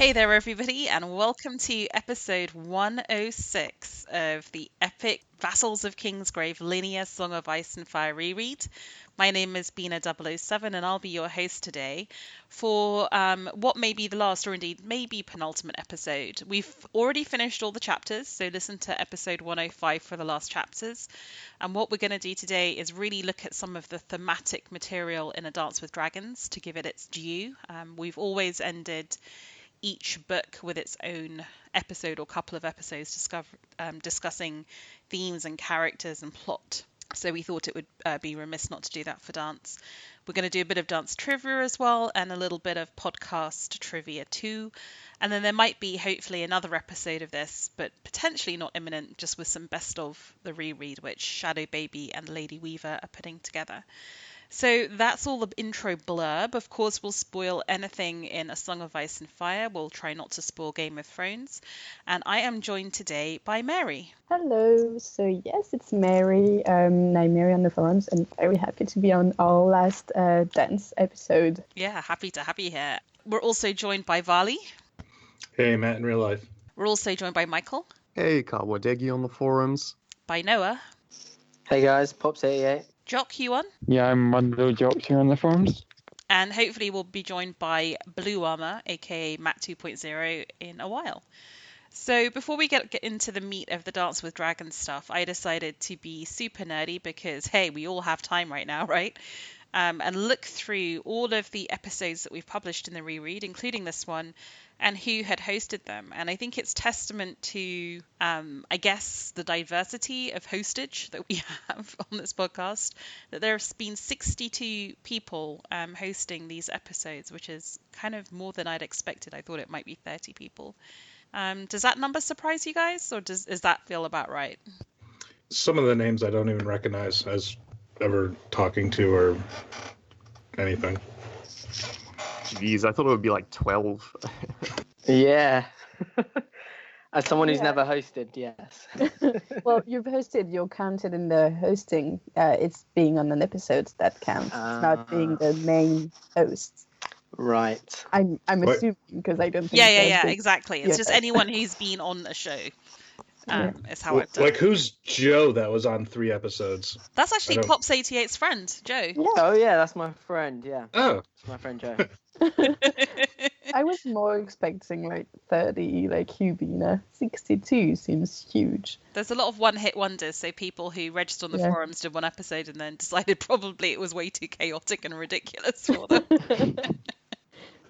Hey there, everybody, and welcome to episode 106 of the epic Vassals of Kingsgrave linear Song of Ice and Fire reread. My name is Bina007, and I'll be your host today for what may be the last, or indeed maybe penultimate episode. We've already finished all the chapters, so listen to episode 105 for the last chapters. And what we're going to do today is really look at some of the thematic material in A Dance with Dragons to give it its due. We've always ended each book with its own episode or couple of episodes discussing themes and characters and plot. So we thought it would be remiss not to do that for Dance. We're going to do a bit of Dance trivia as well, and a little bit of podcast trivia too. And then there might be hopefully another episode of this, but potentially not imminent, just with some best of the reread, which Shadow Baby and Lady Weaver are putting together. So that's all the intro blurb. Of course, we'll spoil anything in A Song of Ice and Fire. We'll try not to spoil Game of Thrones. And I am joined today by Mary. Hello. So yes, it's Mary, Nymeria on the forums, and very happy to be on our last Dance episode. Yeah, happy to have you here. We're also joined by Varley. Hey, Matt in real life. We're also joined by Michael. Hey, Khal Wadege on the forums. By Noah. Hey guys, Pops88. Jock, you on? Yeah, I'm one of the Jocks here on the forums. And hopefully we'll be joined by Blue Armor, aka Matt 2.0, in a while. So before we get into the meat of the Dance with Dragons stuff, I decided to be super nerdy because, hey, we all have time right now, right? And look through all of the episodes that we've published in the reread, including this one, and who had hosted them. And I think it's testament to, I guess, the diversity of hostage that we have on this podcast, that there's been 62 people hosting these episodes, which is kind of more than I'd expected. I thought it might be 30 people. Does that number surprise you guys, or does that feel about right? Some of the names I don't even recognize as ever talking to or anything. Jeez, I thought it would be like 12. Yeah. As someone who's never hosted, yes. Well, you've hosted, you're counted in the hosting. It's being on an episode that counts. It's not being the main host. Right. I'm assuming, because I don't think... Yeah, exactly. It's just anyone who's been on a show. Is how I've done. Like, who's Joe that was on 3 episodes? That's actually Pops88's friend, Joe. Yeah. Oh, yeah, that's my friend, yeah. Oh. That's my friend Joe. I was more expecting like 30, like Hubina. 62 seems huge. There's a lot of one-hit wonders, so people who registered on the forums did one episode and then decided probably it was way too chaotic and ridiculous for them.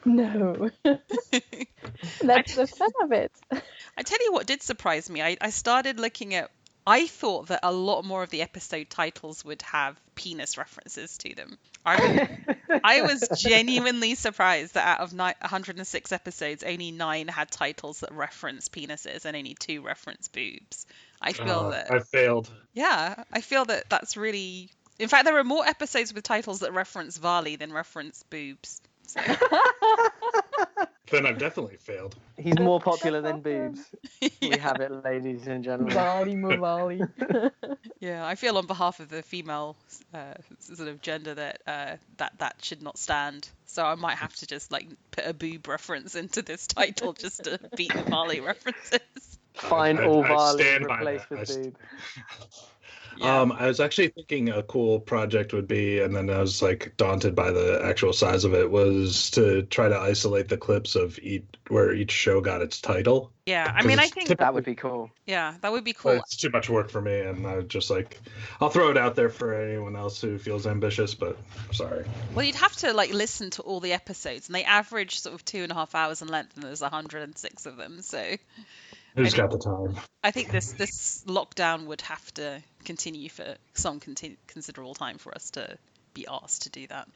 No. That's the fun of it. I tell you what did surprise me. I started looking at... I thought that a lot more of the episode titles would have penis references to them. I was genuinely surprised that out of 106 episodes, only 9 had titles that reference penises and only 2 reference boobs. I feel that... I failed. Yeah, I feel that that's really... In fact, there are more episodes with titles that reference Varley than reference boobs. So. Then I've definitely failed. He's more popular than boobs. Yeah. We have it, ladies and gentlemen. Varley. Yeah, I feel on behalf of the female sort of gender that that should not stand. So I might have to just like put a boob reference into this title just to beat the Varley references. Find all Varley replaced with boob. Yeah. I was actually thinking a cool project would be, and then I was like daunted by the actual size of it, was to try to isolate the clips of where each show got its title. Yeah, I mean, I think that would be cool. Yeah, that would be cool. It's too much work for me, and I just like, I'll throw it out there for anyone else who feels ambitious, but sorry. Well, you'd have to like listen to all the episodes, and they average sort of 2.5 hours in length, and there's 106 of them, so... Who's got the time? I think this lockdown would have to continue for some considerable time for us to be asked to do that.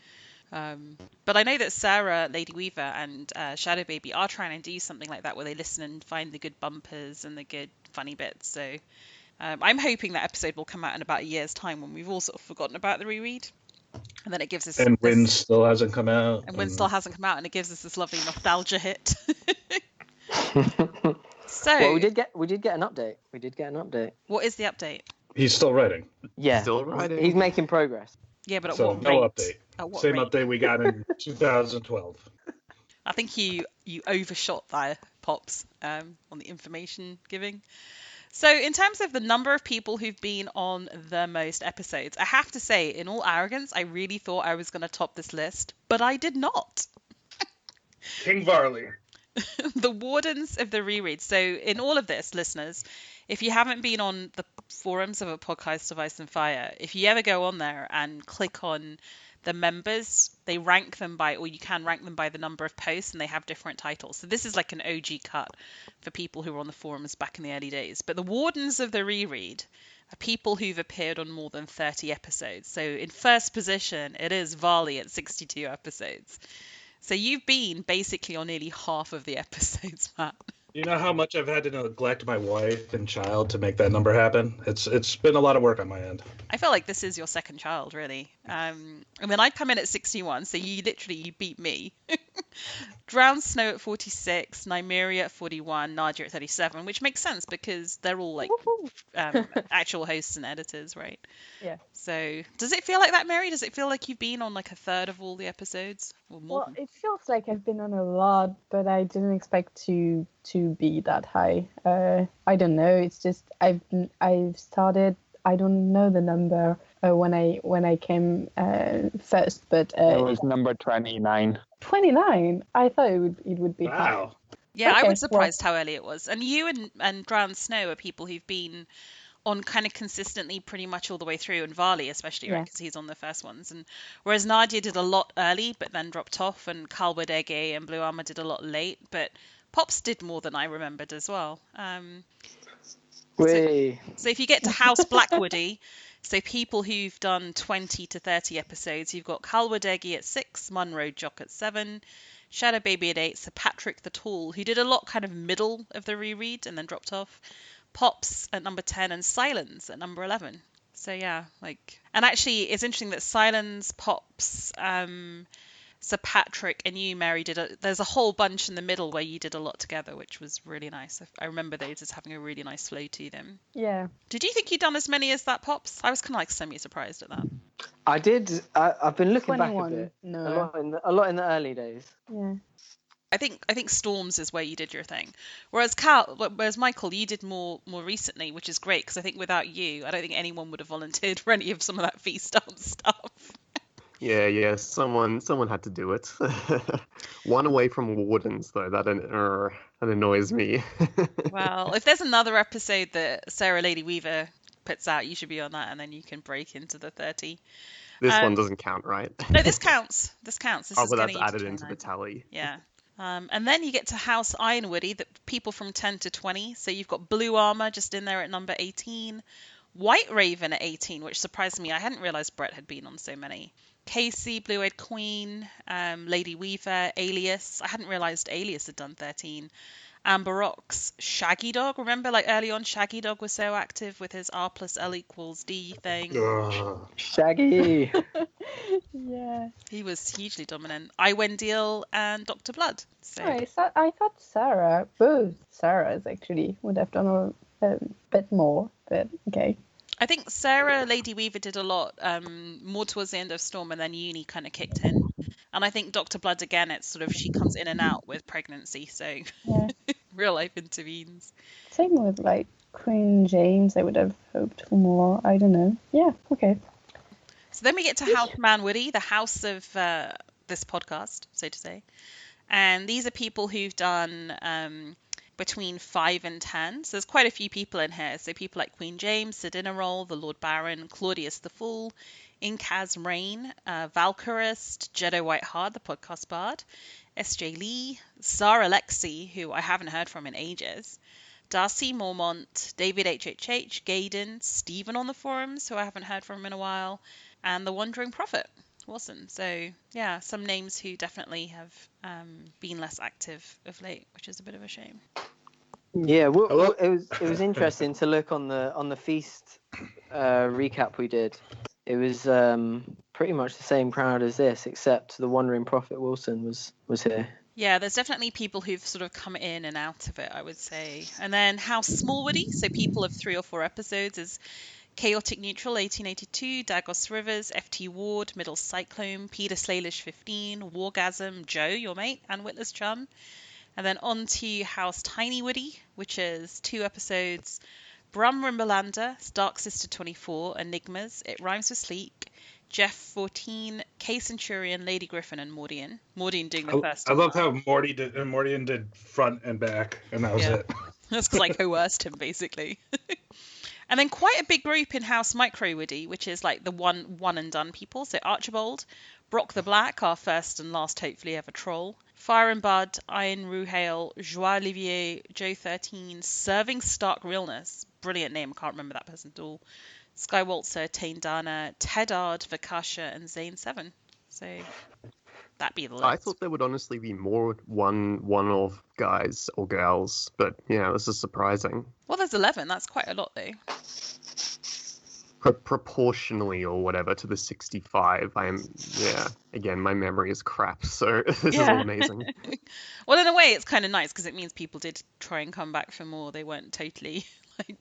But I know that Sarah, Lady Weaver, and Shadow Baby are trying to do something like that, where they listen and find the good bumpers and the good funny bits. So I'm hoping that episode will come out in about a year's time when we've all sort of forgotten about the reread. And then it gives us... And Win still hasn't come out. And Win still hasn't come out, and it gives us this lovely nostalgia hit. So well, we did get an update. What is the update? He's still writing. Yeah, Still writing. He's making progress. Yeah, but at So what no rate? update. At what Same rate? update we got in 2012. I think you overshot there, Pops, on the information giving. So in terms of the number of people who've been on the most episodes, I have to say, in all arrogance, I really thought I was going to top this list, but I did not. King Varley. The Wardens of the Reread. So in all of this, listeners, if you haven't been on the forums of A Podcast of Ice and Fire, if you ever go on there and click on the members, they rank them by, or you can rank them by the number of posts, and they have different titles. So this is like an OG cut for people who were on the forums back in the early days. But the Wardens of the Reread are people who've appeared on more than 30 episodes. So in first position, it is Varley at 62 episodes. So you've been basically on nearly half of the episodes, Matt. You know how much I've had to neglect my wife and child to make that number happen? It's been a lot of work on my end. I feel like this is your second child, really. And then I'd come in at 61, so you beat me. Drowned Snow at 46, Nymeria at 41, Nadia at 37, which makes sense because they're all like actual hosts and editors, right? Yeah. So does it feel like that, Mary? Does it feel like you've been on like a third of all the episodes or more? Well, it feels like I've been on a lot, but I didn't expect to be that high. I don't know. It's just I've started. I don't know the number when I came first, but it was number 29. 29. I thought it would be high. Wow. Yeah, I Okay, was surprised how early it was. And you and Drowned Snow are people who've been on kind of consistently pretty much all the way through, and Varley especially, right, because he's on the first ones. And whereas Nadia did a lot early but then dropped off, and Khal Wadege and Blue Armor did a lot late, but Pops did more than I remembered as well. So if you get to House Blackwoody, so people who've done 20 to 30 episodes, you've got Khal Wadege at 6, Munro Jock at 7, Shadow Baby at 8, Sir Patrick the Tall, who did a lot kind of middle of the reread and then dropped off, Pops at number 10, and Silence at number 11. So yeah, like, and actually it's interesting that Silence, Pops, Sir Patrick and you, Mary, there's a whole bunch in the middle where you did a lot together, which was really nice. I remember those as having a really nice flow to them. Yeah. Did you think you'd done as many as that, Pops? I was kind of like semi-surprised at that. I did. I've been looking back a 21. bit. No. A lot in the early days. Yeah. I think Storms is where you did your thing, whereas Michael, you did more recently, which is great because I think without you, I don't think anyone would have volunteered for any of some of that feast on stuff. Yeah. Someone had to do it. One away from Wardens though. That annoys me. Well, if there's another episode that Sarah Lady Weaver puts out, you should be on that, and then you can break into the 30. This one doesn't count, right? No, this counts. This counts. This is but that's getting you to added into 29. the tally. Yeah. And then you get to House Ironwoody, the people from 10 to 20. So you've got Blue Armor just in there at number 18. White Raven at 18, which surprised me. I hadn't realised Brett had been on so many. Casey, Blue-Eyed Queen, Lady Weaver, Alias. I hadn't realised Alias had done 13. Amber Rocks, Shaggy Dog. Remember, like early on, Shaggy Dog was so active with his R plus L equals D thing. Shaggy. Yeah. He was hugely dominant. Iwendiel and Dr. Blood. So. Right, so I thought both Sarahs actually would have done a bit more, but okay. I think Sarah Lady Weaver did a lot more towards the end of Storm, and then Uni kind of kicked in. And I think Dr. Blood, again, it's sort of she comes in and out with pregnancy, so Yeah. real life intervenes. Same with like Queen James. I would have hoped for more. I don't know. Yeah. Okay. So then we get to House Manwoody, the house of this podcast, so to say. And these are people who've done between 5 and 10. So there's quite a few people in here. So people like Queen James, Sidinarol, the Lord Baron, Claudius the Fool, Inkaz Rain, Valkyrist, Jedi Whiteheart, the podcast bard, S.J. Lee, Zara Lexi, who I haven't heard from in ages, Darcy Mormont, David HHH, Gaydon, Stephen on the forums, who I haven't heard from in a while, and the Wandering Prophet, Wilson. So yeah, some names who definitely have been less active of late, which is a bit of a shame. Yeah, well, it was interesting to look on the feast recap we did. It was pretty much the same crowd as this, except the Wandering Prophet Wilson was here. Yeah, there's definitely people who've sort of come in and out of it, I would say. And then House Smallwoody, so people of 3 or 4 episodes, is Chaotic Neutral 1882, Dagos Rivers, FT Ward, Middle Cyclone, Peter Slalish 15, Wargasm, Joe, your mate, and Witless Chum. And then on to House Tiny Woody, which is 2 episodes. Brum Rimberlander, Dark Sister 24, Enigmas, It Rhymes with Sleek, Jeff 14, K Centurion, Lady Griffin, and Mordian. Mordian doing the first. I love how Mordian did front and back, and that was it. That's because I coerced him, basically. And then quite a big group in House Micro Woody, which is like the one and done people. So Archibald, Brock the Black, our first and last hopefully ever troll, Fire and Bud, Iron Ruhale, Joie Olivier, Joe 13, Serving Stark Realness, brilliant name, I can't remember that person at all, Skywaltzer, Tane Dana, Tedard, Vakasha, and Zane 7. So that'd be the list. I thought there would honestly be more one-off guys or girls, but yeah, this is surprising. Well, there's 11. That's quite a lot, though. Proportionally or whatever to the 65, again, my memory is crap, so this is all amazing. Well, in a way, it's kind of nice because it means people did try and come back for more. They weren't totally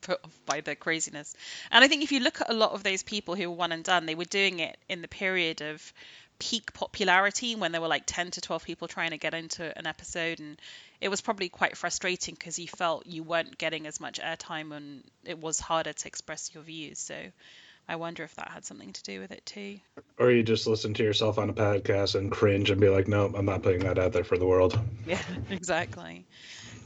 put off by the craziness. And I think if you look at a lot of those people who were one and done, they were doing it in the period of peak popularity when there were like 10 to 12 people trying to get into an episode, and it was probably quite frustrating because you felt you weren't getting as much airtime and it was harder to express your views. So I wonder if that had something to do with it too. Or you just listen to yourself on a podcast and cringe and be like, no, I'm not putting that out there for the world. Yeah, exactly.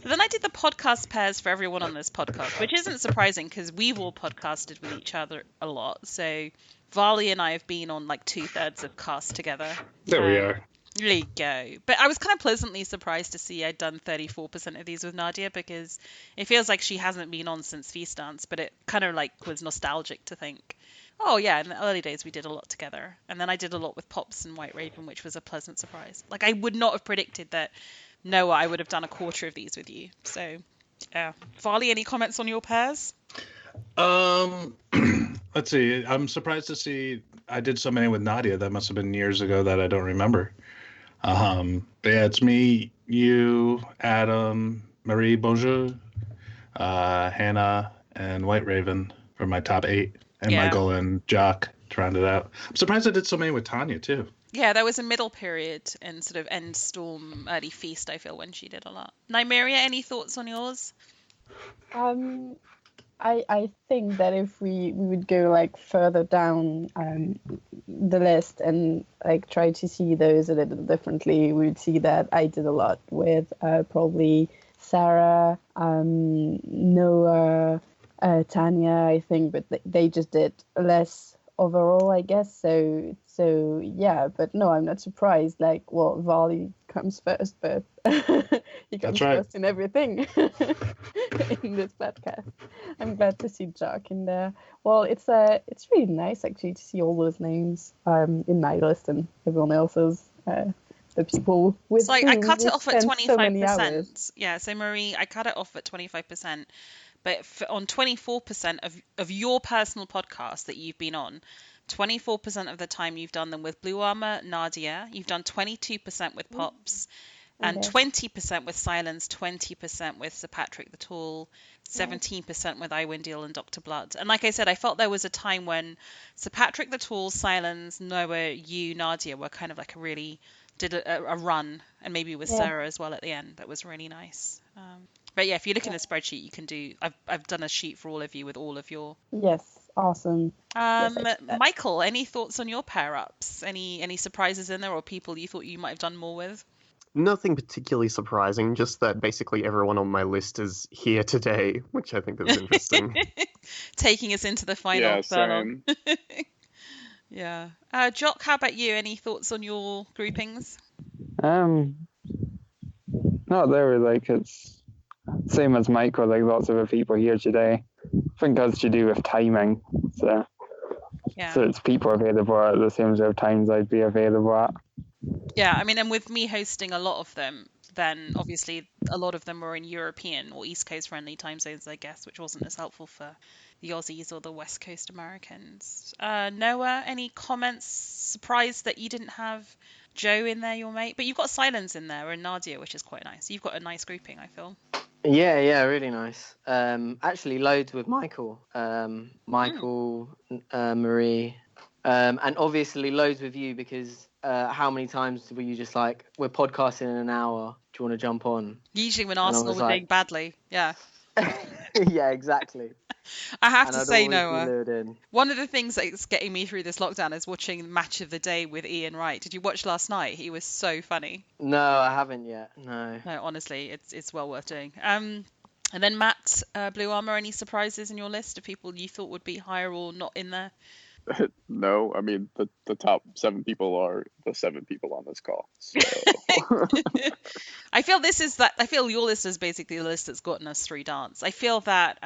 But then I did the podcast pairs for everyone on this podcast, which isn't surprising because we've all podcasted with each other a lot. So Varley and I have been on like 2/3 of casts together. There we are. There you go. But I was kind of pleasantly surprised to see I'd done 34% of these with Nadia because it feels like she hasn't been on since Feast Dance, but it kind of like was nostalgic to think, oh yeah, in the early days we did a lot together. And then I did a lot with Pops and White Raven, which was a pleasant surprise. Like I would not have predicted that, Noah, I would have done a quarter of these with you. So, yeah. Varley, any comments on your pairs? Let's see. I'm surprised to see I did so many with Nadia. That must have been years ago that I don't remember. But yeah, it's me, you, Adam, Marie Bonjour, Hannah, and White Raven for my top 8, and Michael and Jock to round it out. I'm surprised I did so many with Tanya too. Yeah, there was a middle period and sort of end storm, early feast, I feel, when she did a lot. Nymeria, any thoughts on yours? I think that if we would go like further down the list and like try to see those a little differently, we would see that I did a lot with probably Sarah, Noah, Tanya, I think, but they just did less overall, I guess. So yeah, but no, I'm not surprised. Like, well, Varley comes first, but he comes first in everything in this podcast. I'm glad to see Jock in there. Well, it's really nice actually to see all those names in my list and everyone else's. The people with so, like, I cut it off at 25%. So yeah, so Marie, I cut it off at 25%. But on 24% of your personal podcast that you've been on, 24% of the time you've done them with Blue Armor, Nadia. You've done 22% with Pops, and 20% with Silence, 20% with Sir Patrick the Tall, 17% with Iwindeel and Dr. Blood. And like I said, I felt there was a time when Sir Patrick the Tall, Silence, Noah, you, Nadia were kind of like did a run, and maybe with Sarah as well at the end. That was really nice. But yeah, if you look in the spreadsheet, you can do. I've done a sheet for all of you with all of your. Yes, awesome. Michael, any thoughts on your pair ups? Any surprises in there, or people you thought you might have done more with? Nothing particularly surprising, just that basically everyone on my list is here today, which I think is interesting. Taking us into the final. Yeah, same. Yeah. Jock, how about you? Any thoughts on your groupings? Not really. Like, it's same as Michael, like lots of the people here today. I think that's to do with timing. So it's people available at the same sort of times I'd be available at. Yeah, I mean, and with me hosting a lot of them, then obviously a lot of them were in European or East Coast friendly time zones, I guess, which wasn't as helpful for the Aussies or the West Coast Americans. Noah, any comments? Surprised that you didn't have Joe in there, your mate? But you've got Silence in there and Nadia, which is quite nice. You've got a nice grouping, I feel. Yeah, really nice. Actually, loads with Michael, Marie, and obviously loads with you because how many times were you just like, we're podcasting in an hour, do you want to jump on? Usually when And I Arsenal was were like- doing badly. Yeah. Yeah, exactly. I have And to I'd say, always be Noah, lured in. one of the things that's getting me through this lockdown is watching Match of the Day with Ian Wright. Did you watch last night? He was so funny. No, I haven't yet. No. No, honestly, it's well worth doing. And then Matt, Blue Armor, any surprises in your list of people you thought would be higher or not in there? No, I mean the top 7 people are the 7 people on this call. So I feel your list is basically the list that's gotten us through dance. I feel that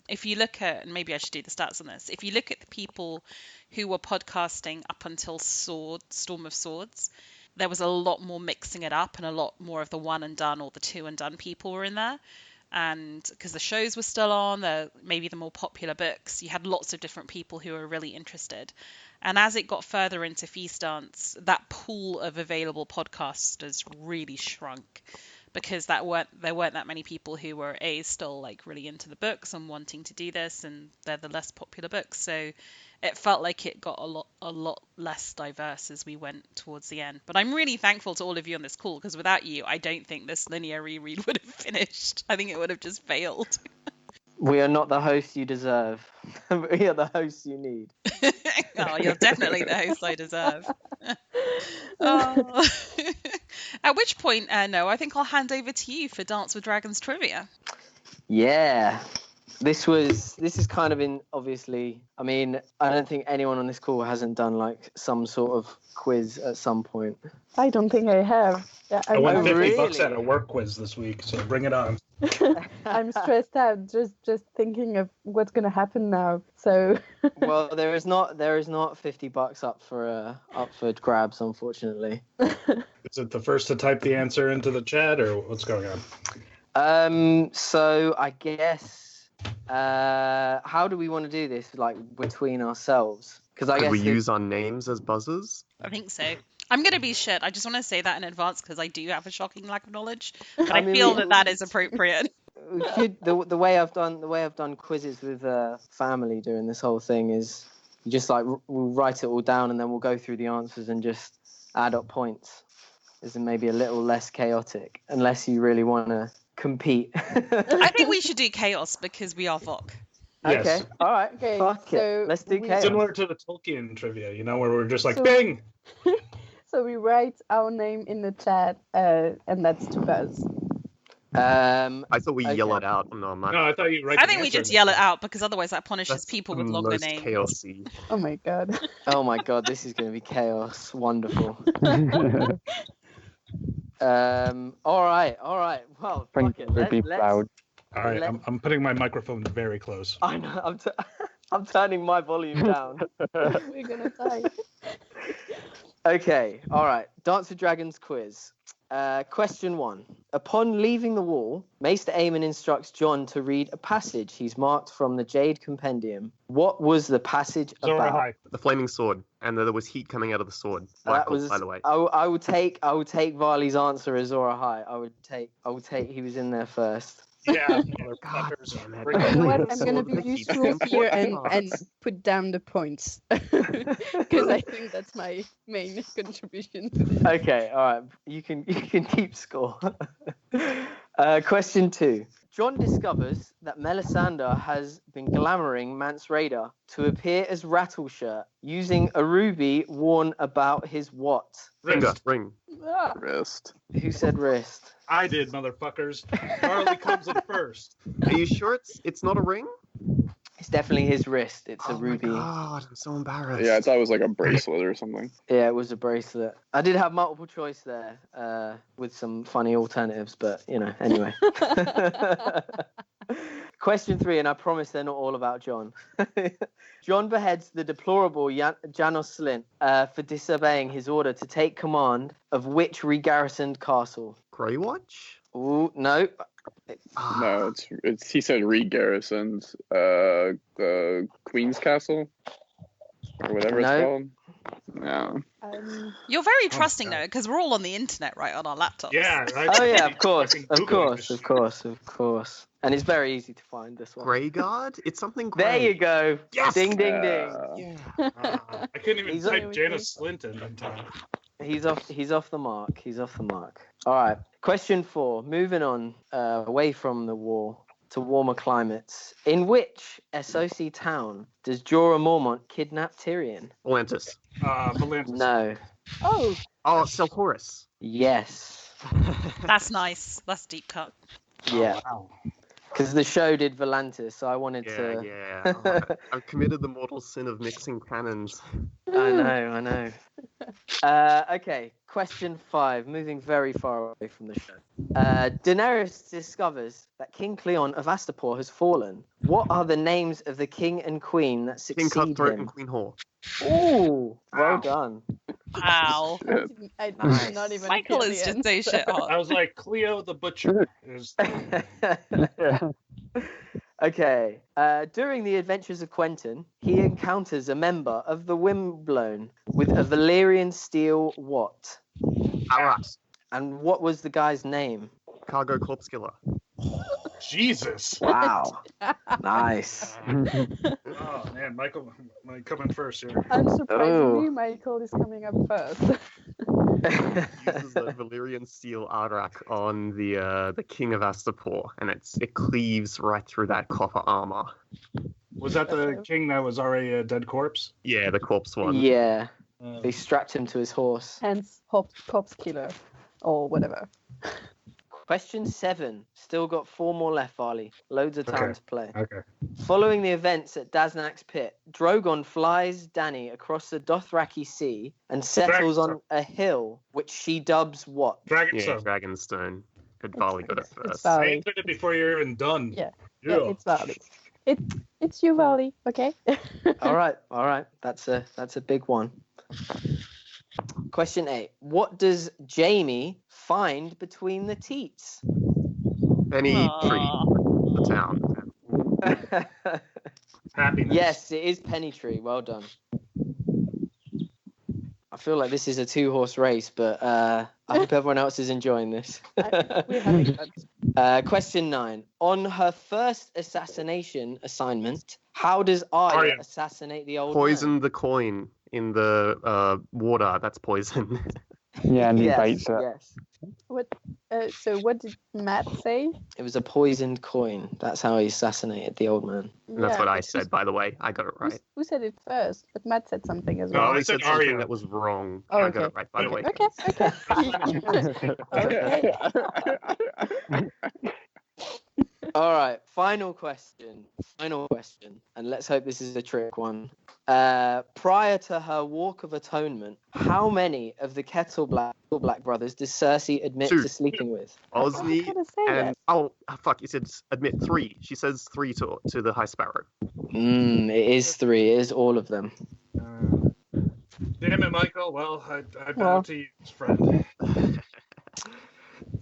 if you look at, and maybe I should do the stats on this, if you look at the people who were podcasting up until Storm of Swords, there was a lot more mixing it up and a lot more of the one and done or the two and done people were in there. And because the shows were still on, maybe the more popular books, you had lots of different people who were really interested. And as it got further into Feast Dance, that pool of available podcasters really shrunk because there weren't that many people who were still like really into the books and wanting to do this, and they're the less popular books. So it felt like it got a lot less diverse as we went towards the end. But I'm really thankful to all of you on this call, because without you, I don't think this linear reread would have finished. I think it would have just failed. We are not the host you deserve. We are the host you need. Oh, you're definitely the host I deserve. Oh. At which point, no, I think I'll hand over to you for Dance with Dragons trivia. Yeah. This is kind of obviously, I mean, I don't think anyone on this call hasn't done like some sort of quiz at some point. I don't think I have. Yeah, I won $50 really? at a work quiz this week, so bring it on. I'm stressed out just thinking of what's going to happen now. So Well, there is not $50 up for grabs, unfortunately. Is it the first to type the answer into the chat, or what's going on? So I guess how do we want to do this, like between ourselves? Because I Could guess we use our names as buzzers? I think so. I'm going to be shit. I just want to say that in advance because I do have a shocking lack of knowledge. But I mean, feel that is appropriate. the way I've done quizzes with family during this whole thing is you just like we'll write it all down and then we'll go through the answers and just add up points. Is maybe a little less chaotic, unless you really want to compete. I think we should do chaos because we are Vok. Yes. Okay, all right. Okay, Fuck so it. Let's do chaos. Similar to the Tolkien trivia, where we're just like, So- bing! so we write our name in the chat, and that's to buzz. I thought we yell Okay. it out. No, No, I thought you write I the think we answer just in yell the it out because otherwise that punishes That's people the with longer most names. chaosy. Oh my god. Oh my god, this is going to be chaos. Wonderful. All right. Well, Frank fuck it. would be proud. All right, Let- I'm putting my microphone very close. I know. I'm turning my volume down. We're gonna die. Okay, all right. Dance with Dragons quiz. Question 1. Upon leaving the wall, Maester Aemon instructs John to read a passage he's marked from the Jade Compendium. What was the passage Zora about? High. The flaming sword, and there was heat coming out of the sword. That Michael, was. by the way. I would take Varley's answer as Zora High. I would take. He was in there first. Yeah, God motherfuckers. damn it. Bring You it know on. what? I'm gonna be useful here and put down the points because I think that's my main contribution to this. Okay, all right. You can keep score. Question 2. John discovers that Melisandre has been glamouring Mance Rayder to appear as Rattleshirt using a ruby worn about his what? Finger, Wrist. ring. Ah, Wrist. Who said wrist? I did, motherfuckers. Varley comes in first. Are you sure it's not a ring? It's definitely his wrist. It's a Oh ruby. my god, I'm so embarrassed. Yeah, I thought it was like a bracelet or something. Yeah, it was a bracelet. I did have multiple choice there with some funny alternatives, but anyway. Question 3, and I promise they're not all about John. John beheads the deplorable Janos Slint for disobeying his order to take command of which regarrisoned castle? Greywatch? Ooh, no. No, it's he said re-garrisoned the Queen's Castle or whatever No. it's called. No. You're very trusting though, because we're all on the internet, right, on our laptops. Yeah. Oh yeah, of course, of course. And it's very easy to find this one. Greyguard? It's something grey. There you go. Yes! Ding, ding, ding. I couldn't even He's type on- Jaina Slinton in time. He's off the mark. All right. Question 4. Moving on away from the war to warmer climates. In which SOC town does Jorah Mormont kidnap Tyrion? Volantis. Volantis. No. Oh, Oh, Selhoris. Yes. That's nice. That's deep cut. Yeah. Wow. Because the show did Volantis, so I wanted Yeah, to. yeah. Oh, I've committed the mortal sin of mixing canons. I know. Okay, question 5. Moving very far away from the show. Daenerys discovers that King Cleon of Astapor has fallen. What are the names of the king and queen that King succeed Cutthroat him? and Queen Whore. Ooh, well Wow. done. Wow. I did Nice. not even Michael hear is the just so answer. shit I hot. was like, Cleo the Butcher. Is Okay. During the adventures of Quentyn, he encounters a member of the Windblown with a Valyrian steel what? Aras. And what was the guy's name? Cargo Corpse Killer. Jesus. Wow. Nice. Oh man, Michael might come in first here. Unsurprisingly, Oh. Michael is coming up first. Uses a Valyrian steel Arak on the King of Astapor, and it cleaves right through that copper armor. Was that the king that was already a dead corpse? Yeah, the corpse one. Yeah. Um, They strapped him to his horse. Hence, Corpse Killer, or whatever. Question 7. Still got 4 more left, Varley. Loads of time Okay. to play. Okay. Following the events at Daznak's pit, Drogon flies Dany across the Dothraki Sea and settles on a hill, which she dubs what? Dragonstone. Yeah, Dragonstone. Good Varley got it It's first. Varley. I answered it before you're even done. Yeah. Yeah. Yeah, it's Varley. It's you, Varley. Okay. All right. That's a big one. Question 8. What does Jaime find between the teats? Any tree, Aw. the town. Happiness. Yes, it is Pennytree. Well done. I feel like this is a 2-horse race, but I hope everyone else is enjoying this. We're having fun. Question 9. On her first assassination assignment, how does Arya Arya. assassinate the old Poison the coin in the water. That's poison. Yeah, and he Yes, bites it. yes. So what did Matt say? It was a poisoned coin. That's how he assassinated the old man. And that's what I it's said, just- by the way. I got it right. Who said it first? But Matt said something as No, well. I I said said something Arya. that was wrong. Oh, I got okay. it right, by the way. Okay. Okay. All right, final question. And let's hope this is a trick one. Prior to her Walk of Atonement, how many of the Kettle Black brothers does Cersei admit 2. to sleeping with? I was Osney gonna say and that. oh fuck, you said admit 3. She says 3 to the High Sparrow. It is 3. It is all of them. Damn it, Michael. Well, I bow Well. to you, friend.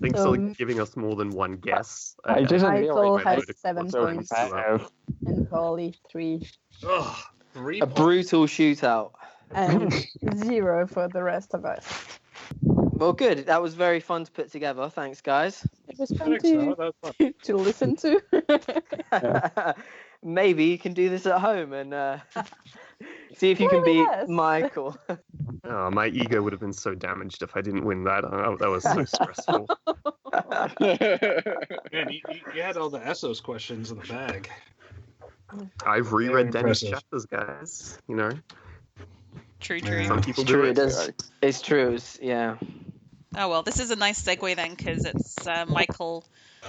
Thanks for giving us more than one guess. I didn't Michael realize has it 7 was so points competitive. and Carly 3 Ugh, 3 A brutal shootout. and 0 for the rest of us. Well, good. That was very fun to put together. Thanks, guys. It was fun Thanks, Noah. to, That was fun. to listen to. Maybe you can do this at home and see if you can Maybe beat yes. Michael. Oh, my ego would have been so damaged if I didn't win that. Oh, that was so stressful. Man, you had all the Essos questions in the bag. I've reread Very Dennis impressive. chapters, guys. You know, True. some people It's do true. it. It does. It's true. Yeah. Oh well, this is a nice segue then, because it's Michael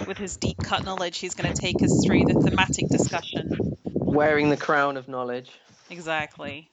with his deep cut knowledge. He's going to take us through the thematic discussion. Wearing the crown of knowledge. Exactly.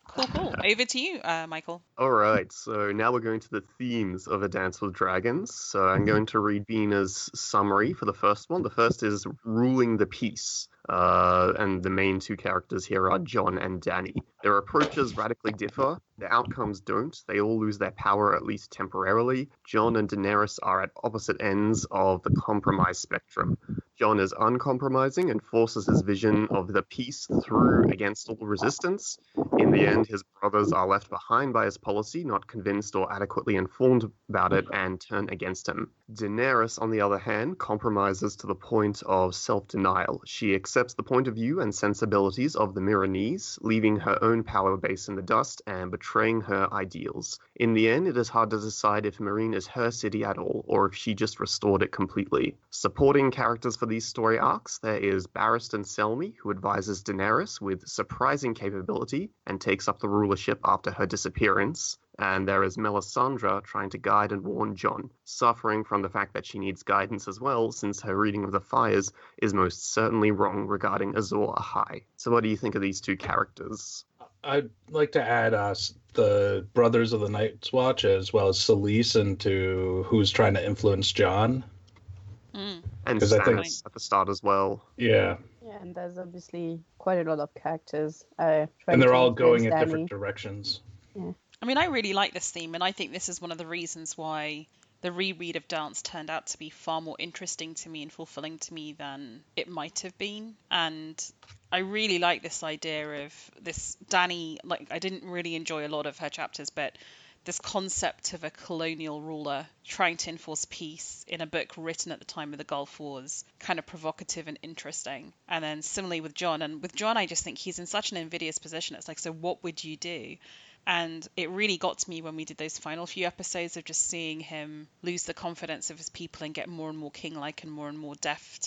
Cool. Over to you, Michael. All right, so now we're going to the themes of A Dance with Dragons. So I'm going to read Bina's summary for the first one. The first is ruling the peace. And the main 2 characters here are Jon and Dany. Their approaches radically differ. Their outcomes don't. They all lose their power, at least temporarily. Jon and Daenerys are at opposite ends of the compromise spectrum. John is uncompromising and forces his vision of the peace through against all resistance. In the end, his brothers are left behind by his policy, not convinced or adequately informed about it, and turn against him. Daenerys, on the other hand, compromises to the point of self-denial. She accepts the point of view and sensibilities of the Myronese, leaving her own power base in the dust and betraying her ideals. In the end, it is hard to decide if Meereen is her city at all, or if she just restored it completely. Supporting characters for these story arcs, there is Barristan Selmy, who advises Daenerys with surprising capability and takes up the rulership after her disappearance. And there is Melisandre trying to guide and warn Jon, suffering from the fact that she needs guidance as well, since her reading of the Fires is most certainly wrong regarding Azor Ahai. So what do you think of these two characters? I'd like to add the Brothers of the Night's Watch as well as Selyse into who's trying to influence Jon. And Stannis at the start as well. Yeah. Yeah, and there's obviously quite a lot of characters. And they're all going in different directions. Yeah. I mean, I really like this theme, and I think this is one of the reasons why the reread of Dance turned out to be far more interesting to me and fulfilling to me than it might have been. And I really like this idea of this Dany, like, I didn't really enjoy a lot of her chapters, but this concept of a colonial ruler trying to enforce peace in a book written at the time of the Gulf Wars, kind of provocative and interesting. And then similarly with Jon, and with Jon, I just think he's in such an invidious position. It's like, so what would you do? And it really got to me when we did those final few episodes of just seeing him lose the confidence of his people and get more and more king-like and more deaf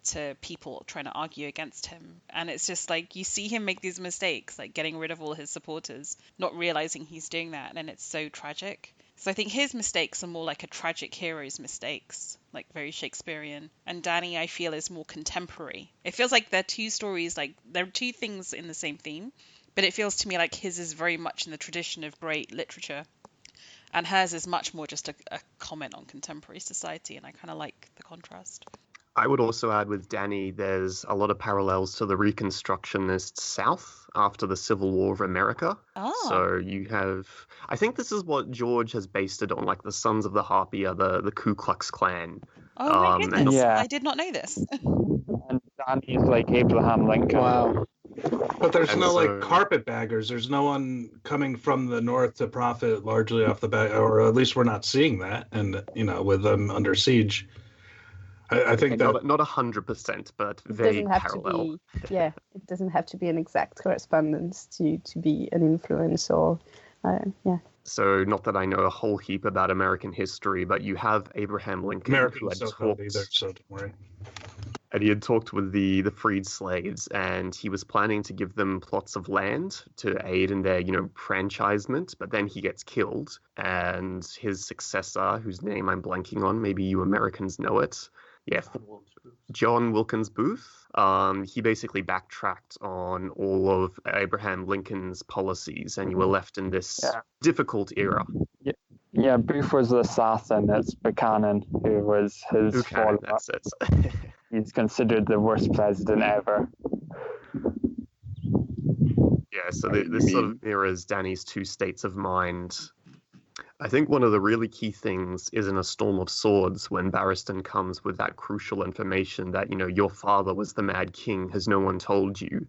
to people trying to argue against him. And it's just like, you see him make these mistakes, like getting rid of all his supporters, not realizing he's doing that, and it's so tragic. So I think his mistakes are more like a tragic hero's mistakes, like very Shakespearean. And Dany, I feel, is more contemporary. It feels like they're two stories, like they're two things in the same theme. But it feels to me like his is very much in the tradition of great literature, and hers is much more just a comment on contemporary society, and I kind of like the contrast. I would also add with Dany, there's a lot of parallels to the Reconstructionist South after the Civil War of America. Oh. So you have, I think this is what George has based it on, like the Sons of the Harpy are the Ku Klux Klan. Oh my goodness, yeah. I did not know this. And Dany's like Abraham Lincoln. Wow. But there's And no so- like carpetbaggers. There's no one coming from the north to profit largely off the back, or at least we're not seeing that. And with them under siege, I think that not 100%, but It very doesn't have parallel. to be, yeah, it doesn't have to be an exact correspondence to be an influence or, yeah. So not that I know a whole heap about American history, but you have Abraham Lincoln who Americans had don't know talked, either, so don't worry. and he had talked with the freed slaves, and he was planning to give them plots of land to aid in their, franchisement, but then he gets killed, and his successor, whose name I'm blanking on, maybe you Americans know it, John Wilkins Booth, he basically backtracked on all of Abraham Lincoln's policies, and you were left in this difficult era. Yeah, Booth was the assassin. It's Buchanan who was his Buchanan, follower. that's it. He's considered the worst president ever. Yeah, so this sort of mirrors Dany's two states of mind. I think one of the really key things is in A Storm of Swords when Barristan comes with that crucial information that, your father was the Mad King, has no one told you?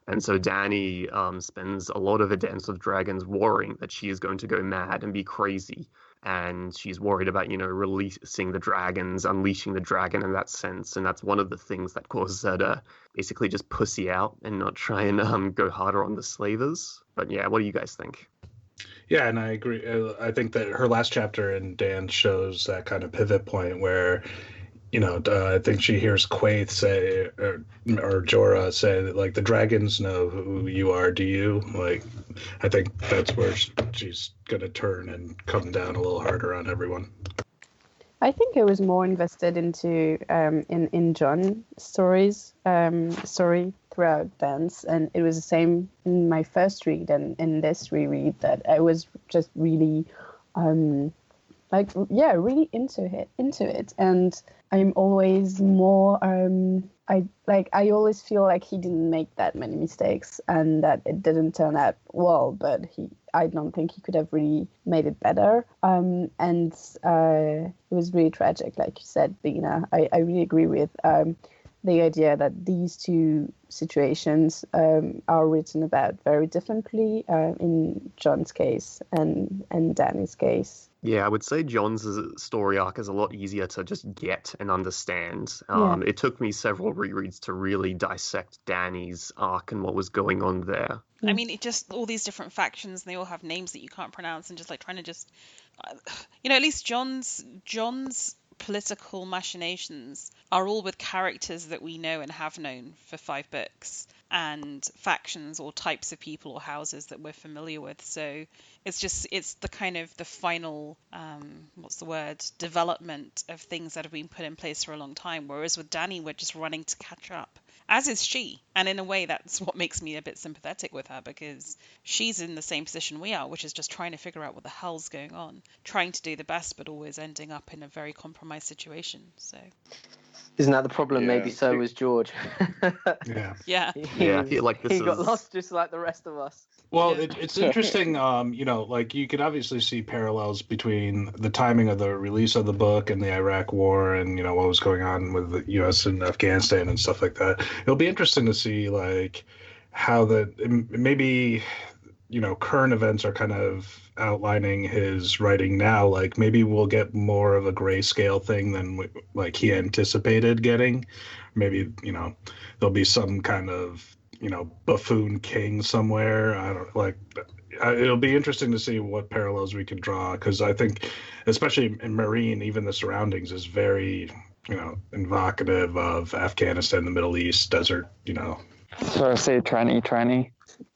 And so Dany spends a lot of A Dance with Dragons worrying that she is going to go mad and be crazy. And she's worried about, releasing the dragons, unleashing the dragon in that sense. And that's one of the things that causes her to basically just pussy out and not try and go harder on the slavers. But yeah, what do you guys think? Yeah, and I agree. I think that her last chapter in Dan shows that kind of pivot point where, I think she hears Quaithe say, or Jorah say that, like, the dragons know who you are, do you? Like, I think that's where she's going to turn and come down a little harder on everyone. I think I was more invested into in Jon's story throughout Dance, and it was the same in my first read and in this reread, that I was just really really into it, and I'm always more I always feel like he didn't make that many mistakes and that it didn't turn out well, but I don't think he could have really made it better. And it was really tragic, like you said, Bina. I really agree with. the idea that these two situations are written about very differently in John's case and Danny's case. Yeah, I would say John's story arc is a lot easier to just get and understand. Yeah. It took me several rereads to really dissect Danny's arc and what was going on there. I mean, it just all these different factions, and they all have names that you can't pronounce, and just like trying to just, at least John's political machinations are all with characters that we know and have known for 5 books, and factions or types of people or houses that we're familiar with. So it's the kind of the final development of things that have been put in place for a long time, whereas with Dany we're just running to catch up, as is she. And in a way, that's what makes me a bit sympathetic with her, because she's in the same position we are, which is just trying to figure out what the hell's going on, trying to do the best, but always ending up in a very compromised situation. So isn't that the problem? Yeah. Maybe so was George. Yeah. yeah. I feel like he got lost just like the rest of us. Well, it's interesting, like you could obviously see parallels between the timing of the release of the book and the Iraq War and, what was going on with the U.S. and Afghanistan and stuff like that. It'll be interesting to see, like, how maybe, current events are kind of outlining his writing now. Like, maybe we'll get more of a grayscale thing than, he anticipated getting. Maybe, there'll be some kind of buffoon king somewhere. It'll be interesting to see what parallels we can draw, because I think, especially in Marine, even the surroundings is very, evocative of Afghanistan, the Middle East, desert, So I say 2020.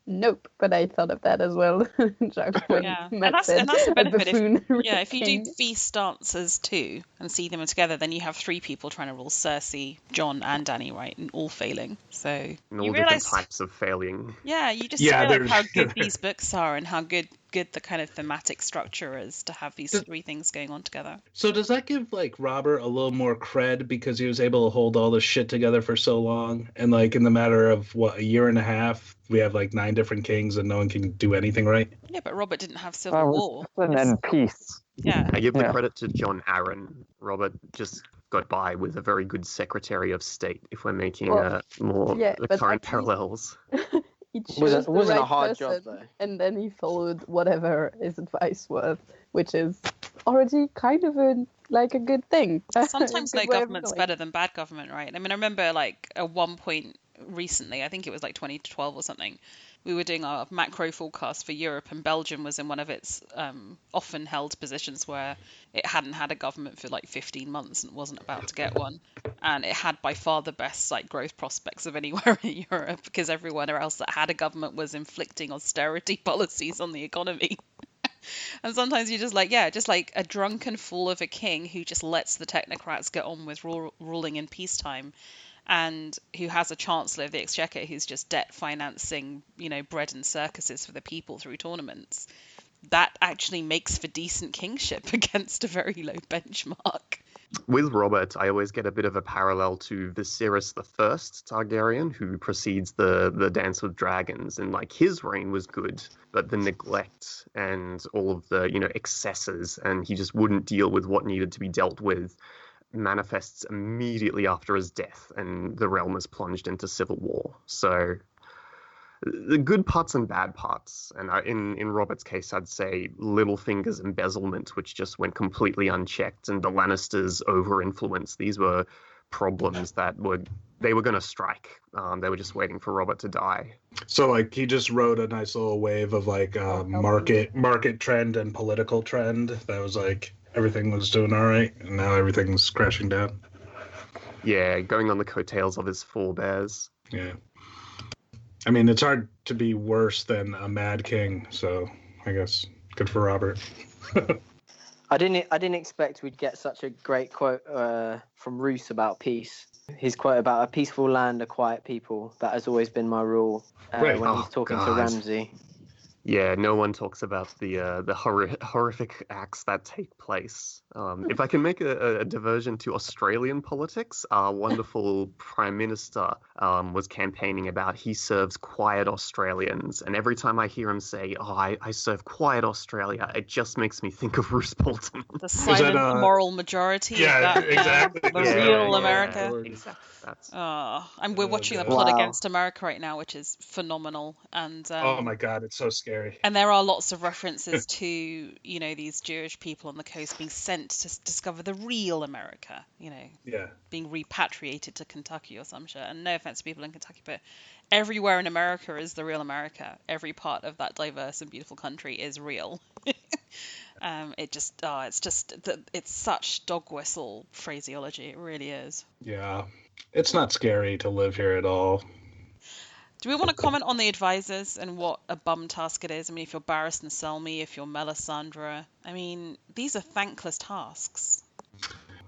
Nope, but I thought of that as well. Jock, Yeah, and that's the benefit. If you do feast dances too and see them together, then you have 3 people trying to rule Cersei, John, and Dany, right, and all failing. So And all you different realize, types of failing. yeah, you just realize how good these books are and how good the kind of thematic structure is to have these 3 things going on together. So does that give Robert a little more cred because he was able to hold all this shit together for so long, and in the matter of a year and a half we have 9 different kings and no one can do anything right? Yeah, but Robert didn't have civil war. And then peace. Yeah. I give the credit to John Arryn. Robert just got by with a very good Secretary of State, if we're making the current parallels. He chose wasn't a hard person, job though. And then he followed whatever his advice was, which is already kind of a good thing. Sometimes no government's better than bad government, right? I mean, I remember at one point recently, I think it was 2012 or something, we were doing our macro forecast for Europe, and Belgium was in one of its often held positions where it hadn't had a government for 15 months and wasn't about to get one, and it had by far the best growth prospects of anywhere in Europe, because everyone else that had a government was inflicting austerity policies on the economy. And sometimes you're just a drunken fool of a king who just lets the technocrats get on with ruling in peacetime, and who has a chancellor of the exchequer who's just debt financing, bread and circuses for the people through tournaments. That actually makes for decent kingship against a very low benchmark. With Robert, I always get a bit of a parallel to Viserys I Targaryen, who precedes the Dance with Dragons, and his reign was good, but the neglect and all of the excesses, and he just wouldn't deal with what needed to be dealt with, manifests immediately after his death, and the realm is plunged into civil war. So the good parts and bad parts, and in Robert's case, I'd say Littlefinger's embezzlement, which just went completely unchecked, and the Lannisters' over-influence. These were problems that they were going to strike. They were just waiting for Robert to die. So he just rode a nice little wave of market trend and political trend that was everything was doing all right, and now everything's crashing down. Yeah, going on the coattails of his forebears. Yeah. I mean, it's hard to be worse than a mad king, so I guess good for Robert. I didn't expect we'd get such a great quote from Roose about peace. His quote about a peaceful land, a quiet people. That has always been my rule. Right. When he's talking to Ramsay. Yeah, no one talks about the horrific acts that take place. If I can make a diversion to Australian politics, our wonderful Prime Minister was campaigning about he serves quiet Australians, and every time I hear him say, "Oh, I serve quiet Australia," it just makes me think of Bruce Bolton. The silent moral majority of that, exactly. the real America. Exactly. That's... and we're watching The Plot Against America right now, which is phenomenal. And oh my God, it's so scary. And there are lots of references to, you know, these Jewish people on the coast being sent to discover the real America, you know, being repatriated to Kentucky or some shit. And no offense to people in Kentucky, but everywhere in America is the real America. Every part of that diverse and beautiful country is real. It's such dog whistle phraseology. It really is. Yeah, it's not scary to live here at all. Do we want to comment on the advisors and what a bum task it is? I mean, if you're Barristan Selmy, if you're Melisandre, I mean, these are thankless tasks.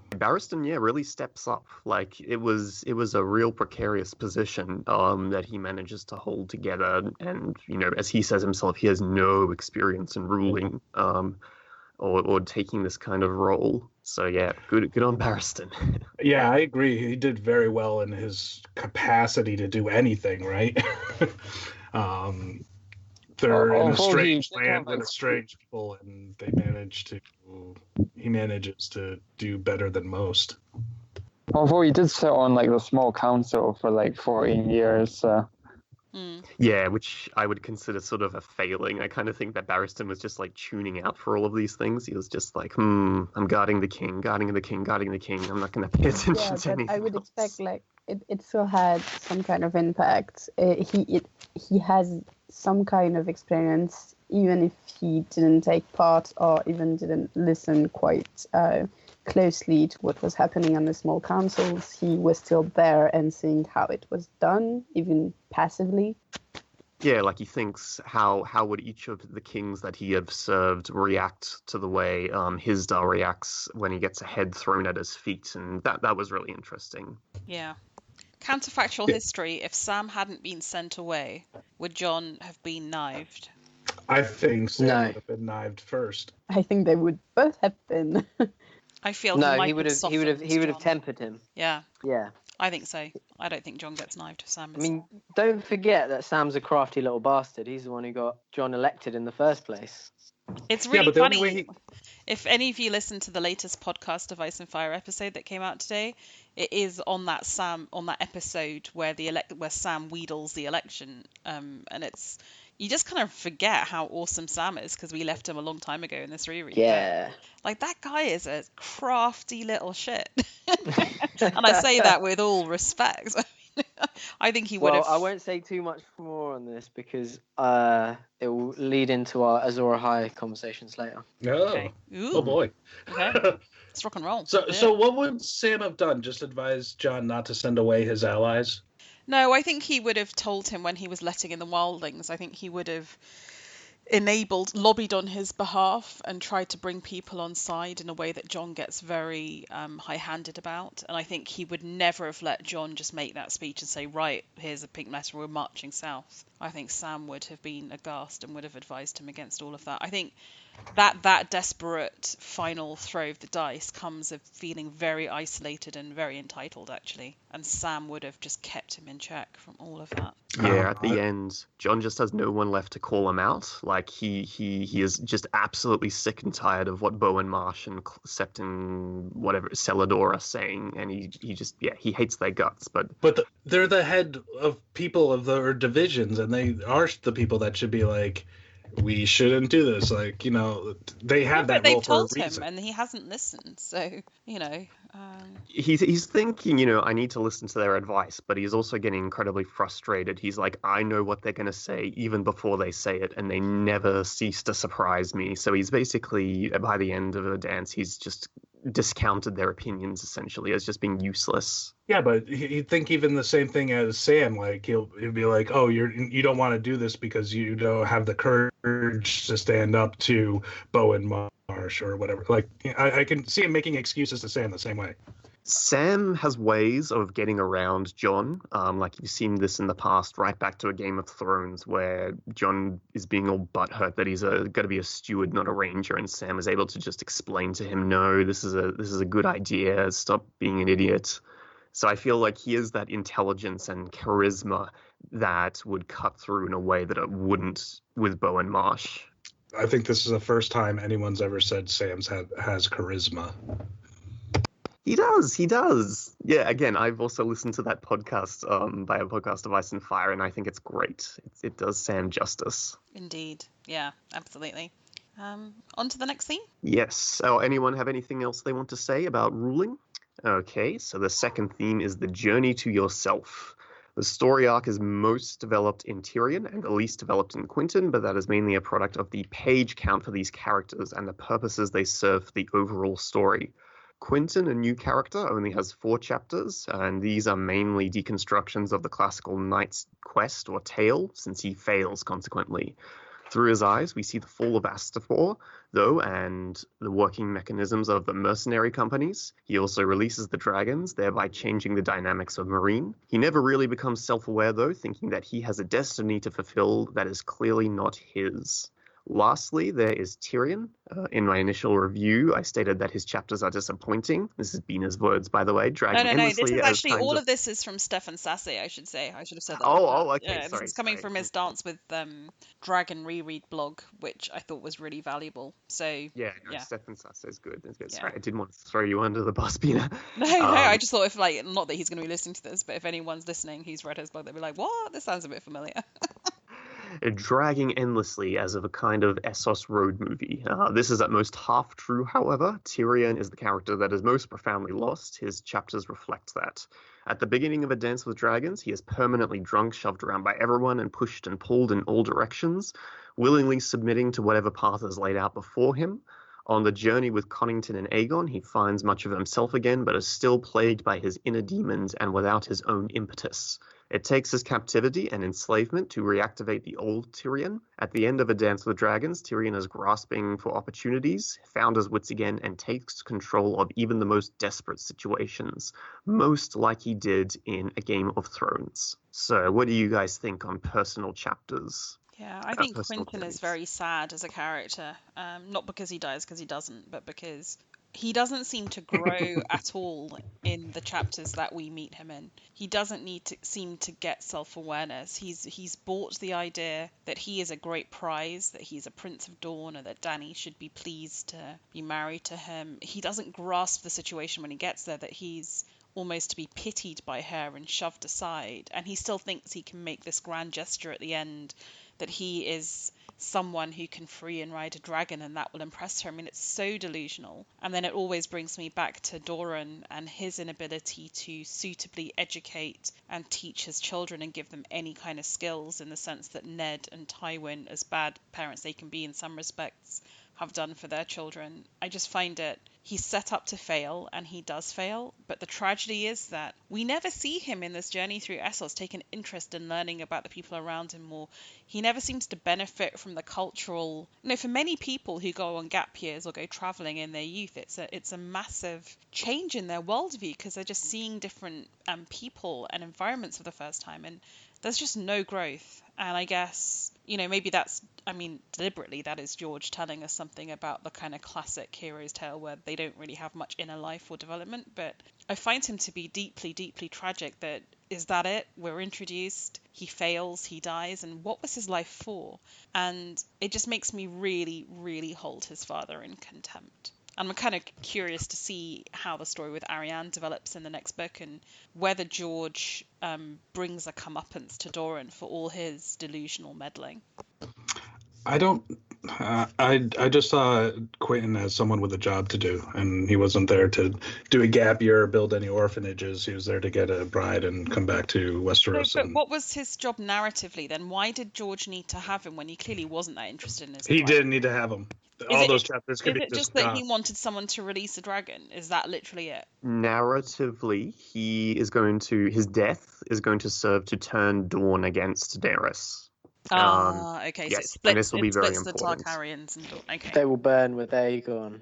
Barristan, really steps up. Like it was a real precarious position that he manages to hold together. And you know, as he says himself, he has no experience in ruling or taking this kind of role. So yeah, good on Barristan. Yeah, I agree. He did very well in his capacity to do anything, right? They're in a strange land with strange people, and he manages to do better than most. Although he did sit on like the small council for like 14 years. Yeah, which I would consider sort of a failing. I kind of think that Barristan was just like tuning out for all of these things. He was just like, I'm guarding the king. I'm not going to pay attention to anything I would else. expect like it still had some kind of impact. He has some kind of experience, even if he didn't take part or even didn't listen quite closely to what was happening on the small councils. He was still there and seeing how it was done, even passively. Yeah, like he thinks how would each of the kings that he have served react to the way Hisdar reacts when he gets a head thrown at his feet, and that was really interesting. Yeah. Counterfactual history, if Sam hadn't been sent away, would Jon have been knived? I think Sam would have been knived first. I think they would both have been. I feel he would have tempered him. Yeah. Yeah. I think so. I don't think Jon gets knifed if Sam is. I mean, don't forget that Sam's a crafty little bastard. He's the one who got Jon elected in the first place. It's really funny. If any of you listen to the latest podcast of Ice and Fire episode that came out today, it is on that episode where where Sam wheedles the election, and it's you just kind of forget how awesome Sam is because we left him a long time ago in this reread. Yeah, like that guy is a crafty little shit, and I say that with all respect. I think he would have. Well, I won't say too much more on this because it will lead into our Azor Ahai conversations later. Oh, okay. Oh boy. Okay. It's rock and roll. So what would Sam have done? Just advise Jon not to send away his allies? No, I think he would have told him when he was letting in the wildlings. I think he would have lobbied on his behalf and tried to bring people on side in a way that Jon gets very high-handed about. And I think he would never have let Jon just make that speech and say, right, here's a pink letter, we're marching south. I think Sam would have been aghast and would have advised him against all of that. I think that desperate final throw of the dice comes of feeling very isolated and very entitled, actually. And Sam would have just kept him in check from all of that. Yeah, at the end, Jon just has no one left to call him out. Like he is just absolutely sick and tired of what Bowen Marsh and Septon, whatever, Celador are saying, and he hates their guts. But they're the head of people of their divisions, and they are the people that should be like, we shouldn't do this. Like, you know, they have that role for a reason. They've told him, and he hasn't listened. So, you know. He's thinking, you know, I need to listen to their advice, but he's also getting incredibly frustrated. He's like, I know what they're going to say even before they say it, and they never cease to surprise me. So he's basically, by the end of the dance, he's just discounted their opinions essentially as just being useless. Yeah, but he'd think even the same thing as Sam. Like he'll be like, "Oh, you don't want to do this because you don't have the courage to stand up to Bowen Marsh or whatever." Like I can see him making excuses to Sam the same way. Sam has ways of getting around Jon. Like you've seen this in the past, right back to a Game of Thrones where Jon is being all butthurt that he's got to be a steward, not a ranger, and Sam is able to just explain to him, no, this is a good idea. Stop being an idiot. So I feel like he has that intelligence and charisma that would cut through in a way that it wouldn't with Bowen Marsh. I think this is the first time anyone's ever said Sam's has charisma. He does. Yeah, again, I've also listened to that podcast by a podcast of Ice and Fire, and I think it's great. It does Sam justice. Indeed. Yeah, absolutely. On to the next theme? Yes. So anyone have anything else they want to say about ruling? Okay, so the second theme is the journey to yourself. The story arc is most developed in Tyrion and the least developed in Quentyn, but that is mainly a product of the page count for these characters and the purposes they serve for the overall story. Quentyn, a new character, only has 4 chapters, and these are mainly deconstructions of the classical knight's quest or tale, since he fails consequently. Through his eyes, we see the fall of Astapor, though, and the working mechanisms of the mercenary companies. He also releases the dragons, thereby changing the dynamics of Meereen. He never really becomes self-aware, though, thinking that he has a destiny to fulfill that is clearly not his. Lastly, there is Tyrion. In my initial review, I stated that his chapters are disappointing. This is Bina's words, by the way. No. This is actually all of this is from Stefan Sasse. I should say. I should have said that. Okay. Yeah, this is coming from his Dance with Dragon Reread blog, which I thought was really valuable. So yeah. Stefan Sasse is good. Yeah. Yeah. Sorry, I didn't want to throw you under the bus, Bina. No. I just thought if not that he's going to be listening to this, but if anyone's listening who's read his blog, they'll be like, "What? This sounds a bit familiar." Dragging endlessly as of a kind of Essos road movie. This is at most half true, however. Tyrion is the character that is most profoundly lost. His chapters reflect that. At the beginning of A Dance with Dragons, he is permanently drunk, shoved around by everyone, and pushed and pulled in all directions, willingly submitting to whatever path is laid out before him. On the journey with Connington and Aegon, he finds much of himself again, but is still plagued by his inner demons and without his own impetus. It takes his captivity and enslavement to reactivate the old Tyrion. At the end of A Dance with Dragons, Tyrion is grasping for opportunities, found his wits again, and takes control of even the most desperate situations, most like he did in A Game of Thrones. So what do you guys think on personal chapters? Yeah, I think Quentyn is very sad as a character. Not because he dies, because he doesn't, but because he doesn't seem to grow at all in the chapters that we meet him in. He doesn't seem to get self-awareness. He's bought the idea that he is a great prize, that he's a Prince of Dawn, and that Dany should be pleased to be married to him. He doesn't grasp the situation when he gets there, that he's almost to be pitied by her and shoved aside. And he still thinks he can make this grand gesture at the end, that he is someone who can free and ride a dragon and that will impress her. I mean, it's so delusional. And then it always brings me back to Doran and his inability to suitably educate and teach his children and give them any kind of skills, in the sense that Ned and Tywin, as bad parents they can be in some respects, have done for their children. I just find it, he's set up to fail, and he does fail, but the tragedy is that we never see him in this journey through Essos take an interest in learning about the people around him more. He never seems to benefit from the cultural, for many people who go on gap years or go traveling in their youth, it's a massive change in their worldview, because they're just seeing different people and environments for the first time, and there's just no growth. And I guess, maybe deliberately that is George telling us something about the kind of classic hero's tale where they don't really have much inner life or development. But I find him to be deeply, deeply tragic. That is that it? We're introduced, he fails, he dies, and what was his life for? And it just makes me really, really hold his father in contempt. And I'm kind of curious to see how the story with Arianne develops in the next book, and whether George brings a comeuppance to Doran for all his delusional meddling. I just saw Quentyn as someone with a job to do, and he wasn't there to do a gap year or build any orphanages. He was there to get a bride and come back to Westeros. But what was his job narratively then? Why did George need to have him when he clearly wasn't that interested in his He bride? didn't need to have him. All those chapters could be just that he wanted someone to release a dragon? Is that literally it? Narratively, his death is going to serve to turn Dawn against Daenerys. Okay, so Yes, and this will be very the important. Targaryens and okay. They will burn with Aegon.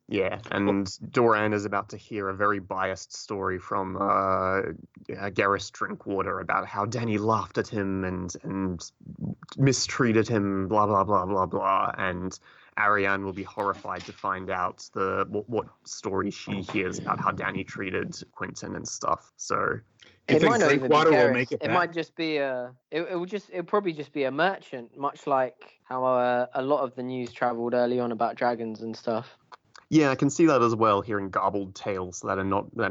Yeah, and Doran is about to hear a very biased story from Garrus Drinkwater about how Dany laughed at him and mistreated him, blah blah blah blah blah, and Arianne will be horrified to find out what story she hears about how Dany treated Quentyn and stuff. So It might not even be Drinkwater will Garrus. make it It back? might just be it'll probably just be a merchant, much like how a lot of the news travelled early on about dragons and stuff. yeah, I can see that as well. Hearing garbled tales that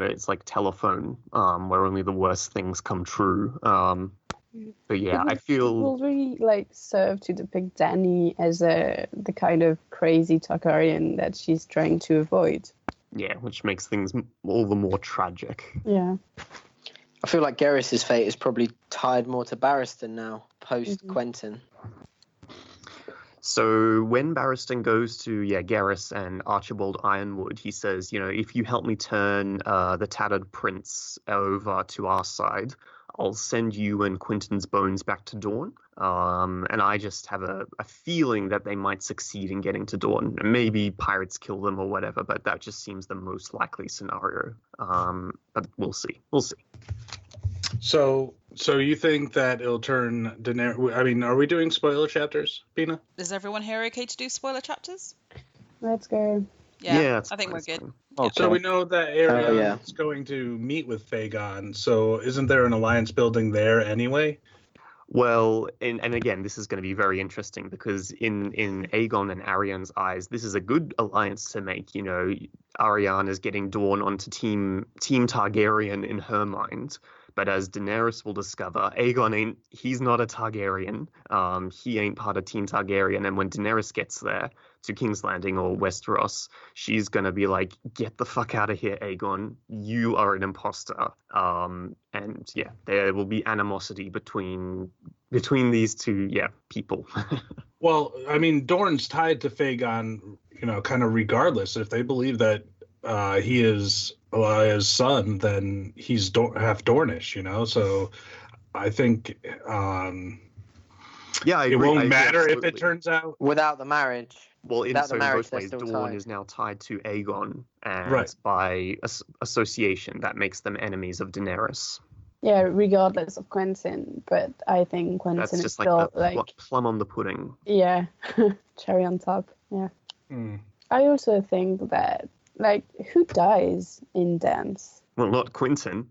it's like telephone, where only the worst things come true. But yeah, I It feel will really like serve to depict Dany as the kind of crazy Targaryen that she's trying to avoid. yeah, which makes things all the more tragic. Yeah. I feel like Garrus's fate is probably tied more to Barristan now, post Quentyn. So when Barristan goes to Garrus and Archibald Ironwood, he says, if you help me turn the tattered prince over to our side, I'll send you and Quentyn's bones back to Dorne. And I just have a feeling that they might succeed in getting to Dorne. Maybe pirates kill them or whatever, but that just seems the most likely scenario. But we'll see. So you think that it'll turn Daenerys? I mean, are we doing spoiler chapters, Bina? Is everyone here okay to do spoiler chapters? Let's go. Yeah, I think we're good. Fine. Okay. So we know that Arianne yeah. is going to meet with Fagon. So isn't there an alliance building there anyway? Well, and again, this is going to be very interesting because in Aegon and Arianne's eyes, this is a good alliance to make. Arianne is getting Dorne onto Team Targaryen in her mind. But as Daenerys will discover, Aegon he's not a Targaryen. He ain't part of Team Targaryen. And when Daenerys gets there to King's Landing or Westeros, she's going to be like, get the fuck out of here, Aegon. You are an imposter. And yeah, there will be animosity between these two, people. Well, I mean, Dorne's tied to Fagon, kind of regardless. If they believe that he is Elia's son, then he's half Dornish, So I think I it agree. won't matter if absolutely. it turns out. Without the marriage. Well, in Without the marriage, both they're ways, still Dorne tied. is now tied to Aegon, and Right. by association, that makes them enemies of Daenerys. Yeah, regardless of Quentyn, but I think Quentyn That's is just still the plum on the pudding. yeah, cherry on top. Yeah. Hmm. I also think that who dies in dance? Well, not Quentyn.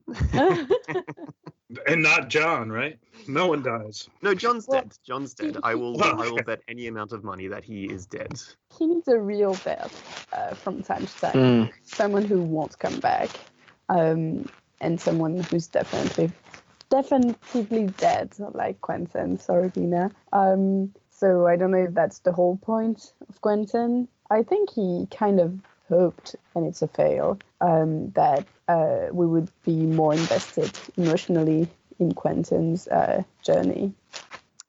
And not John, right? No one dies. No, John's Well, dead. John's dead. I will bet any amount of money that he is dead. He needs a real death from time to time. Someone who won't come back, and someone who's definitively dead, like Quentyn. Sorry, Bina. So I don't know if that's the whole point of Quentyn. I think he kind of hoped, and it's a fail, that we would be more invested emotionally in Quentyn's journey.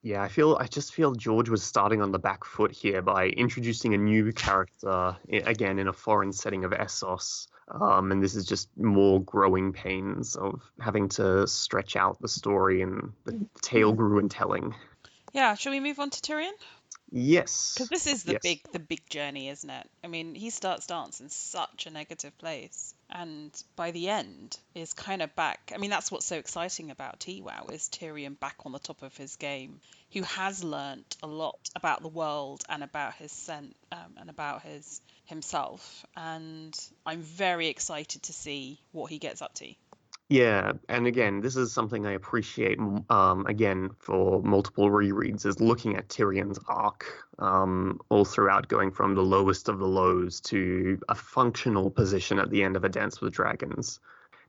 Yeah, I just feel George was starting on the back foot here by introducing a new character, again, in a foreign setting of Essos. And this is just more growing pains of having to stretch out the story, and the tale grew in telling. Yeah, shall we move on to Tyrion? Yes. Because this is the big journey, isn't it? I mean, he starts dance in such a negative place, and by the end is kind of back. I mean, that's what's so exciting about TWOW, is Tyrion back on the top of his game, who has learnt a lot about the world and about his scent and about himself. And I'm very excited to see what he gets up to. Yeah, and again, this is something I appreciate, again, for multiple rereads, is looking at Tyrion's arc all throughout, going from the lowest of the lows to a functional position at the end of A Dance with Dragons.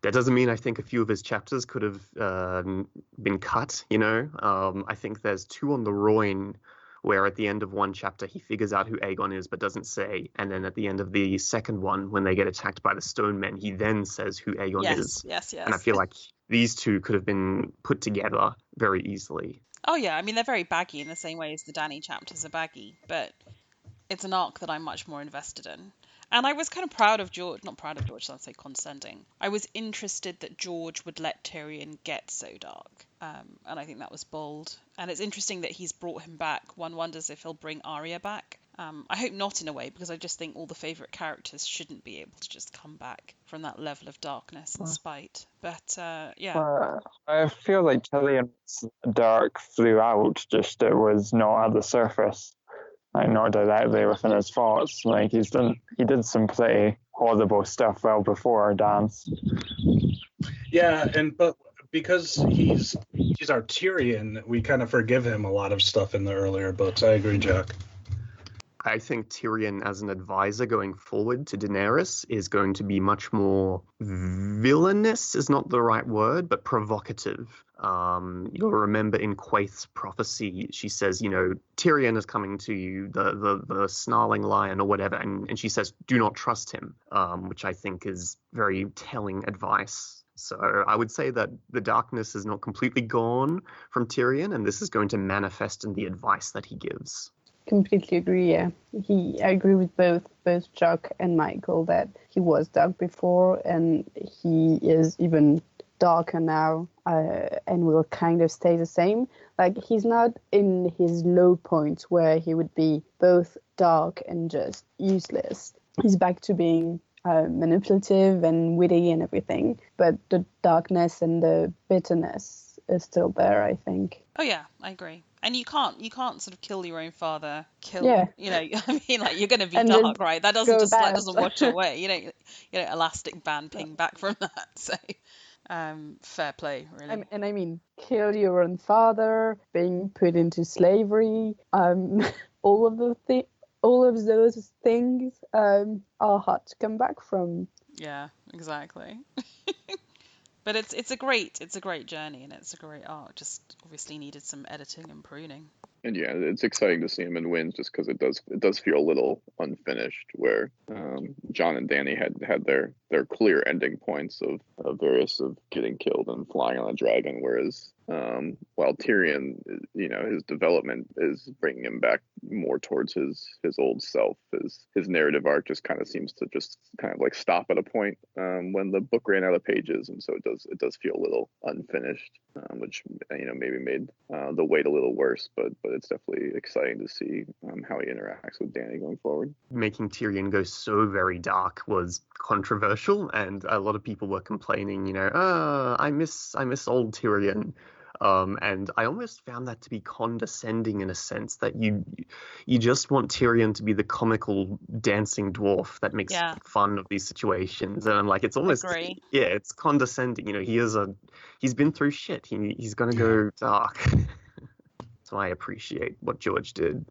That doesn't mean I think a few of his chapters could have been cut, I think there's 2 on the Royne, where at the end of one chapter he figures out who Aegon is but doesn't say, and then at the end of the second one, when they get attacked by the Stone Men, he then says who Aegon is. Yes. And I feel like these 2 could have been put together very easily. Oh yeah, I mean, they're very baggy in the same way as the Dany chapters are baggy, but it's an arc that I'm much more invested in. And I was kind of proud of George, not proud of George, I'd say condescending. I was interested that George would let Tyrion get so dark. And I think that was bold. And it's interesting that he's brought him back. One wonders if he'll bring Arya back. I hope not in a way, because I just think all the favourite characters shouldn't be able to just come back from that level of darkness and spite. But yeah. I feel like Tyrion's dark throughout, just it was not at the surface. Like not directly within his thoughts. Like he did some pretty horrible stuff well before our dance. Yeah, but because he's our Tyrion, we kind of forgive him a lot of stuff in the earlier books. I agree, Jock. I think Tyrion as an advisor going forward to Daenerys is going to be much more villainous is not the right word, but provocative. You'll remember in Quaith's prophecy, she says, Tyrion is coming to you, the snarling lion or whatever, and she says, do not trust him, which I think is very telling advice. So I would say that the darkness is not completely gone from Tyrion, and this is going to manifest in the advice that he gives. Completely agree. Yeah, I agree with both Jock and Michael that he was dark before, and he is even darker now, and will kind of stay the same. Like he's not in his low points where he would be both dark and just useless. He's back to being manipulative and witty and everything, but the darkness and the bitterness is still there, I think. Oh yeah, I agree. And you can't sort of kill your own father. Yeah. I mean, like you're going to be dark, right? That doesn't doesn't wash away. You don't elastic band ping back from that. So, fair play, really. I mean, kill your own father, being put into slavery, all of those things are hard to come back from. Yeah, exactly. But it's a great journey, and it's a great arc. Just obviously needed some editing and pruning. And yeah, it's exciting to see him in wins just because it does feel a little unfinished. Where Jon and Dany had their clear ending points of Varys of getting killed and flying on a dragon, whereas while Tyrion, his development is bringing him back more towards his old self. His narrative arc just kind of seems to just kind of like stop at a point when the book ran out of pages, and so it does feel a little unfinished, which maybe made the wait a little worse. But it's definitely exciting to see how he interacts with Dany going forward. Making Tyrion go so very dark was controversial, and a lot of people were complaining, I miss old Tyrion. And I almost found that to be condescending in a sense that you just want Tyrion to be the comical dancing dwarf that makes fun of these situations, and I'm like, it's almost it's condescending. He's been through shit. He's gonna go dark. So I appreciate what George did.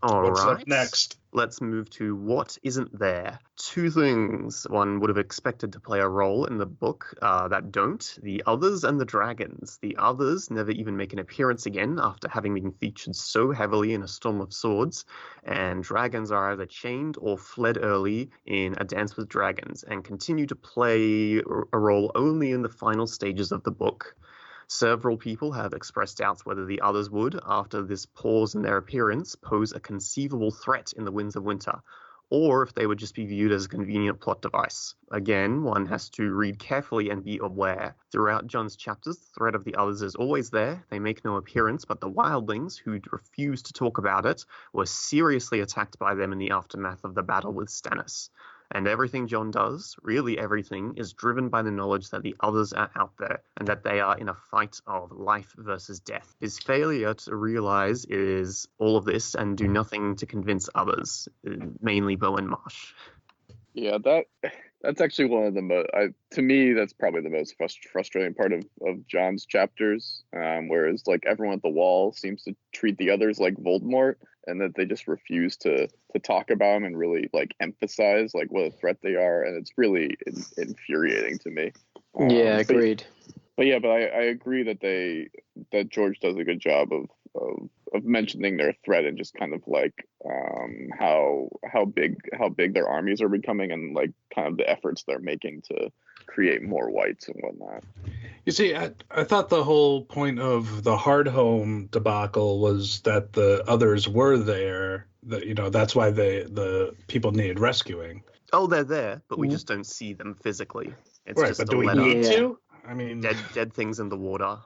What's up next? Let's move to What Isn't There. Two things one would have expected to play a role in the book that don't. The Others and the Dragons. The Others never even make an appearance again after having been featured so heavily in A Storm of Swords. And dragons are either chained or fled early in A Dance with Dragons and continue to play a role only in the final stages of the book. Several people have expressed doubts whether the others would, after this pause in their appearance, pose a conceivable threat in the Winds of Winter, or if they would just be viewed as a convenient plot device. Again, one has to read carefully and be aware. Throughout Jon's chapters, the threat of the others is always there. They make no appearance, but the wildlings, who'd refused to talk about it, were seriously attacked by them in the aftermath of the battle with Stannis. And everything Jon does, really everything, is driven by the knowledge that the others are out there and that they are in a fight of life versus death. His failure to realize is all of this and do nothing to convince others, mainly Bowen Marsh. Yeah, that's actually one of the most, to me, that's probably the most frustrating part of Jon's chapters, whereas like everyone at the wall seems to treat the others like Voldemort, and that they just refuse to talk about them and really like emphasize like what a threat they are, and it's really infuriating to me. Yeah, agreed. But I agree that George does a good job of mentioning their threat and just kind of like how big their armies are becoming and like kind of the efforts they're making to create more whites and whatnot. You see, I thought the whole point of the Hardhome debacle was that the others were there. That that's why the people needed rescuing. Oh, they're there, but we just don't see them physically. It's Right, just but a do we letter. need to? I mean, Dead things in the water.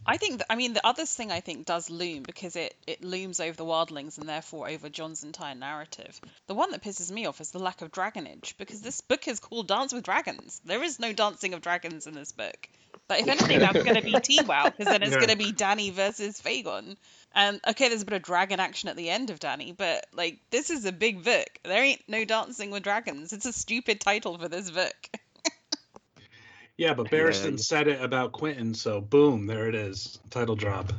I think, the others thing I think does loom because it looms over the wildlings and therefore over John's entire narrative. The one that pisses me off is the lack of dragonage, because this book is called Dance with Dragons. There is no dancing of dragons in this book. But if anything, that's going to be T-Wow, because then it's going to be Dany versus Fagon. And okay, there's a bit of dragon action at the end of Dany, but like, this is a big book. There ain't no dancing with dragons. It's a stupid title for this book. Yeah, but Barristan said it about Quentin, so boom, there it is. Title drop.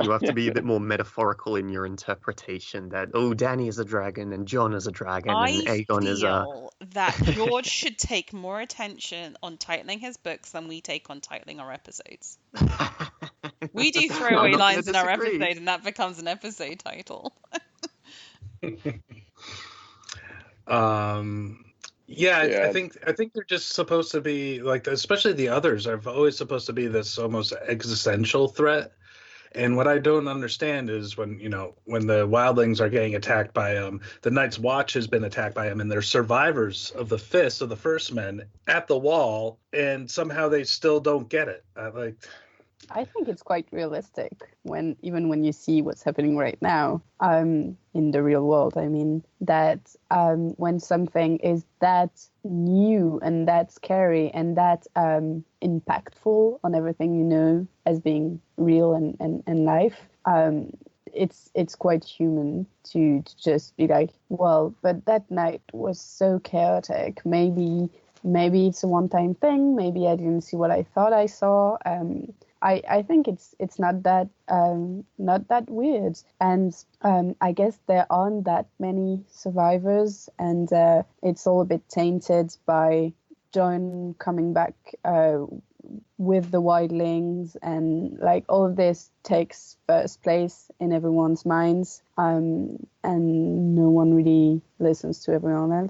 You have to be a bit more metaphorical in your interpretation that, Dany is a dragon and Jon is a dragon and Aegon is a... I feel that George should take more attention on titling his books than we take on titling our episodes. We do throwaway lines in our episode and that becomes an episode title. Yeah, I think they're just supposed to be like, especially the others are always supposed to be this almost existential threat. And what I don't understand is when the wildlings are getting attacked by the Night's Watch has been attacked by them, and they're survivors of the Fist of the First Men at the Wall, and somehow they still don't get it. I think it's quite realistic even when you see what's happening right now in the real world. I mean, that when something is that new and that scary and that impactful on everything you know as being real and life, it's quite human to just be like, well, but that night was so chaotic. Maybe it's a one-time thing. Maybe I didn't see what I thought I saw. I think it's not that weird, and I guess there aren't that many survivors, and it's all a bit tainted by Jon coming back with the wildlings, and like all of this takes first place in everyone's minds, and no one really listens to anyone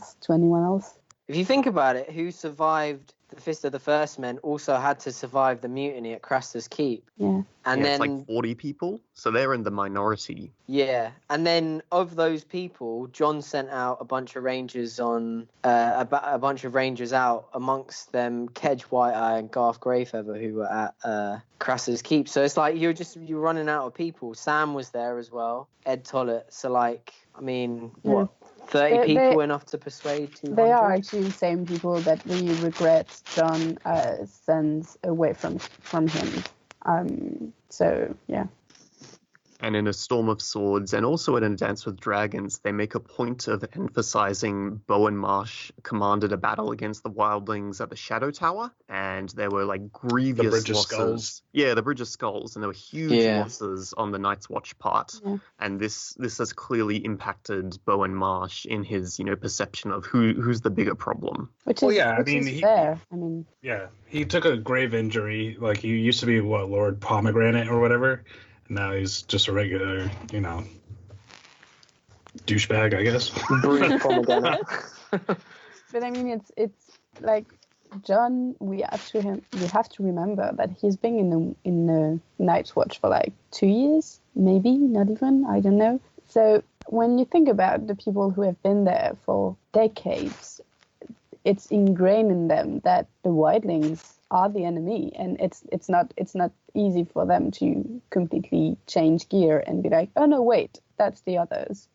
else. If you think about it, who survived the Fist of the First Men also had to survive the mutiny at Craster's Keep. Yeah. And then it's like 40 people, so they're in the minority. Yeah, and then of those people, Jon sent out a bunch of rangers out, amongst them Kedge White-Eye and Garth Greyfeather, who were at Craster's Keep. So it's like you're running out of people. Sam was there as well, Ed Tollett. So like, I mean, what? 30 people enough to persuade 200? They are actually the same people that we regret Jon sends away from him. So, yeah. And in A Storm of Swords, and also in A Dance with Dragons, they make a point of emphasizing Bowen Marsh commanded a battle against the wildlings at the Shadow Tower, and there were like grievous the Bridge losses. Of Skulls. Yeah, the Bridge of Skulls, and there were huge losses on the Night's Watch part. Yeah. And this has clearly impacted Bowen Marsh in his, perception of who's the bigger problem. Which is fair. He took a grave injury. Like, he used to be Lord Pomegranate or whatever. Now he's just a regular, douchebag, I guess. But I mean, it's like Jon. We have to remember that he's been in the Night's Watch for like 2 years, maybe not even. I don't know. So when you think about the people who have been there for decades, it's ingrained in them that the wildlings are the enemy, and it's not easy for them to completely change gear and be like, oh no, wait, that's the others.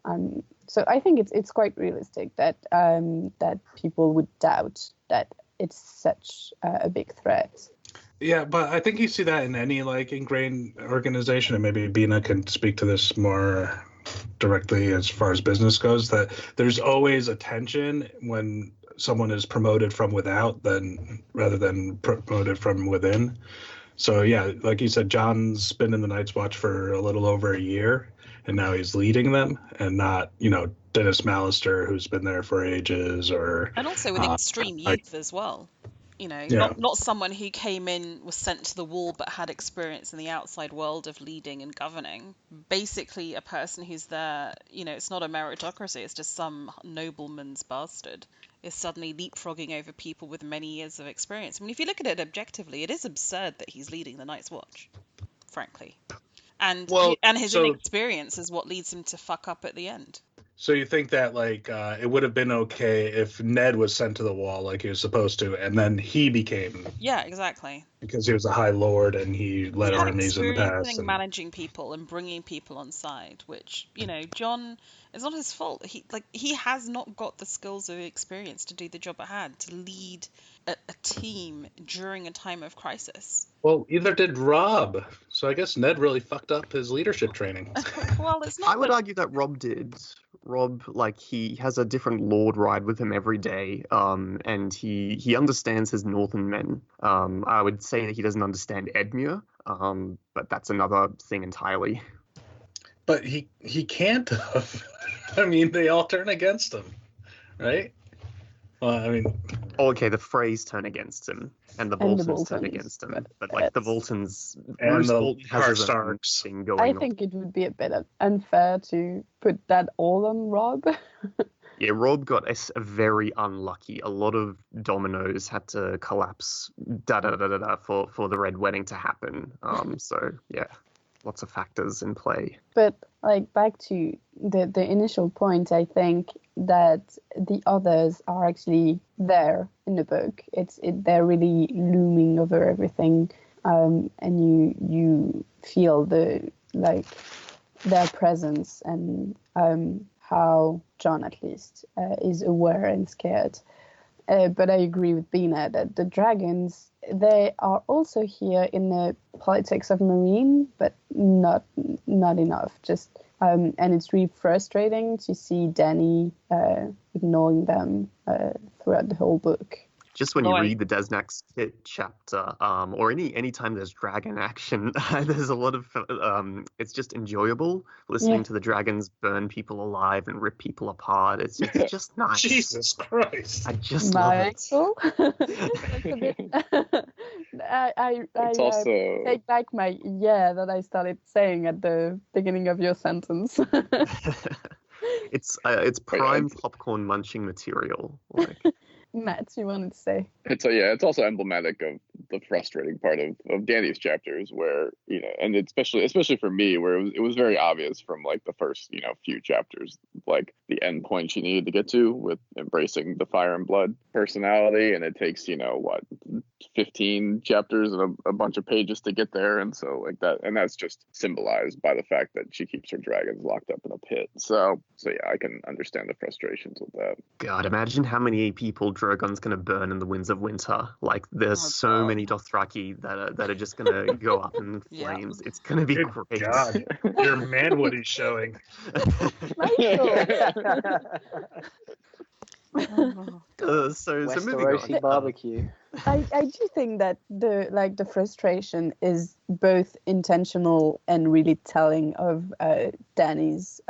So I think it's quite realistic that that people would doubt that it's such a big threat. Yeah, but I think you see that in any ingrained organization, and maybe Bina can speak to this more directly as far as business goes, that there's always a tension when someone is promoted from without rather than promoted from within. So yeah, like you said, Jon's been in the Night's Watch for a little over a year, and now he's leading them, and not Dennis Mallister, who's been there for ages, and also with extreme youth as well. Not someone who came in, was sent to the wall, but had experience in the outside world of leading and governing. Basically, a person who's there, it's not a meritocracy, it's just some nobleman's bastard is suddenly leapfrogging over people with many years of experience. I mean, if you look at it objectively, it is absurd that he's leading the Night's Watch, frankly. And Well, and his so inexperience is what leads him to fuck up at the end. so you think that like it would have been okay if Ned was sent to the wall like he was supposed to, and then he became, Yeah, exactly. because he was a High Lord and he led He had armies in the experience past. in managing people and bringing people on side, which, you know, John, it's not his fault. He has not got the skills or experience to do the job at hand, to lead a team during a time of crisis. Well, either did Rob. So I guess Ned really fucked up his leadership training. Well, it's not. I would argue that Rob did. Rob, like, he has a different lord ride with him every day, and he understands his northern men. I would say that he doesn't understand Edmure, but that's another thing entirely. But he can't have. I mean, they all turn against him, right? Well, I mean, Okay, the Freys turn against him, and the And the Boltons turn Boltons, against him. but But like the it's- Boltons, And Bruce the Bolton has his own Karstarks. thing going I on. think it would be a bit unfair to put that all on Rob. Yeah, Rob got very unlucky. A lot of dominoes had to collapse for the Red Wedding to happen. So yeah, lots of factors in play. But like back to the initial point, I think that the others are actually there in the book. They're really looming over everything, and you feel their presence and how John at least is aware and scared. But I agree with Bina that the dragons, they are also here in the politics of Marine, but not enough. Just and it's really frustrating to see Dany ignoring them throughout the whole book. Just when you Right. read the Desnax Kit chapter, or any time there's dragon action, there's a lot of it's just enjoyable listening Yeah. to the dragons burn people alive and rip people apart. It's just nice. Jesus Christ. I just love it. Michael? That's a bit... I It's also take back my yeah that I started saying at the beginning of your sentence. It's prime popcorn munching material. Like, Matt, you wanted to say? it's also emblematic of the frustrating part of Dany's chapters, where, you know, and especially for me, where it was very obvious from like the first, you know, few chapters, like the end point she needed to get to with embracing the fire and blood personality, and it takes, you know, what, 15 chapters and a bunch of pages to get there, and so like that, and that's just symbolized by the fact that she keeps her dragons locked up in a pit. So yeah, I can understand the frustrations with that. God, imagine how many people Drogon's gonna burn in the Winds of Winter. Like, there's Oh, so God. many Dothraki that are just gonna go up in Yeah. flames. It's gonna be Good great. God. Your manhood is showing. So moving Westerosi on. barbecue. I do think that the frustration is both intentional and really telling of Dany's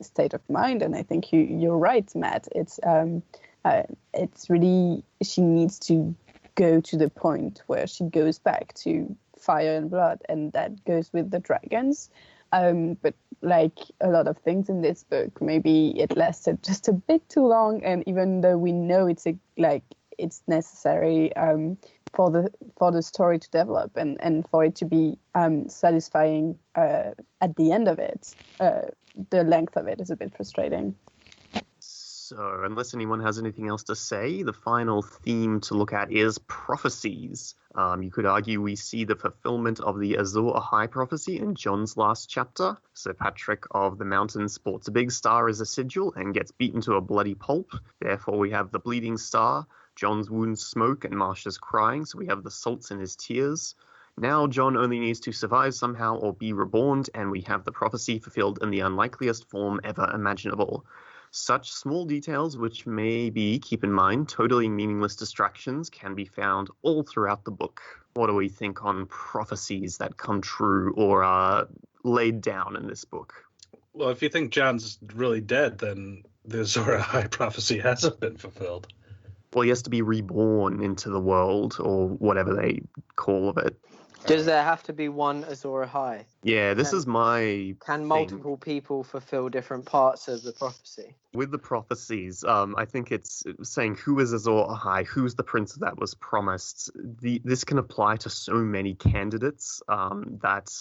state of mind, and I think you're right, Matt. It's really, she needs to go to the point where she goes back to fire and blood, and that goes with the dragons. But like a lot of things in this book, maybe it lasted just a bit too long, and even though we know it's necessary for the story to develop and for it to be satisfying at the end of it, the length of it is a bit frustrating. So, unless anyone has anything else to say, the final theme to look at is prophecies. You could argue we see the fulfillment of the ASOAIF prophecy in Jon's last chapter. Sir Patrick of the Mountain sports a big star as a sigil and gets beaten to a bloody pulp. Therefore, we have the bleeding star, Jon's wounds smoke, and Marsha's crying, so we have the salts in his tears. Now Jon only needs to survive somehow or be reborn, and we have the prophecy fulfilled in the unlikeliest form ever imaginable. Such small details, which may be, keep in mind, totally meaningless distractions, can be found all throughout the book. What do we think on prophecies that come true or are laid down in this book? Well, if you think John's really dead, then the ASOAIF prophecy hasn't been fulfilled. Well, he has to be reborn into the world, or whatever they call of it. Does there have to be one Azor Ahai? Yeah, this is my Can thing. multiple people fulfill different parts of the prophecy? With the prophecies, I think it's saying who is Azor Ahai, who's the prince that was promised. This can apply to so many candidates that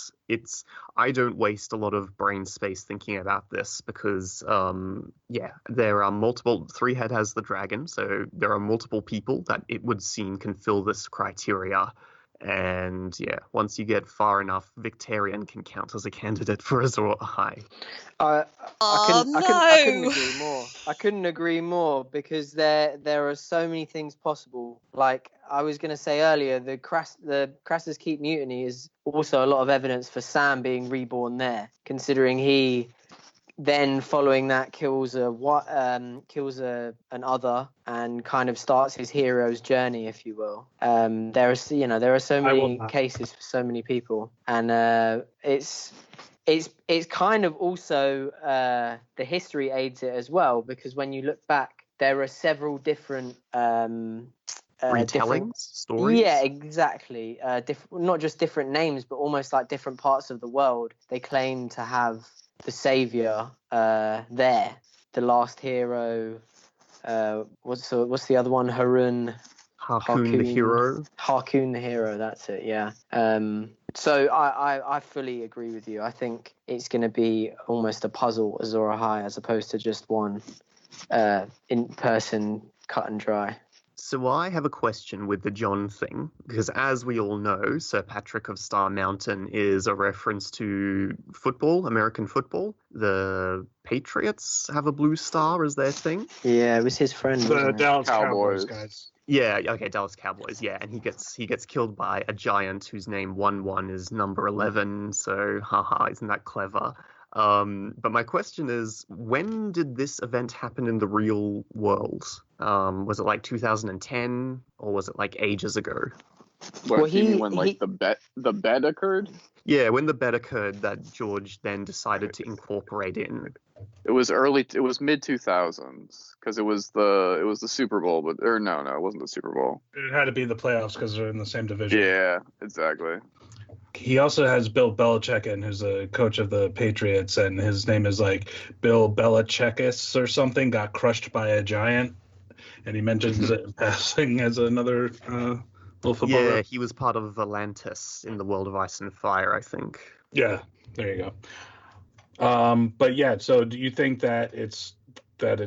I don't waste a lot of brain space thinking about this because, there are multiple. Three Head has the dragon, so there are multiple people that it would seem can fill this criteria. And yeah, once you get far enough, Victarion can count as a candidate for Azor Ahai. I couldn't no! agree more. I couldn't agree more because there are so many things possible. Like I was going to say earlier, the Crassus Keep mutiny is also a lot of evidence for Sam being reborn there, considering he then following that kills an other and kind of starts his hero's journey, if you will. There are so many cases for so many people, and it's kind of also the history aids it as well, because when you look back, there are several different retellings, stories. Yeah, exactly. Not just different names, but almost like different parts of the world. They claim to have the savior there, the last hero. What's the other one? Harkoon the hero. Harkoon the hero. That's it. Yeah. So I fully agree with you. I think it's going to be almost a puzzle Azor Ahai as opposed to just one in person cut and dry. So I have a question with the John thing, because as we all know, Sir Patrick of Star Mountain is a reference to football, American football. The Patriots have a blue star as their thing. Yeah, it was his friend. The Dallas Cowboys guys. Yeah, okay, Dallas Cowboys, yeah, and he gets killed by a giant whose name 1-1 is number 11, so haha, isn't that clever? But my question is, when did this event happen in the real world? Was it like 2010 or was it like ages ago? The bet occurred? Yeah, when the bet occurred that George then decided to incorporate in. It was mid 2000s because it was the Super Bowl, but no, it wasn't the Super Bowl. It had to be the playoffs because they're in the same division. Yeah, exactly. He also has Bill Belichick in, who's a coach of the Patriots, and his name is like Bill Belichickis or something, got crushed by a giant. And he mentions it in passing as another little football. Yeah, he was part of Atlantis in the World of Ice and Fire, I think. Yeah, there you go. But yeah, so do you think that it's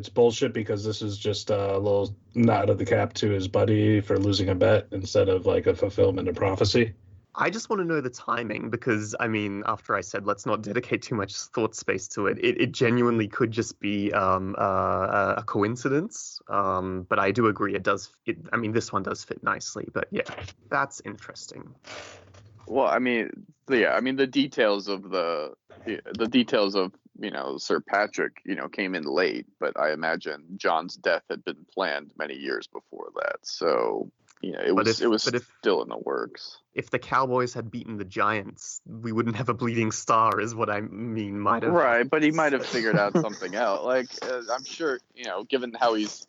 bullshit because this is just a little nod of the cap to his buddy for losing a bet instead of like a fulfillment of prophecy? I just want to know the timing because, I mean, after I said let's not dedicate too much thought space to it, it genuinely could just be a coincidence. But I do agree this one does fit nicely. But yeah, that's interesting. Well, the details of Sir Patrick, came in late, but I imagine John's death had been planned many years before that. So, it was still in the works. If the Cowboys had beaten the Giants, we wouldn't have a bleeding star, is what I mean. Might have. Right, but he might have figured out something else. Like, I'm sure, given how he's,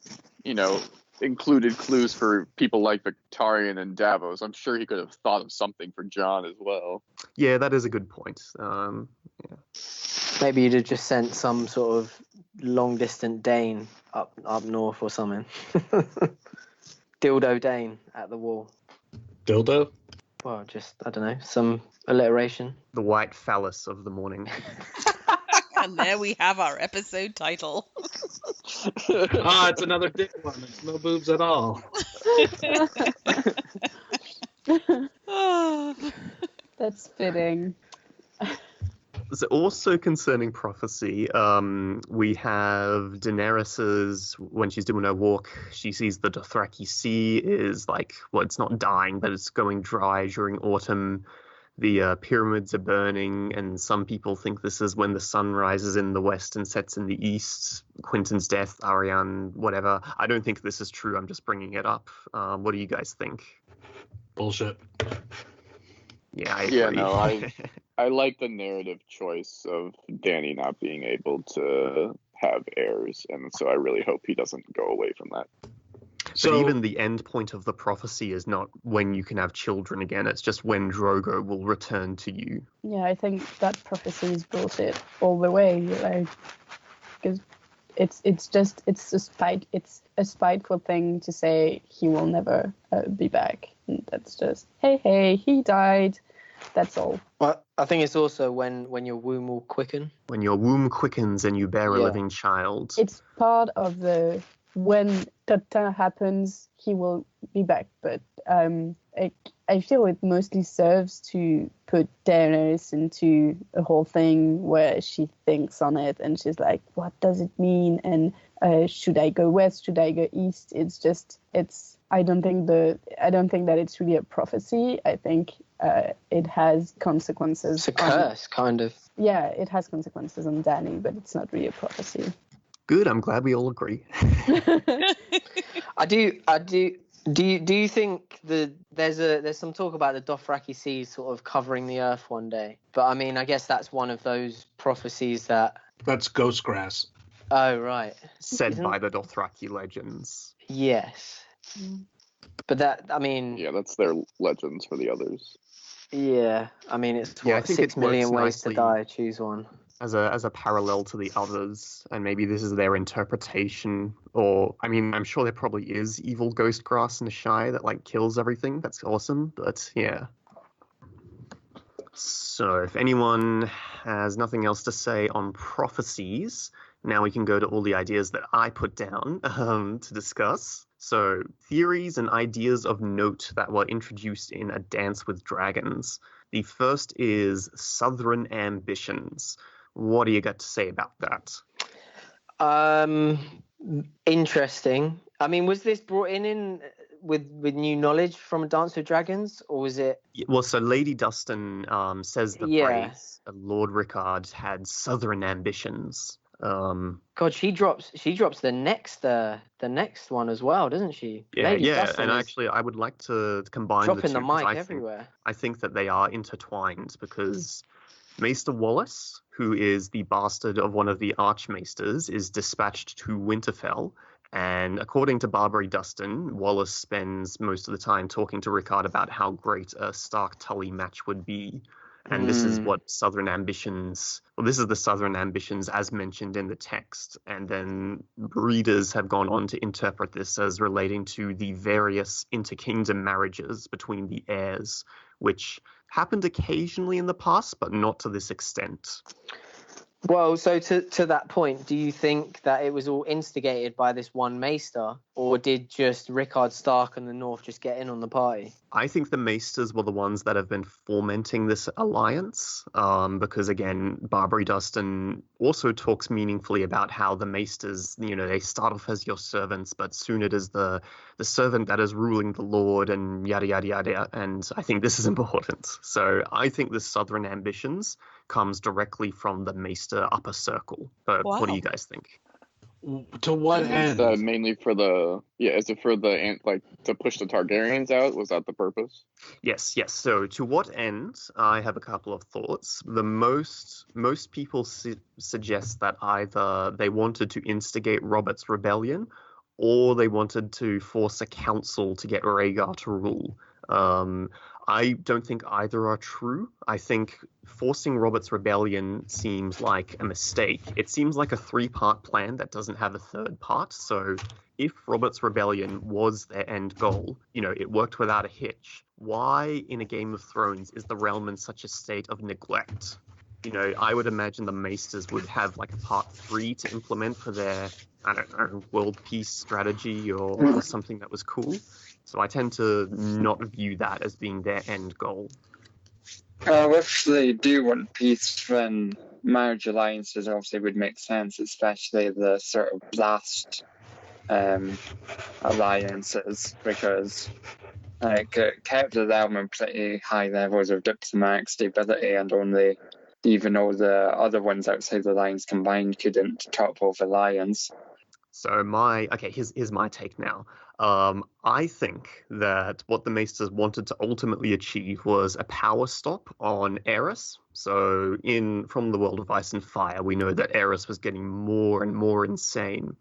included clues for people like Victarion and Davos, I'm sure he could have thought of something for John as well. Yeah, that is a good point. Maybe you'd have just sent some sort of long-distant Dane up north or something. Dildo Dane at the wall. Dildo? Well, just, I don't know, some alliteration. The white phallus of the morning. And there we have our episode title. It's another dick one. It's no boobs at all. That's fitting. So also concerning prophecy, we have Daenerys's, when she's doing her walk, she sees the Dothraki Sea is like, well, it's not dying, but it's going dry during autumn. The pyramids are burning, and some people think this is when the sun rises in the west and sets in the east. Quentin's death, Arianne, whatever. I don't think this is true. I'm just bringing it up. What do you guys think? Bullshit. Yeah, I agree. Yeah, no, I like the narrative choice of Dany not being able to have heirs, and so I really hope he doesn't go away from that. So But even the end point of the prophecy is not when you can have children again. It's just when Drogo will return to you. Yeah, I think that prophecies brought it all the way, like, because it's a spiteful thing to say he will never be back. And that's just hey, he died. That's all. Well, I think it's also when your womb will quicken. When your womb quickens and you bear a Yeah. living child. It's part of the when that happens, he will be back. But I feel it mostly serves to put Daenerys into a whole thing where she thinks on it and she's like, what does it mean? And should I go west? Should I go east? I don't think that it's really a prophecy. I think it has consequences. It's a curse, kind of. Yeah, it has consequences on Dany, but it's not really a prophecy. Good, I'm glad we all agree. I do. Do you think there's some talk about the Dothraki seas sort of covering the earth one day? But I mean, I guess that's one of those prophecies that. that's ghost grass. Oh right. Said by the Dothraki legends. Yes. But that, I mean. Yeah, that's their legends for the others. Yeah, I mean, it's Yeah, I what, think 6 it million works ways to nicely. die. Choose one. As a parallel to the others, and maybe this is their interpretation, or I mean, I'm sure there probably is evil ghost grass in the Shire that like kills everything. That's awesome, but yeah. So if anyone has nothing else to say on prophecies, now we can go to all the ideas that I put down to discuss. So theories and ideas of note that were introduced in A Dance with Dragons. The first is Southern ambitions. What do you got to say about that? Interesting. I mean, was this brought in with new knowledge from A Dance with Dragons, or was it? Well, so Lady Dustin says the Yeah. phrase, Lord Rickard had Southern ambitions. God, she drops the next one as well, doesn't she? Yeah, Lady yeah, Dustin and is actually I would like to combine the dropping two. the 'Cause mic everywhere. I think that they are intertwined because Maester Wallace, who is the bastard of one of the Archmaesters, is dispatched to Winterfell. And according to Barbary Dustin, Wallace spends most of the time talking to Rickard about how great a Stark-Tully match would be. And this is what Southern ambitions, well, this is the Southern ambitions as mentioned in the text. And then readers have gone on to interpret this as relating to the various interkingdom marriages between the heirs, which happened occasionally in the past, but not to this extent. Well, so to that point, do you think that it was all instigated by this one Maester, or did just Rickard Stark and the North just get in on the party? I think the Maesters were the ones that have been fomenting this alliance, because again, Barbary Dustin also talks meaningfully about how the Maesters, they start off as your servants, but soon it is the servant that is ruling the Lord and yada, yada, yada, and I think this is important. So I think the Southern ambitions comes directly from the Maester upper circle. But Wow. what do you guys think? To what Is end? that mainly for is it for to push the Targaryens out? Was that the purpose? Yes. So to what end? I have a couple of thoughts. The most people suggest that either they wanted to instigate Robert's rebellion, or they wanted to force a council to get Rhaegar to rule. I don't think either are true. I think forcing Robert's rebellion seems like a mistake. It seems like a 3-part plan that doesn't have a third part. So if Robert's rebellion was their end goal, it worked without a hitch. Why in a Game of Thrones is the realm in such a state of neglect? I would imagine the Maesters would have like a part 3 to implement for their, I don't know, world peace strategy or something that was cool. So I tend to not view that as being their end goal. If they do want peace, then marriage alliances obviously would make sense, especially the sort of blast alliances, because it kept the realm in pretty high levels of diplomatic stability, and only even though the other ones outside the lines combined couldn't topple the lions. So here's my take now. I think that what the Maesters wanted to ultimately achieve was a power stop on Aerys. So from the world of Ice and Fire, we know that Aerys was getting more and more insane.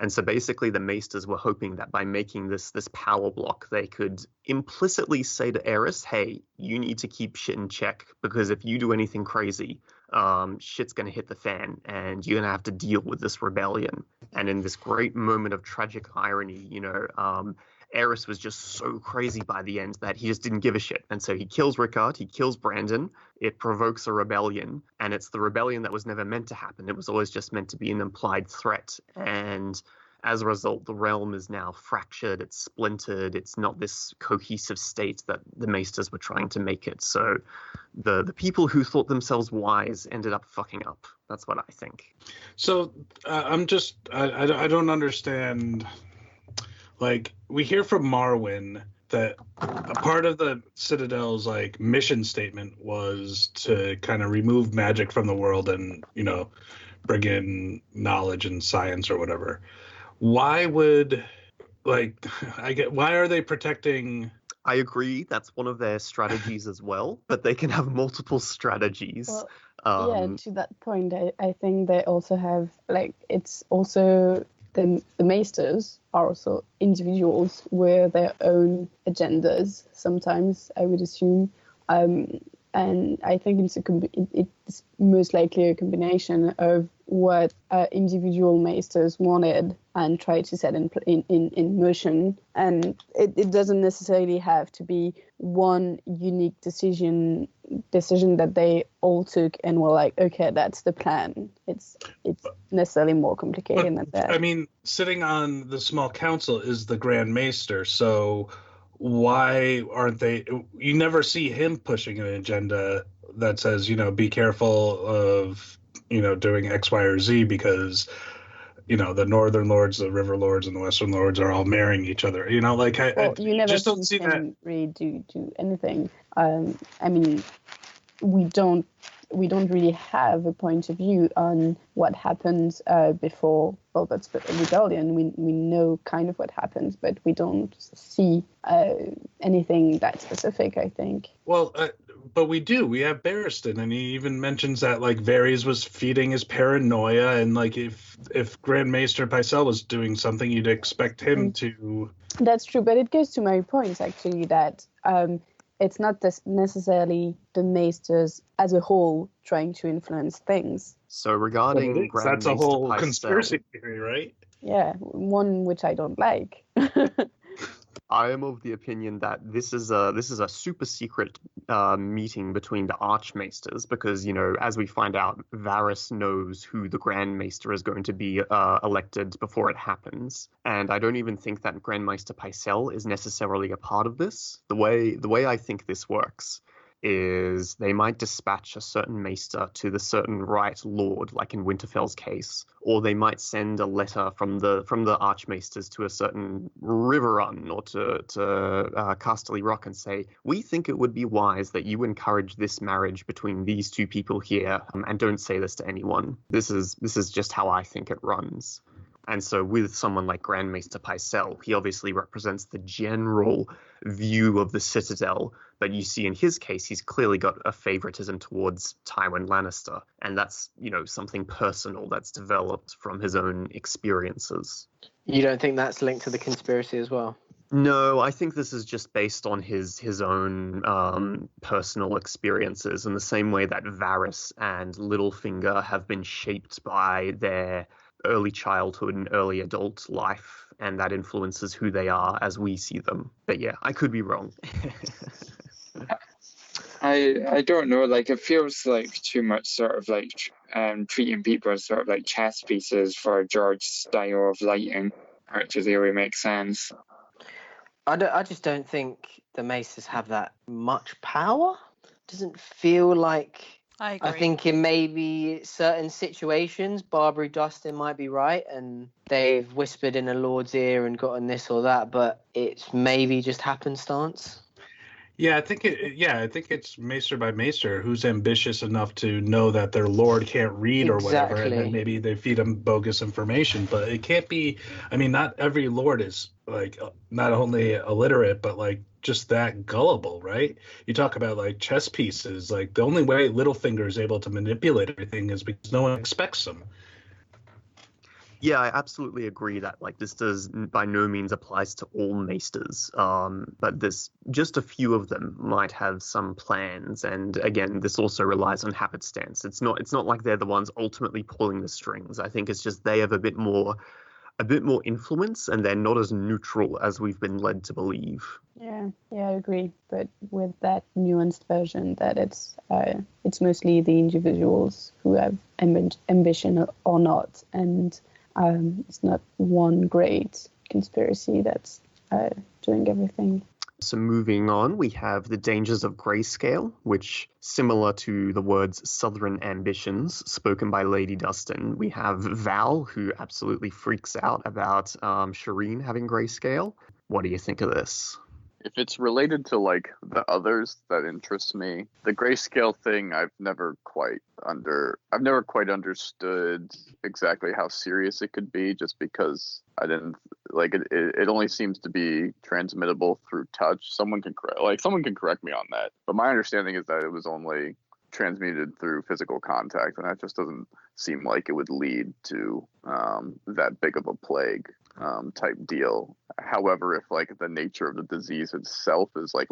And so basically the Maesters were hoping that by making this power block, they could implicitly say to Eris, hey, you need to keep shit in check, because if you do anything crazy, shit's going to hit the fan and you're going to have to deal with this rebellion. And in this great moment of tragic irony, Eris was just so crazy by the end that he just didn't give a shit. And so he kills Rickard, he kills Brandon, it provokes a rebellion, and it's the rebellion that was never meant to happen. It was always just meant to be an implied threat. And as a result, the realm is now fractured, it's splintered, it's not this cohesive state that the Maesters were trying to make it. So the people who thought themselves wise ended up fucking up. That's what I think. So I don't understand. Like, we hear from Marwyn that a part of the Citadel's like mission statement was to kind of remove magic from the world and, bring in knowledge and science or whatever. Why would, why are they protecting? I agree, that's one of their strategies as well, but they can have multiple strategies. Well, to that point, I think they also have, it's also the Maesters are also individuals with their own agendas sometimes, I would assume. And I think it's most likely a combination of what individual Maesters wanted and tried to set in motion. And it doesn't necessarily have to be one unique decision that they all took and were like, okay, that's the plan. It's necessarily more complicated than that. I mean, sitting on the small council is the Grand Maester, so why aren't they? You never see him pushing an agenda that says, be careful of, doing X, Y, or Z because, the Northern Lords, the River Lords, and the Western Lords are all marrying each other. You never just don't see him really do anything. I mean, we don't really have a point of view on what happened before. Well, that's the rebellion. We know kind of what happened, but we don't see anything that specific, I think. Well, but we do. We have Barristan, and he even mentions that Varys was feeding his paranoia, and if Grand Maester Pycelle was doing something, you'd expect him to. That's true, but it goes to my point actually that. It's not necessarily the Maesters as a whole trying to influence things. So regarding Grand that's a whole conspiracy theory, right? Yeah, one which I don't like. I am of the opinion that this is a super secret meeting between the Archmaesters because, as we find out, Varys knows who the Grand Maester is going to be elected before it happens. And I don't even think that Grand Maester Pycelle is necessarily a part of this. The way I think this works is they might dispatch a certain maester to the certain right lord, like in Winterfell's case, or they might send a letter from the archmaesters to a certain Riverrun or to Casterly Rock and say, we think it would be wise that you encourage this marriage between these two people here, and don't say this to anyone. This is just how I think it runs. And so with someone like Grand Maester Pycelle, he obviously represents the general view of the Citadel, but you see in his case, he's clearly got a favoritism towards Tywin Lannister. And that's, something personal that's developed from his own experiences. You don't think that's linked to the conspiracy as well? No, I think this is just based on his own personal experiences in the same way that Varys and Littlefinger have been shaped by their early childhood and early adult life, and that influences who they are as we see them. But yeah, I could be wrong. I don't know, it feels like too much sort of treating people as sort of like chess pieces for George's style of lighting, which doesn't really make sense. I just don't think the Maesters have that much power. Doesn't feel like. I agree. I think in maybe certain situations, Barbary Dustin might be right, and they've whispered in a lord's ear and gotten this or that, but it's maybe just happenstance. Yeah, I think it's Maester by Maester who's ambitious enough to know that their lord can't read or whatever, and then maybe they feed him bogus information. But it can't be. I mean, not every lord is not only illiterate, but just that gullible, right? You talk about chess pieces. The only way Littlefinger is able to manipulate everything is because no one expects him. Yeah, I absolutely agree that like this does by no means applies to all maesters, but this just a few of them might have some plans, and again, this also relies on happenstance. It's not like they're the ones ultimately pulling the strings. I think it's just they have a bit more influence, and they're not as neutral as we've been led to believe. Yeah, I agree. But with that nuanced version, that it's mostly the individuals who have ambition or not, and it's not one great conspiracy that's doing everything. So moving on, we have the dangers of Greyscale, which, similar to the words southern ambitions spoken by Lady Dustin, we have Val, who absolutely freaks out about Shireen having Greyscale. What do you think of this? If it's related to like the others, that interests me. The grayscale thing, I've never quite understood exactly how serious it could be, just because I didn't like it. It only seems to be transmittable through touch. Someone can correct me on that, but my understanding is that it was only transmuted through physical contact, and that just doesn't seem like it would lead to that big of a plague type deal. However, if like the nature of the disease itself is like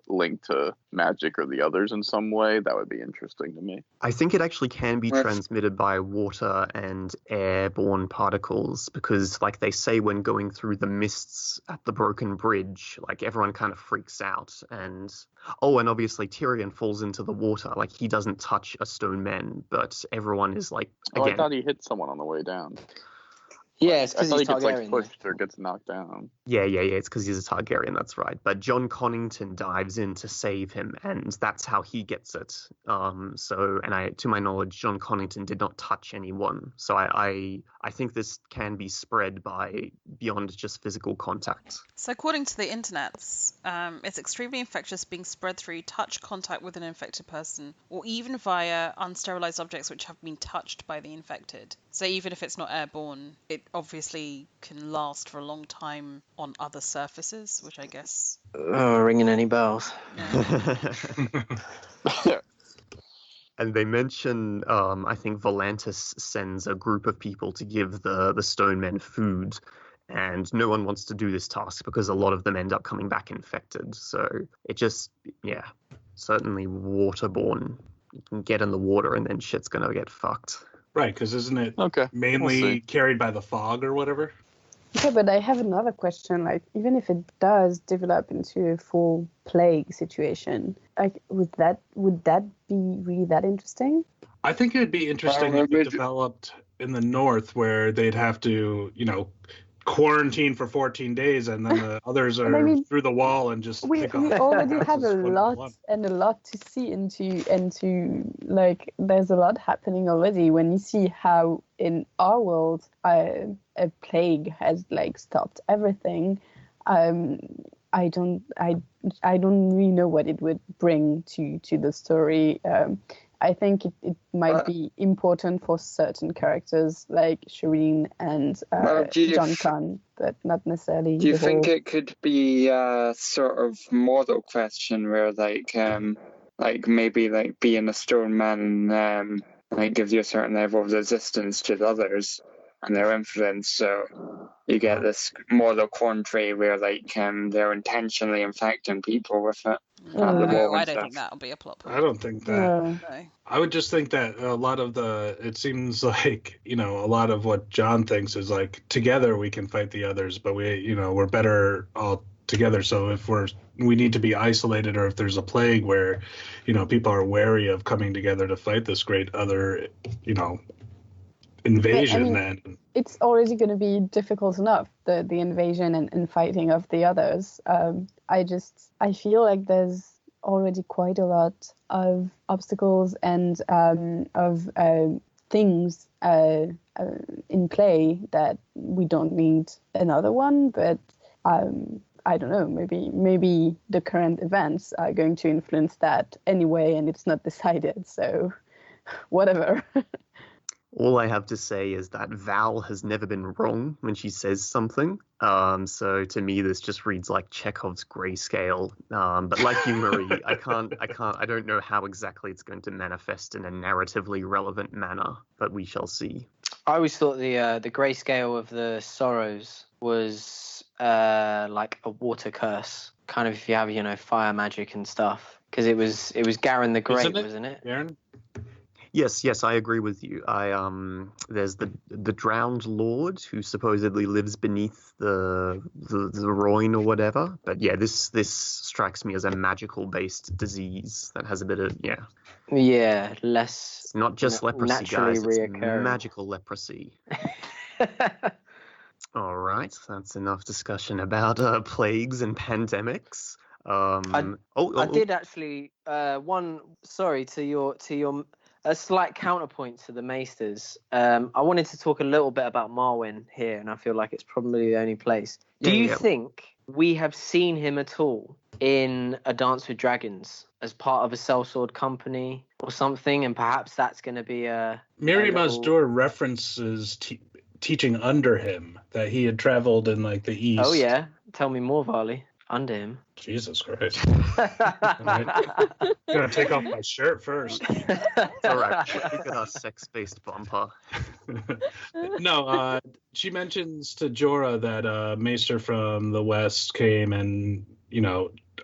linked to magic or the others in some way, that would be interesting to me. I think it actually can be transmitted by water and airborne particles, because like they say when going through the mists at the broken bridge, like everyone kind of freaks out, and obviously Tyrion falls into the water. Like he doesn't touch a stone man, but everyone is like, again. I thought he hit someone on the way down. Yeah, it's I because thought he's he gets like Targaryen. pushed or gets knocked down. Yeah, it's because he's a Targaryen, that's right. But John Connington dives in to save him, and that's how he gets it. To my knowledge, John Connington did not touch anyone. So I think this can be spread by beyond just physical contact. So according to the internets, it's extremely infectious, being spread through touch contact with an infected person, or even via unsterilized objects which have been touched by the infected. So even if it's not airborne, it obviously can last for a long time on other surfaces, which I guess... Ringing any bells? Yeah. And they mention, I think Volantis sends a group of people to give the stone men food, and no one wants to do this task because a lot of them end up coming back infected. So it just, certainly waterborne. You can get in the water and then shit's going to get fucked. Right, because isn't it mainly carried by the fog or whatever? Okay, but I have another question. Like, even if it does develop into a full plague situation, like, would that be really that interesting? I think it'd be interesting if it developed in the north, where they'd have to, quarantine for 14 days, and then the others are through the wall and just we already have a lot to see into like there's a lot happening already. When you see how in our world a plague has like stopped everything, I don't really know what it would bring to the story. I think it might be important for certain characters like Shireen and John Conn, but not necessarily. Do you think it could be a sort of moral question where like maybe like being a stone man like gives you a certain level of resistance to others and their influence, so you get this moral quandary where like they're intentionally infecting people with it. I don't think that'll be a plot point. I don't think that. No. I would just think that a lot of it seems like, a lot of what John thinks is like, together we can fight the others, but we're better all together. So if we need to be isolated, or if there's a plague where, people are wary of coming together to fight this great other, invasion, then it's already going to be difficult enough, the invasion and fighting of the others. I feel like there's already quite a lot of obstacles and of things in play that we don't need another one. But I don't know, maybe the current events are going to influence that anyway, and it's not decided, so whatever. All I have to say is that Val has never been wrong when she says something. So to me, this just reads like Chekhov's Greyscale. But like you, Marie, I don't know how exactly it's going to manifest in a narratively relevant manner, but we shall see. I always thought the Greyscale of the Sorrows was like a water curse, kind of if you have fire magic and stuff, because it was Garen the Great, wasn't it? Garen? Yes, I agree with you. There's the drowned lord who supposedly lives beneath the Rhoyne or whatever. But yeah, this strikes me as a magical based disease that has a bit of less. It's not just leprosy, naturally guys. It's reoccurring. magical leprosy. All right, that's enough discussion about plagues and pandemics. I did actually to your a slight counterpoint to the Maesters. I wanted to talk a little bit about Marwyn here, and I feel like it's probably the only place. Do you think we have seen him at all in A Dance with Dragons as part of a sellsword company or something? And perhaps that's going to be a... Miri Mazdur references teaching under him, that he had traveled in like the east. Oh yeah, tell me more, Varley. Under him. Jesus Christ. I'm gonna take off my shirt first. It's all right. Look at our sex-based bumper. No, she mentions to Jorah that Maester from the west came and,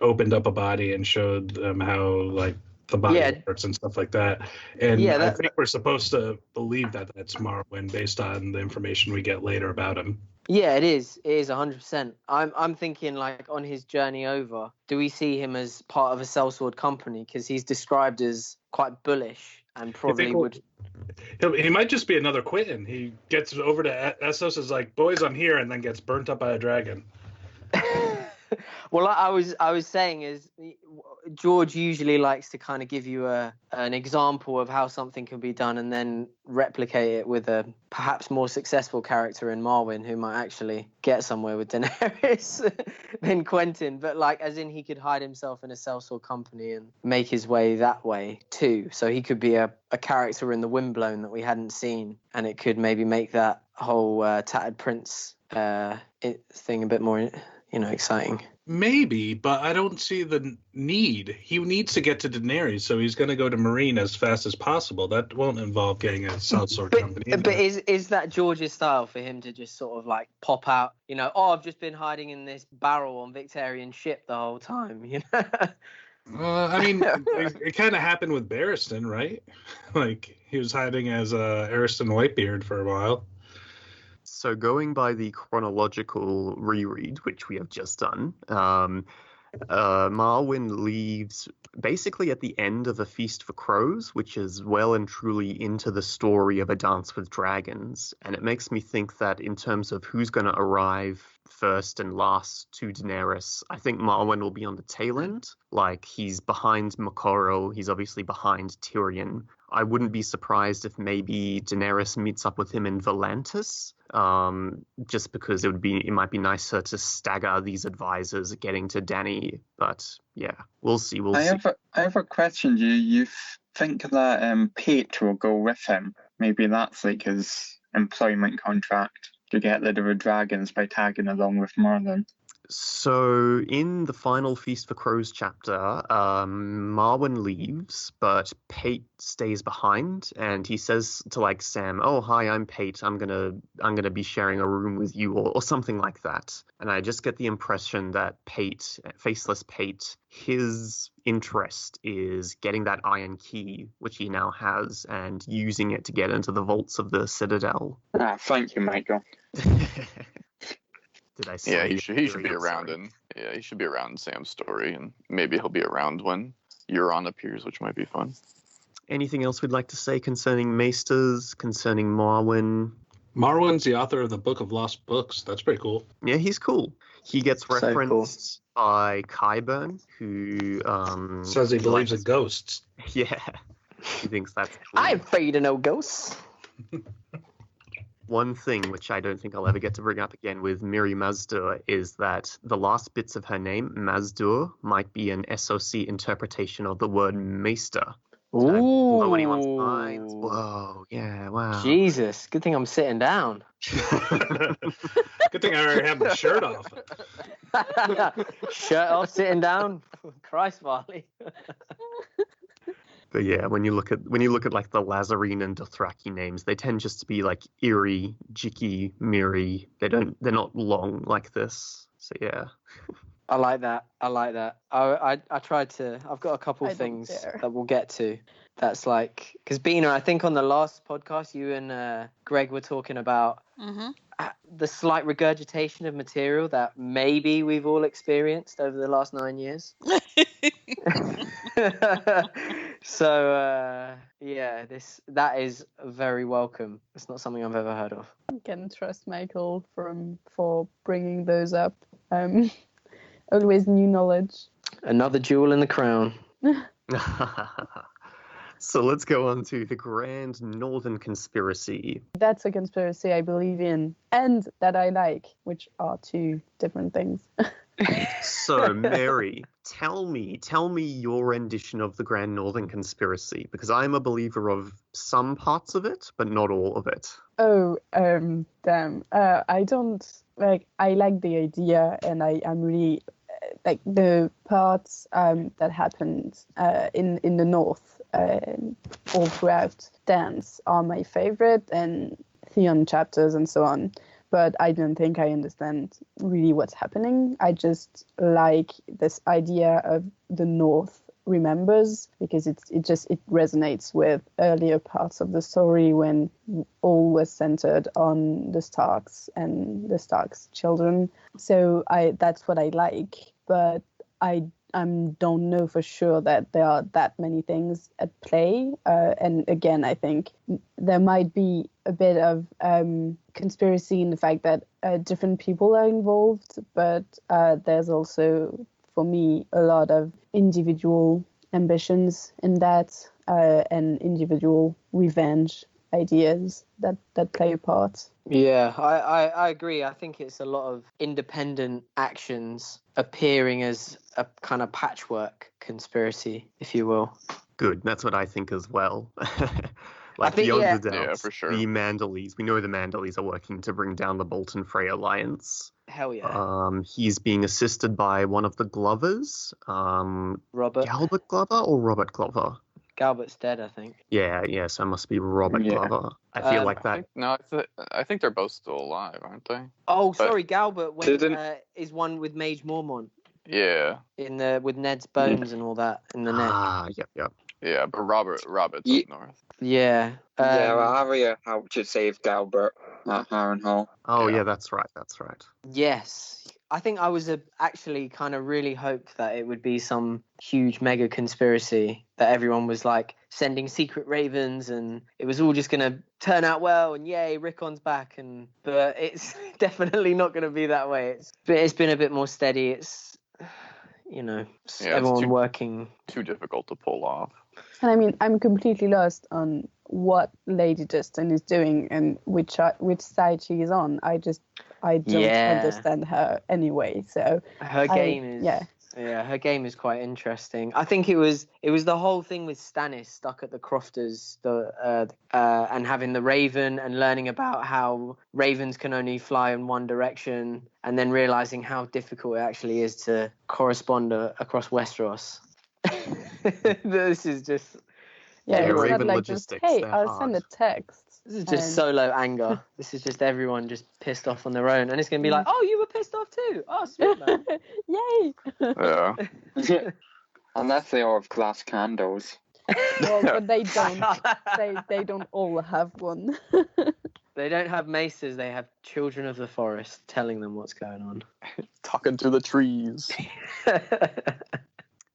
opened up a body and showed them how, like, the body works and stuff like that. And I think we're supposed to believe that that's Marwyn based on the information we get later about him. Yeah, it is 100%. I'm thinking, like, on his journey over, do we see him as part of a sellsword company? Because he's described as quite bullish and probably would... He might just be another Quentin. He gets over to Essos, is like, boys, I'm here, and then gets burnt up by a dragon. Well, I was saying is George usually likes to kind of give you an example of how something can be done and then replicate it with a perhaps more successful character in Marwyn who might actually get somewhere with Daenerys than Quentin. But like, as in he could hide himself in a sellsword company and make his way that way too. So he could be a character in the Windblown that we hadn't seen, and it could maybe make that whole Tattered Prince thing a bit more exciting. Maybe, but I don't see the need. He needs to get to Daenerys, so he's going to go to Meereen as fast as possible. That won't involve getting a sellsword company. But is that George's style for him to just sort of like pop out? I've just been hiding in this barrel on Victorian ship the whole time. I mean, it kind of happened with Barristan, right? Like he was hiding as Ariston Whitebeard for a while. So going by the chronological reread, which we have just done, Marwyn leaves basically at the end of A Feast for Crows, which is well and truly into the story of A Dance with Dragons. And it makes me think that in terms of who's going to arrive first and last to Daenerys, I think Marwyn will be on the tail end. Like, he's behind Mokoro, he's obviously behind Tyrion. I wouldn't be surprised if maybe Daenerys meets up with him in Volantis, just because it might be nicer to stagger these advisors getting to Dany. But yeah, we'll see. I have a question. Do you think that Pate will go with him? Maybe that's like his employment contract to get rid of the dragons by tagging along with Marwyn. So in the final Feast for Crows chapter, Marwyn leaves, but Pate stays behind, and he says to like Sam, "Oh, hi, I'm Pate. I'm gonna be sharing a room with you," or something like that. And I just get the impression that Pate, Faceless Pate, his interest is getting that iron key, which he now has, and using it to get into the vaults of the Citadel. Thank you, Michael. Did I say? Yeah, he should be around he should be around in Sam's story, and maybe he'll be around when Euron appears, which might be fun. Anything else we'd like to say concerning Maesters, concerning Marwyn? Marwyn's the author of the Book of Lost Books. That's pretty cool. Yeah, he's cool. He gets referenced by Qyburn, who says he believes in ghosts. Yeah, he thinks that's cool. I'm afraid of no ghosts. One thing which I don't think I'll ever get to bring up again with Miri Mazdur is that the last bits of her name, Mazdur, might be an SOC interpretation of the word Maester. Ooh. Blow anyone's minds. Whoa, yeah, wow. Jesus, good thing I'm sitting down. Good thing I already have my shirt off. Shirt off, sitting down. Christ, Varley. But yeah, when you look at like the Lazarine and Dothraki names, they tend just to be like Eerie, Jicky, Miri. They're not long like this. So yeah. I like that. I tried to. I've got a couple things that we'll get to. That's like, because Bina, I think on the last podcast, you and Greg were talking about the slight regurgitation of material that maybe we've all experienced over the last 9 years. So yeah, that is very welcome. It's not something I've ever heard of. You can trust Michael for bringing those up. Always new knowledge. Another jewel in the crown. So let's go on to the Grand Northern Conspiracy. That's a conspiracy I believe in and that I like, which are two different things. So, Mary, tell me your rendition of the Grand Northern Conspiracy, because I'm a believer of some parts of it, but not all of it. Oh, damn. I don't like. I like the idea, and I'm really like the parts that happened in the north all throughout dance are my favorite, and Theon chapters and so on. But I don't think I understand really what's happening. I just like this idea of the North remembers, because it resonates with earlier parts of the story when all was centered on the Starks and the Starks' children. So that's what I like, but I don't know for sure that there are that many things at play. And again, I think there might be a bit of conspiracy in the fact that different people are involved, but there's also, for me, a lot of individual ambitions in that and individual revenge ideas that play a part. Yeah, I agree. I think it's a lot of independent actions appearing as a kind of patchwork conspiracy, if you will. Good, that's what I think as well. I think, beyond the doubts, yeah, for sure. the Manderleys, we know the Manderleys are working to bring down the Bolton Frey alliance. Hell yeah. He's being assisted by one of the Glovers. Robert. Galbert Glover or Robert Glover? Galbert's dead, I think. Yeah, so it must be Robert Glover. I feel like that. I think they're both still alive, aren't they? Oh, sorry, Galbert is one with Mage Mormont. Yeah. With Ned's bones and all that in the net. Ah, yep. Yeah, but Robert's up north. Yeah. Arya helped to save Galbert at Harrenhal. Oh, yeah, that's right. Yes. I think I was actually kind of really hoped that it would be some huge mega conspiracy, that everyone was like sending secret ravens and it was all just going to turn out well and yay, Rickon's back. But it's definitely not going to be that way. It's been a bit more steady. It's, everyone working. Too difficult to pull off. And I mean, I'm completely lost on what Lady Justin is doing and which side she is on. I don't understand her anyway. So her game her game is quite interesting. I think it was the whole thing with Stannis stuck at the Crofters, and having the Raven and learning about how ravens can only fly in one direction, and then realizing how difficult it actually is to correspond across Westeros. This is just Raven like logistics. Just, hey, I'll send a text. This is just solo anger. This is just everyone just pissed off on their own, and it's gonna be like, oh, you were pissed off too. Oh, sweet man. Yay. Yeah. Unless they are of glass candles. Well, but they don't. They don't all have one. They don't have maces. They have children of the forest telling them what's going on. Talking to the trees.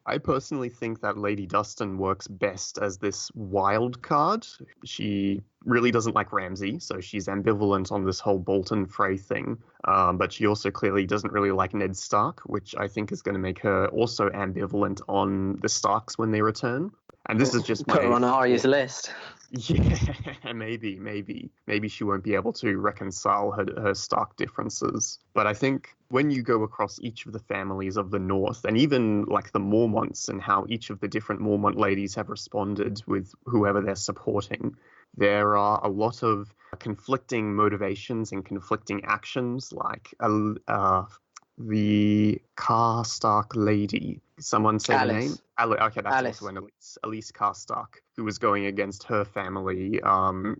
I personally think that Lady Dustin works best as this wild card. She really doesn't like Ramsay, so she's ambivalent on this whole Bolton Frey thing. But she also clearly doesn't really like Ned Stark, which I think is going to make her also ambivalent on the Starks when they return. And this is just put her on Arya's list. Yeah, maybe she won't be able to reconcile her stark differences. But I think when you go across each of the families of the North, and even like the Mormonts and how each of the different Mormont ladies have responded with whoever they're supporting, there are a lot of conflicting motivations and conflicting actions, like the Karstark lady. Someone say the name? Okay, that's Alice. also an Elise Karstark, who was going against her family,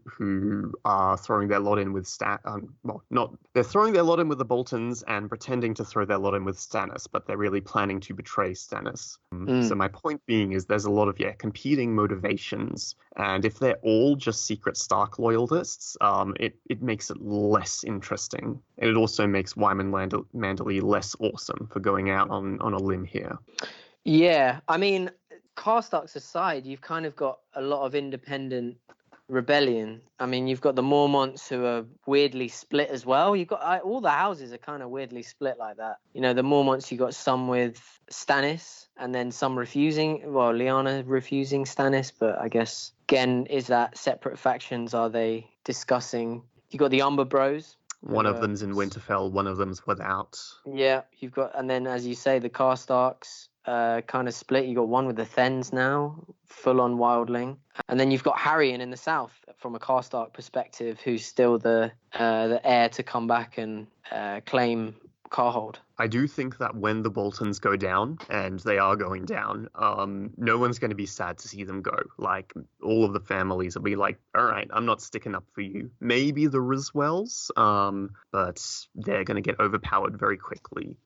who are throwing their lot in with they're throwing their lot in with the Boltons and pretending to throw their lot in with Stannis, but they're really planning to betray Stannis. So my point being is there's a lot of competing motivations, and if they're all just secret Stark loyalists, it makes it less interesting, and it also makes Wyman Manderley less awesome for going out on a limb here. Yeah, I mean, Karstarks aside, you've kind of got a lot of independent rebellion. I mean, you've got the Mormonts who are weirdly split as well. You've got all the houses are kind of weirdly split like that. You know, the Mormonts, you got some with Stannis and then some refusing. Well, Lyanna refusing Stannis, but I guess again, is that separate factions? Are they discussing? You got the Umber Bros. One of them's in Winterfell, one of them's without. Yeah, you've got, and then as you say, the Karstarks kind of split. You got one with the Thens now, full on wildling, and then you've got Harrion in the south from a Karstark perspective, who's still the heir to come back and claim Carhold. I do think that when the Boltons go down, and they are going down, no one's going to be sad to see them go. Like, all of the families will be like, all right, I'm not sticking up for you. Maybe the Riswells, but they're going to get overpowered very quickly.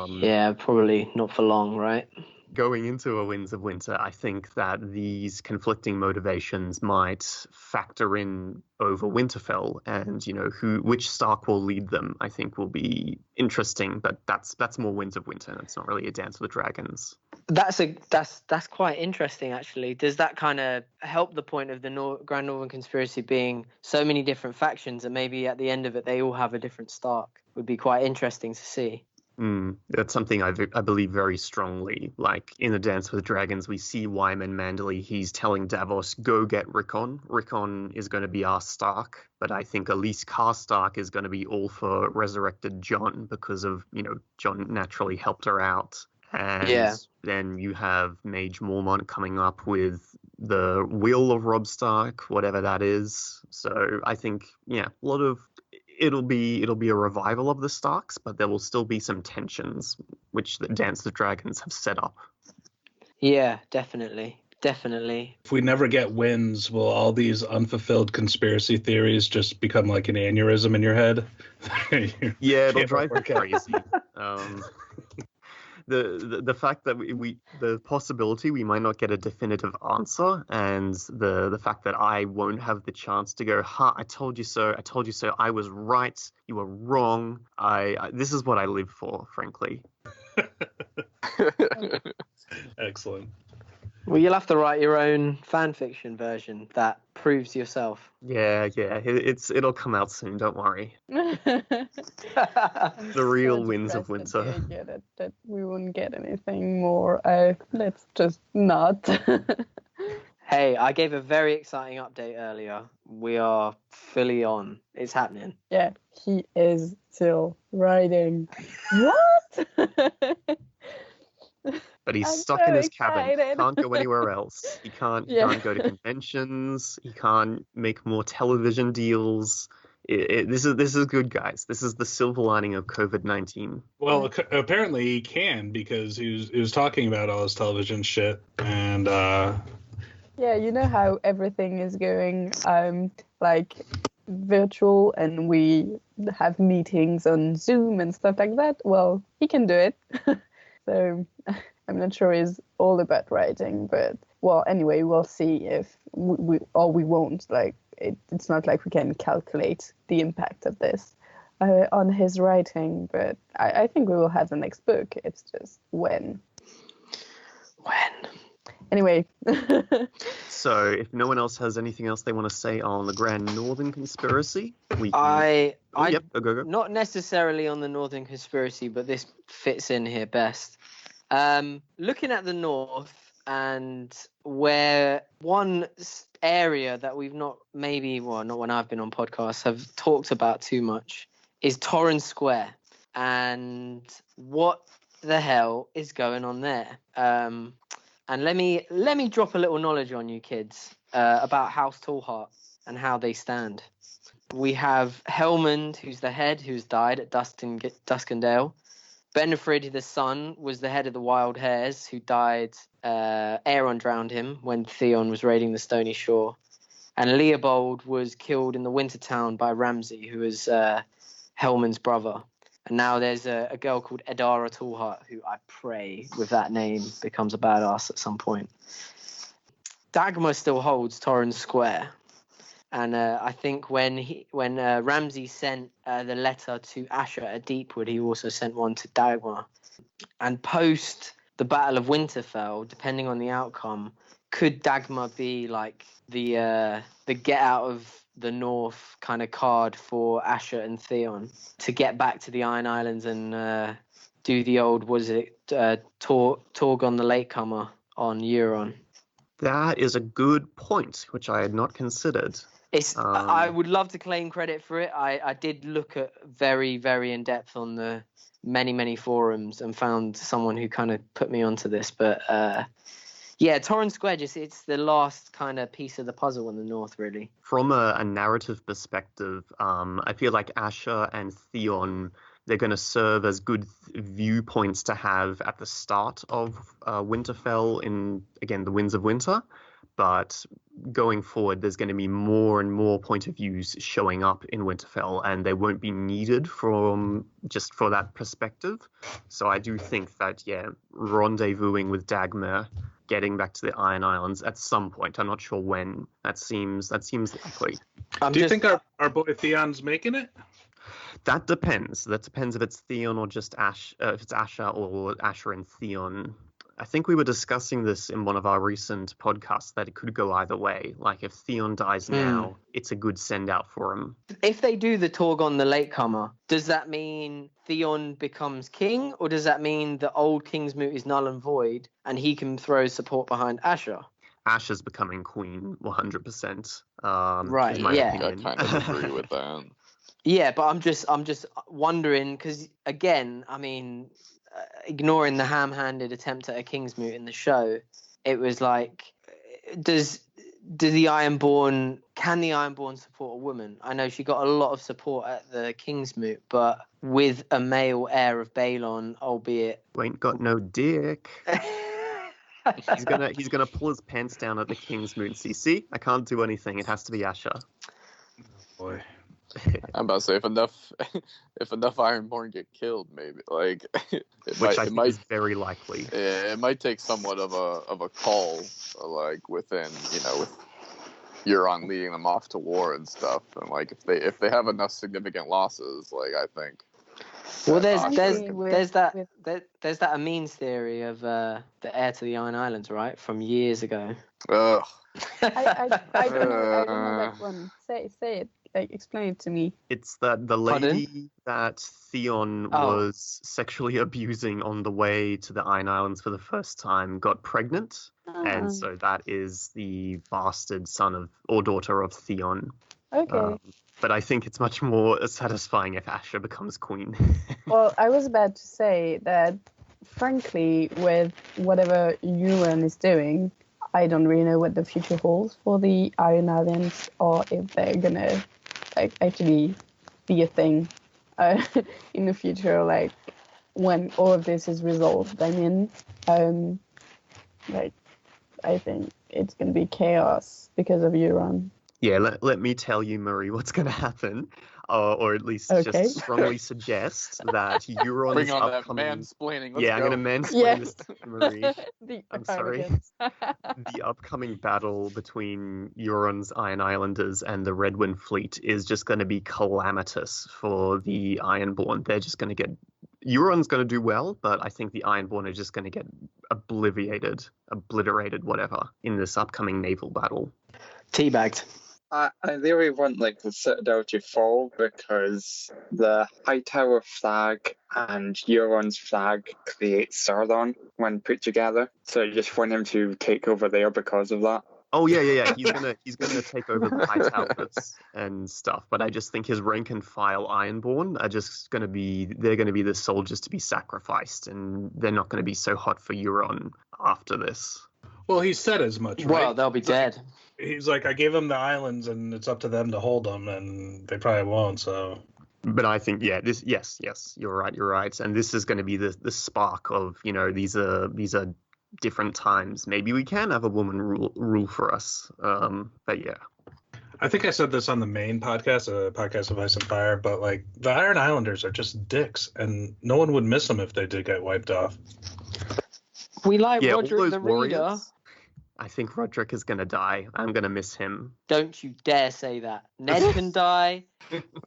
Yeah, probably not for long, right? Going into a Winds of Winter, I think that these conflicting motivations might factor in over Winterfell, and which Stark will lead them, I think will be interesting. But that's more Winds of Winter. It's not really a Dance with the Dragons. That's quite interesting, actually. Does that kind of help the point of the Grand Northern Conspiracy being so many different factions, and maybe at the end of it they all have a different Stark? Would be quite interesting to see. That's something I believe very strongly. Like in the Dance with the Dragons, we see Wyman Manderley. He's telling Davos, "Go get Rickon. Rickon is going to be our Stark." But I think Elise Karstark is going to be all for resurrected Jon because of Jon naturally helped her out. And then you have Mage Mormont coming up with the Will of Robb Stark, whatever that is. So I think a lot of. It'll be a revival of the Starks, but there will still be some tensions, which the Dance of the Dragons have set up. Yeah, definitely. If we never get wins, will all these unfulfilled conspiracy theories just become like an aneurysm in your head? Yeah, it'll drive me crazy. The fact that the possibility we might not get a definitive answer, and the fact that I won't have the chance to go, I told you so, I was right, you were wrong. This is what I live for, frankly. Excellent. Well, you'll have to write your own fan fiction version that proves yourself. Yeah, it'll come out soon. Don't worry. The real Winds of Winter. That we wouldn't get anything more. Let's just not. Hey, I gave a very exciting update earlier. We are fully on. It's happening. Yeah, he is still writing. What? But he's stuck in his cabin. He can't go anywhere else. He can't go to conventions. He can't make more television deals. This is good, guys. This is the silver lining of COVID-19. Well, apparently he can, because he was talking about all his television shit, and yeah, you know how everything is going like virtual, and we have meetings on Zoom and stuff like that. Well, he can do it. So I'm not sure it's all about writing, but well, anyway, we'll see if we won't. Like it's not like we can calculate the impact of this on his writing, but I think we will have the next book. It's just when. Anyway. So if no one else has anything else they want to say on the Grand Northern Conspiracy, go. Not necessarily on the Northern Conspiracy, but this fits in here best. Looking at the North, and where one area that we've not when I've been on podcasts have talked about too much is Torrens Square, and what the hell is going on there? And let me drop a little knowledge on you kids about House Tallheart and how they stand. We have Helmond, who's the head, who's died at Duskendale. Benefrid, the son, was the head of the Wild Hares, who died. Aeron drowned him when Theon was raiding the Stony Shore. And Leobold was killed in the Wintertown by Ramsay, who was Helmond's brother. And now there's a girl called Edara Tallheart, who I pray with that name becomes a badass at some point. Dagmar still holds Torrens Square. And I think when Ramsay sent the letter to Asher at Deepwood, he also sent one to Dagmar. And post the Battle of Winterfell, depending on the outcome, could Dagmar be like the get out of the north kind of card for Asher and Theon to get back to the Iron Islands and do the old Torg on the Latecomer on Euron? That is a good point, which I had not considered. I would love to claim credit for it. I did look at very, very in depth on the many forums and found someone who kind of put me onto this. But yeah, Torrens Square, it's the last kind of piece of the puzzle in the north, really. From a narrative perspective, I feel like Asher and Theon, they're going to serve as good viewpoints to have at the start of Winterfell in, again, the Winds of Winter. But going forward, there's going to be more and more point of views showing up in Winterfell, and they won't be needed for that perspective. So I do think that, rendezvousing with Dagmar, getting back to the Iron Islands at some point. I'm not sure when. That seems likely. Do you think our boy Theon's making it? That depends. That depends if it's Theon or just if it's Asher or Asher and Theon. I think we were discussing this in one of our recent podcasts, that it could go either way. Like, if Theon dies now, it's a good send out for him. If they do the Torg on the Latecomer, does that mean Theon becomes king, or does that mean the old Kingsmoot is null and void and he can throw support behind Asher? Asher's becoming queen 100%. Right, I kind of agree with that. Yeah, but I'm just wondering, because again, I mean, ignoring the ham-handed attempt at a Kingsmoot in the show, it was like, can the Ironborn support a woman? I know she got a lot of support at the Kingsmoot, but with a male heir of Balon, albeit who ain't got no dick. he's gonna pull his pants down at the Kingsmoot and see, I can't do anything. It has to be Asher. Oh boy. I'm about to say, if enough Ironborn get killed, maybe it might is very likely. It might take somewhat of a call, like within, with Euron leading them off to war and stuff, and like if they have enough significant losses, like I think. Well, there's that Amin's theory of the heir to the Iron Islands, right, from years ago. Ugh. I don't know that one. Say it. Like, explain it to me. It's that the lady that Theon was sexually abusing on the way to the Iron Islands for the first time got pregnant, and so that is the bastard son of or daughter of Theon. Okay. But I think it's much more satisfying if Asher becomes queen. Well, I was about to say that, frankly, with whatever Euron is doing, I don't really know what the future holds for the Iron Islands, or if they're gonna actually be a thing in the future, like when all of this is resolved. I mean, I think it's gonna be chaos because of Euron. Yeah, let me tell you, Marie, what's gonna happen. Or at least just strongly suggest that Euron's Bring on upcoming... that mansplaining. I'm going to mansplain this to Marie. I'm sorry. The upcoming battle between Euron's Iron Islanders and the Redwind Fleet is just going to be calamitous for the Ironborn. They're just going to get... Euron's going to do well, but I think the Ironborn are just going to get obliterated, whatever, in this upcoming naval battle. Teabagged. I really want like the Citadel to fall because the Hightower flag and Euron's flag create Sauron when put together. So I just want him to take over there because of that. Oh yeah. He's gonna take over the High Towers and stuff. But I just think his rank and file Ironborn are just gonna be the soldiers to be sacrificed, and they're not gonna be so hot for Euron after this. Well, he said as much, right? Well, they'll be dead. He's like, I gave them the islands, and it's up to them to hold them, and they probably won't. So, but I think, yes, you're right, and this is going to be the spark of, these are different times. Maybe we can have a woman rule for us. But yeah, I think I said this on the main podcast, a podcast of Ice and Fire, but like the Iron Islanders are just dicks, and no one would miss them if they did get wiped off. We like all Roderick those the warriors, Reader. I think Roderick is going to die. I'm going to miss him. Don't you dare say that. Ned can die.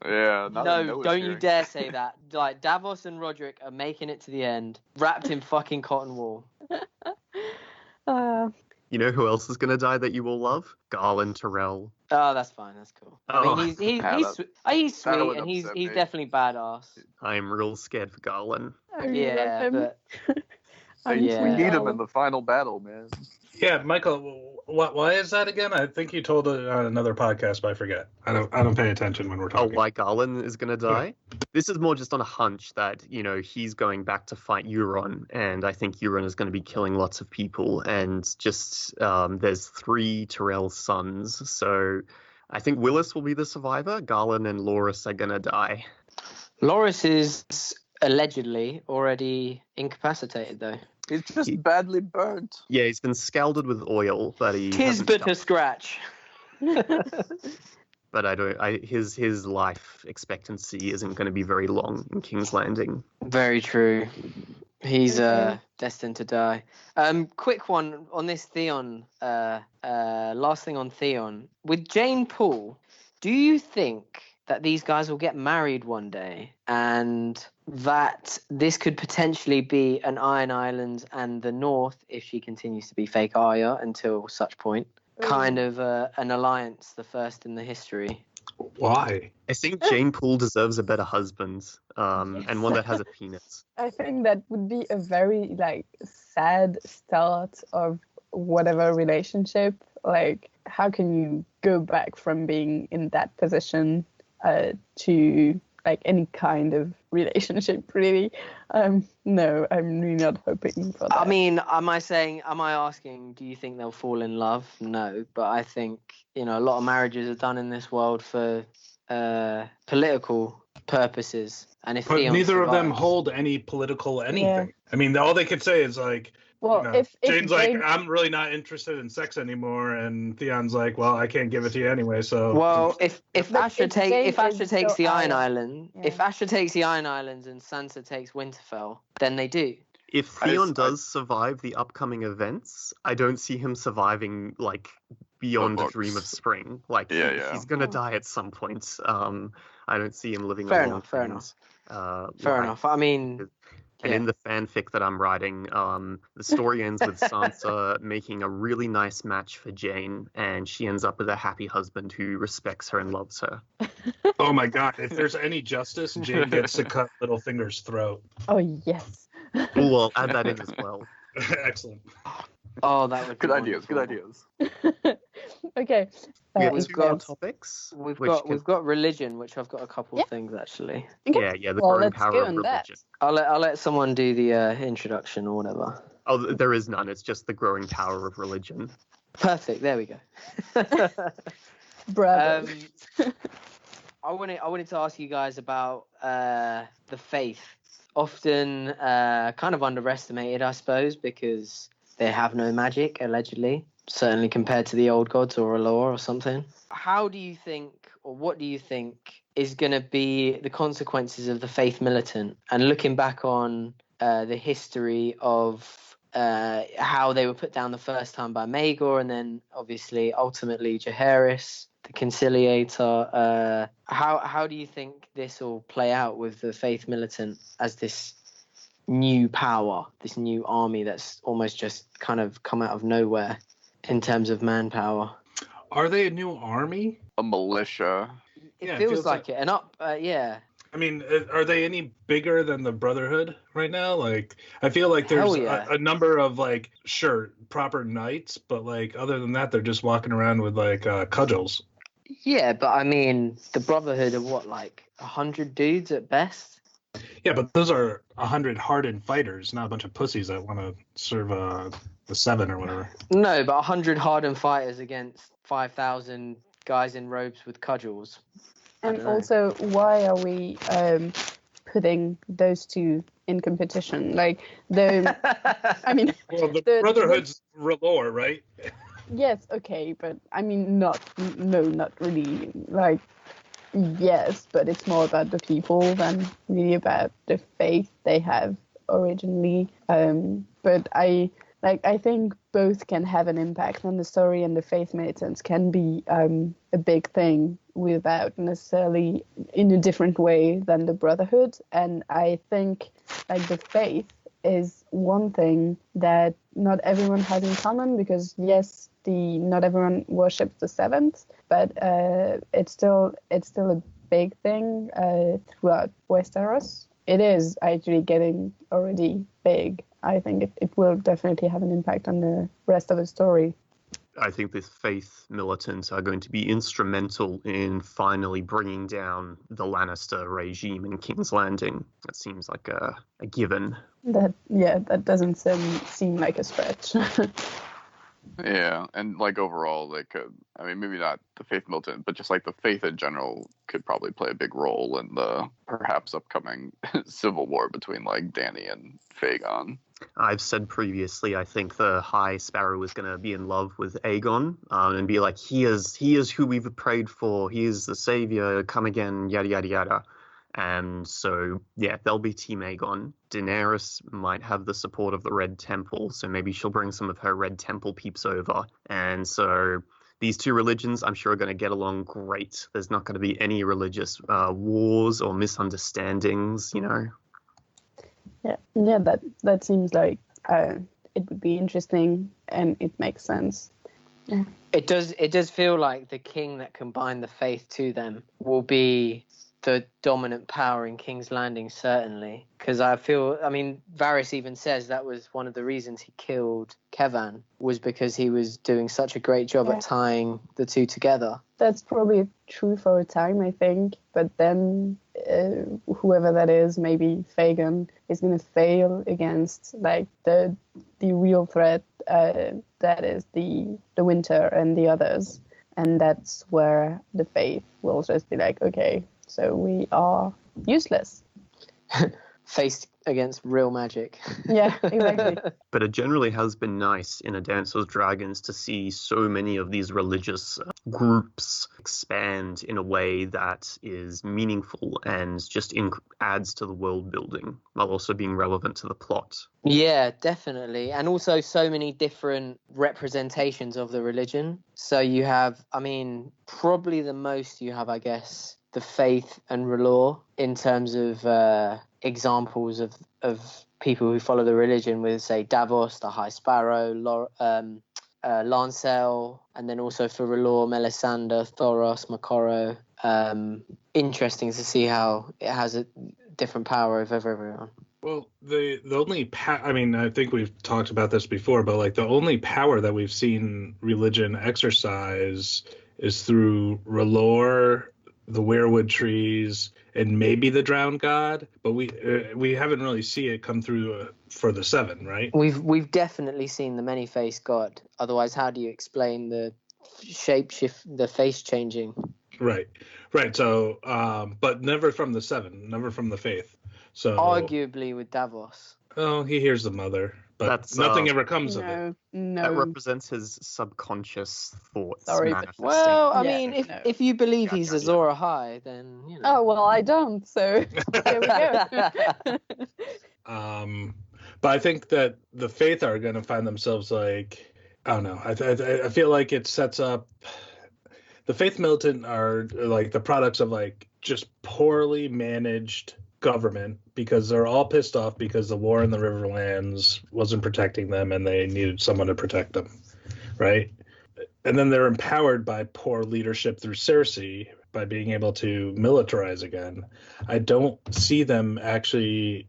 Yeah. No, don't you dare say that. Like, Davos and Roderick are making it to the end, wrapped in fucking cotton wool. You know who else is going to die that you all love? Garland Tyrell. Oh, that's fine. That's cool. I mean, he's sweet would and he's upset me. definitely badass. I am real scared for Garland. I really love him. But I'm Yeah. We sweet need him Alan. in the final battle, man. Yeah, Michael, why is that again? I think you told it on another podcast, but I forget. I don't pay attention when we're Oh, talking. why Garland is going to die? This is more just on a hunch that, he's going back to fight Euron, and I think Euron is going to be killing lots of people, and just there's 3 Tyrell sons, so I think Willis will be the survivor. Garland and Loras are going to die. Loras is allegedly already incapacitated, though. He's just badly burnt. Yeah, he's been scalded with oil, but he Tis hasn't but died. a scratch. But his life expectancy isn't going to be very long in King's Landing. Very true. He's Okay. destined to die. Quick one on this Theon. Last thing on Theon. With Jane Poole, do you think that these guys will get married one day, and that this could potentially be an Iron Islands and the North, if she continues to be fake Arya until such point, kind of an alliance, the first in the history? Why? I think Jane Poole deserves a better husband, and one that has a penis. I think that would be a very sad start of whatever relationship. Like, how can you go back from being in that position to any kind of relationship, really? No, I'm really not hoping for that. I mean, am I asking, do you think they'll fall in love? No, but I think, a lot of marriages are done in this world for political purposes. And if But Theon neither of them survives- hold any political anything. I mean, all they could say is like, well, if Jane's Jane- like, I'm really not interested in sex anymore, and Theon's like, well, I can't give it to you anyway. So Well, if But Asher if Jane takes is the still Iron Arya, Island, yeah. if Asher takes the Iron Islands and Sansa takes Winterfell, then they do. If Theon does survive the upcoming events, I don't see him surviving beyond a dream of spring. He's gonna die at some point. I don't see him living Fair a long enough, fair and, Fair life. enough. I mean, And in the fanfic that I'm writing, the story ends with Sansa making a really nice match for Jane, and she ends up with a happy husband who respects her and loves her. oh my god, if there's any justice, Jane gets to cut Littlefinger's throat. Oh, yes. Oh, well, add that in as well. Excellent. oh, that would be Good ideas. Good wonderful. ideas. Okay. We have we've 2 got- more topics. We've which got can- we've got religion, which I've got a couple Yeah. of things actually. Okay. Yeah, the Well, growing let's power go of on that. religion. I'll let someone do the introduction or whatever. Oh, there is none. It's just the growing power of religion. Perfect. There we go. Bravo. I wanted to ask you guys about the faith. Often kind of underestimated, I suppose, because they have no magic, allegedly. Certainly compared to the old gods or Allure or something. How do you think, or what do you think, is going to be the consequences of the faith militant? And looking back on the history of how they were put down the first time by Maegor, and then obviously ultimately Jaehaerys, the Conciliator. How do you think this will play out with the faith militant as this new power, this new army that's almost just kind of come out of nowhere in terms of manpower? Are they a new army? A militia. It feels like it. And yeah. I mean, are they any bigger than the Brotherhood right now? Like, I feel like there's a number of, like, sure, proper knights, but, like, other than that, they're just walking around with, like, cudgels. Yeah, but I mean, the Brotherhood are what, like 100 dudes at best? Yeah, but those are 100 hardened fighters, not a bunch of pussies that want to serve the 7 or whatever. No, but 100 hardened fighters against 5,000 guys in robes with cudgels. And also, why are we putting those two in competition? Like, I mean... Well, the Brotherhood's Relore, right? Yes, okay, but I mean, not really. Like, yes, but it's more about the people than really about the faith they have originally. But I think both can have an impact on the story, and the faith militants can be a big thing without necessarily in a different way than the Brotherhood. And I think like the faith is one thing that not everyone has in common, because yes, not everyone worships the 7th, but it's still a big thing throughout Westeros. It is actually getting already big. I think it will definitely have an impact on the rest of the story. I think the faith militants are going to be instrumental in finally bringing down the Lannister regime in King's Landing. That seems like a given. That doesn't seem like a stretch. Yeah, and like overall, they could, I mean, maybe not the faith militant, but just like the faith in general could probably play a big role in the perhaps upcoming civil war between like Dany and Fagon. I've said previously, I think the High Sparrow is going to be in love with Aegon and be like, he is who we've prayed for. He is the savior. Come again, yada, yada, yada. And so, yeah, they'll be Team Aegon. Daenerys might have the support of the Red Temple, so maybe she'll bring some of her Red Temple peeps over. And so these two religions, I'm sure, are going to get along great. There's not going to be any religious wars or misunderstandings, you know. Yeah, that seems like it would be interesting, and it makes sense. Yeah. It does feel like the king that combined the faith to them will be the dominant power in King's Landing, certainly. Because Varys even says that was one of the reasons he killed Kevan, was because he was doing such a great job at tying the two together. That's probably true for a time, I think. But then whoever that is, maybe Fagon, is going to fail against like the real threat that is the Winter and the others. And that's where the faith will just be like, okay, so we are useless. Faced against real magic. Yeah, exactly. But it generally has been nice in A Dance with Dragons to see so many of these religious groups expand in a way that is meaningful and just adds to the world building while also being relevant to the plot. Yeah, definitely. And also so many different representations of the religion. So you have, probably the most you have, I guess, the faith and Relore in terms of examples of people who follow the religion, with, say, Davos, the High Sparrow, Lancel, and then also for Relore, Melisandre, Thoros, Makoro. Interesting to see how it has a different power over everyone. Well, the only I think we've talked about this before, but like the only power that we've seen religion exercise is through Relore, the weirwood trees, and maybe the drowned god, but we haven't really seen it come through for the 7, right? We've definitely seen the many-faced god. Otherwise, how do you explain the shapeshift, the face changing? Right. So, but never from the 7, never from the faith. So arguably with Davos. Oh, he hears the mother, but nothing ever comes of it. No. That represents his subconscious thoughts. Manifesting. Well, if you believe he's Azor Ahai, then you know. Oh well, I don't. So here we go. But I think that the faith are going to find themselves like, I don't know. I feel like it sets up. The faith militant are like the products of like just poorly managed government, because they're all pissed off because the war in the Riverlands wasn't protecting them and they needed someone to protect them, right? and then they're empowered by poor leadership through Cersei by being able to militarize again. I don't see them actually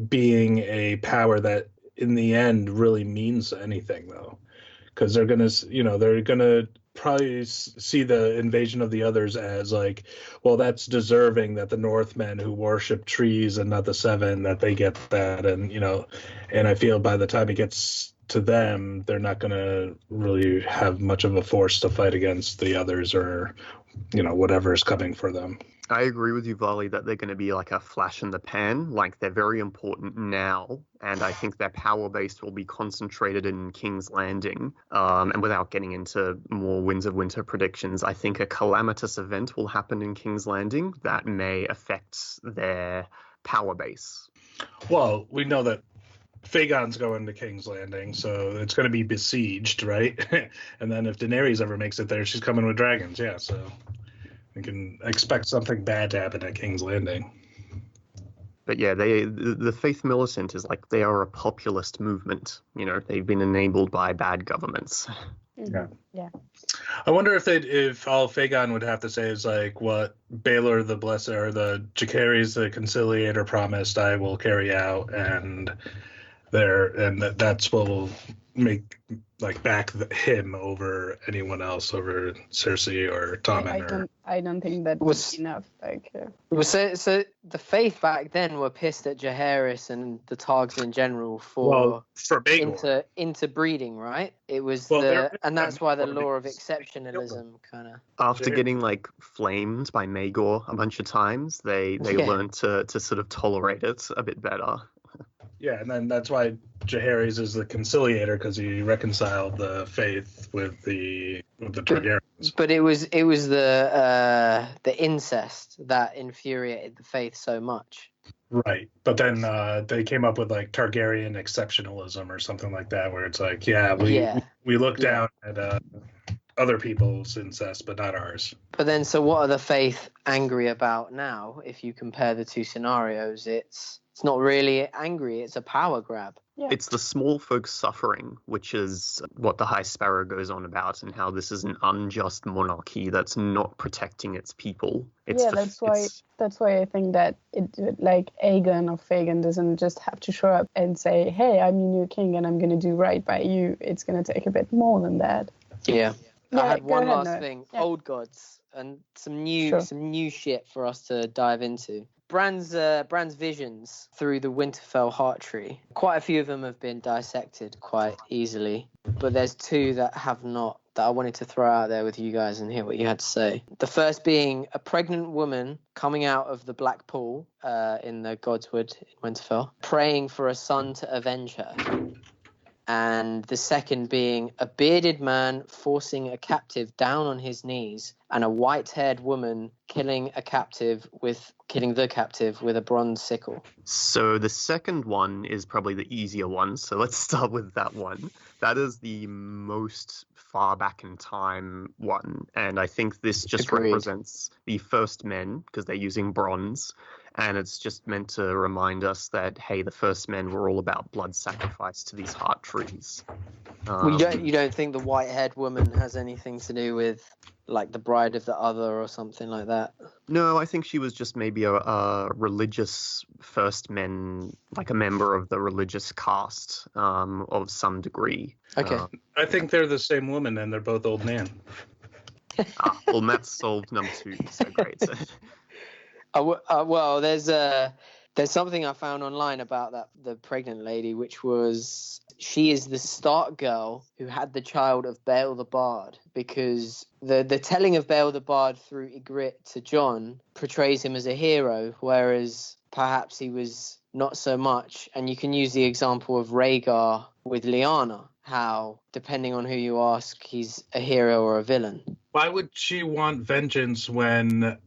being a power that in the end really means anything, though, because they're gonna probably see the invasion of the others as like, well, that's deserving that the Northmen who worship trees and not the Seven, that they get that, and and I feel by the time it gets to them, they're not going to really have much of a force to fight against the others or whatever is coming for them. I agree with you, Varley, that they're going to be like a flash in the pan. Like, they're very important now, and I think their power base will be concentrated in King's Landing. And without getting into more Winds of Winter predictions, I think a calamitous event will happen in King's Landing that may affect their power base. Well, we know that Fagon's going to King's Landing, so it's going to be besieged, right? And then if Daenerys ever makes it there, she's coming with dragons, yeah, so we can expect something bad to happen at King's Landing. But yeah, the Faith Militant is like, they are a populist movement. They've been enabled by bad governments. Yeah. I wonder if all Fagon would have to say is like what Baelor the Blesser or the Jacaerys the Conciliator promised, I will carry out, and that's what will make back him over anyone else, over Cersei or Tommen. I don't think that was enough. So the Faith back then were pissed at Jaehaerys and the Targs in general for interbreeding, right? It was and that's why the law of exceptionalism kind of. After getting flamed by Maegor a bunch of times, they learned to sort of tolerate it a bit better. Yeah, and then that's why Jaehaerys is the conciliator, because he reconciled the Faith with the Targaryens. But it was the incest that infuriated the Faith so much. Right, but then they came up with Targaryen exceptionalism or something like that, where it's we look down at other people's incest, but not ours. But then, so what are the Faith angry about now? If you compare the two scenarios, it's not really angry, it's a power grab. Yeah. It's the small folks suffering, which is what the High Sparrow goes on about, and how this is an unjust monarchy that's not protecting its people. That's why I think that Aegon or Fagon doesn't just have to show up and say, hey, I'm your new king and I'm going to do right by you. It's going to take a bit more than that. Yeah. I had one last Noah. thing. Yeah. Old Gods, and some new shit for us to dive into. Bran's visions through the Winterfell heart tree. Quite a few of them have been dissected quite easily, but there's two that have not, that I wanted to throw out there with you guys and hear what you had to say. The first being a pregnant woman coming out of the Black Pool in the Godswood in Winterfell, praying for a son to avenge her. And the second being a bearded man forcing a captive down on his knees, and a white-haired woman killing the captive with a bronze sickle. So the second one is probably the easier one, so let's start with that one. That is the most far back in time one, and I think this just represents the first men, because they're using bronze, and it's just meant to remind us that, hey, the first men were all about blood sacrifice to these heart trees. You don't think the white-haired woman has anything to do with the bride of the other or something like that? No, I think she was just maybe a religious first men, a member of the religious caste of some degree. Okay. I think they're the same woman and they're both old man. Well, Matt solved number 2, so great. Well, there's something I found online about the pregnant lady, which was she is the Stark girl who had the child of Bael the Bard, because the telling of Bael the Bard through Ygritte to Jon portrays him as a hero, whereas perhaps he was not so much. And you can use the example of Rhaegar with Lyanna, how, depending on who you ask, he's a hero or a villain. Why would she want vengeance when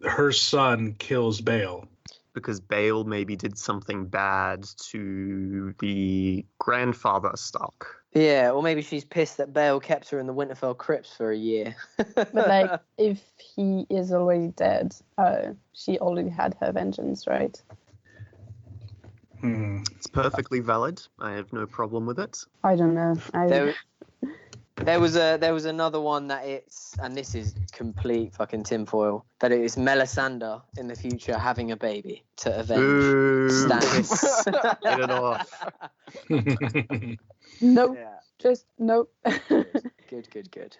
her son kills Bael? Because Bael maybe did something bad to the grandfather Stark. Yeah, or maybe she's pissed that Bael kept her in the Winterfell crypts for a year. But if he is already dead, she already had her vengeance, right? It's perfectly valid. I have no problem with it. I don't know. There was another one that it's, and this is complete fucking tinfoil, that it is Melisandre in the future having a baby to avenge Stannis. Get it off. Nope. Yeah. Just nope. Good.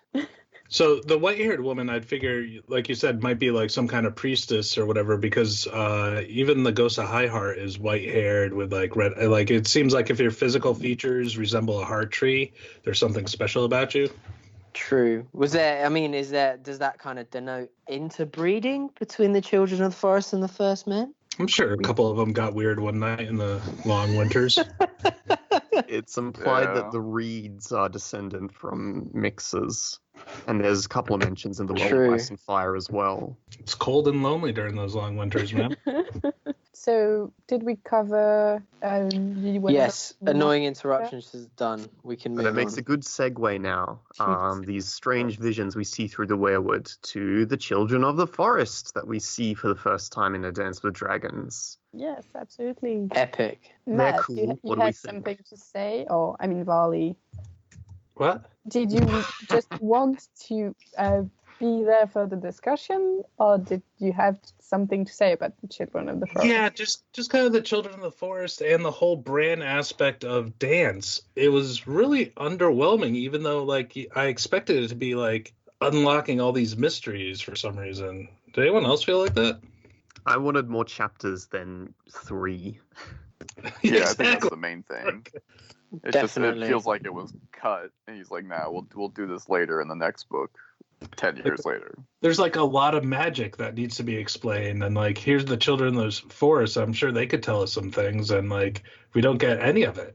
So the white-haired woman, I'd figure, like you said, might be like some kind of priestess or whatever, because even the Ghost of Highheart is white-haired with like red. Like it seems like if your physical features resemble a heart tree, there's something special about you. True. Does that kind of denote interbreeding between the children of the forest and the first men? I'm sure a couple of them got weird one night in the long winters. It's implied that the Reeds are descendant from mixers. And there's a couple of mentions in the World of Ice and Fire as well. It's cold and lonely during those long winters, man. So, did we cover... yes, annoying interruptions is done. We can move on. But it makes a good segue now. These strange visions we see through the werewood to the children of the forest that we see for the first time in A Dance with Dragons. Yes, absolutely. Epic. Matt, They're cool. you had something to say? Or, I mean, Varley. What? Did you just want to be there for the discussion, or did you have something to say about the children of the forest? Yeah, just kind of the children of the forest and the whole brand aspect of dance. It was really underwhelming, even though like I expected it to be like unlocking all these mysteries for some reason. Did anyone else feel like that? I wanted more chapters than 3. Yeah, I think that's the main thing. It's Definitely. Just, it feels like it was cut, and he's like, "Nah, we'll do this later in the next book, 10 years later." There's like a lot of magic that needs to be explained, and like here's the children of the forest. I'm sure they could tell us some things, and like we don't get any of it.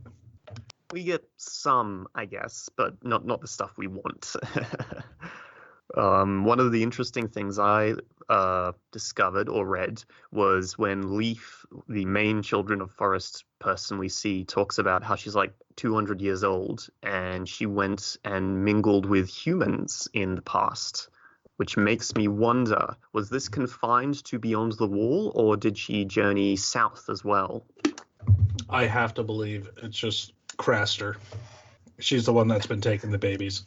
We get some, I guess, but not the stuff we want. One of the interesting things I discovered or read was when Leaf, the main children of forest person we see, talks about how she's like 200 years old and she went and mingled with humans in the past, which makes me wonder, was this confined to Beyond the Wall or did she journey south as well? I have to believe it's just Craster. She's the one that's been taking the babies.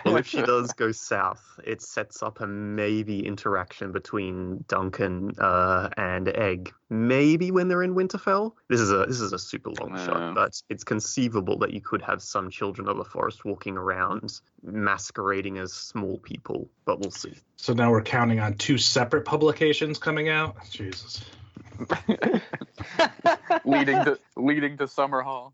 Well, if she does go south, it sets up a maybe interaction between Duncan and Egg. Maybe when they're in Winterfell. This is a super long shot, but it's conceivable that you could have some children of the forest walking around masquerading as small people. But we'll see. So now we're counting on 2 separate publications coming out. Jesus. leading to Summerhall.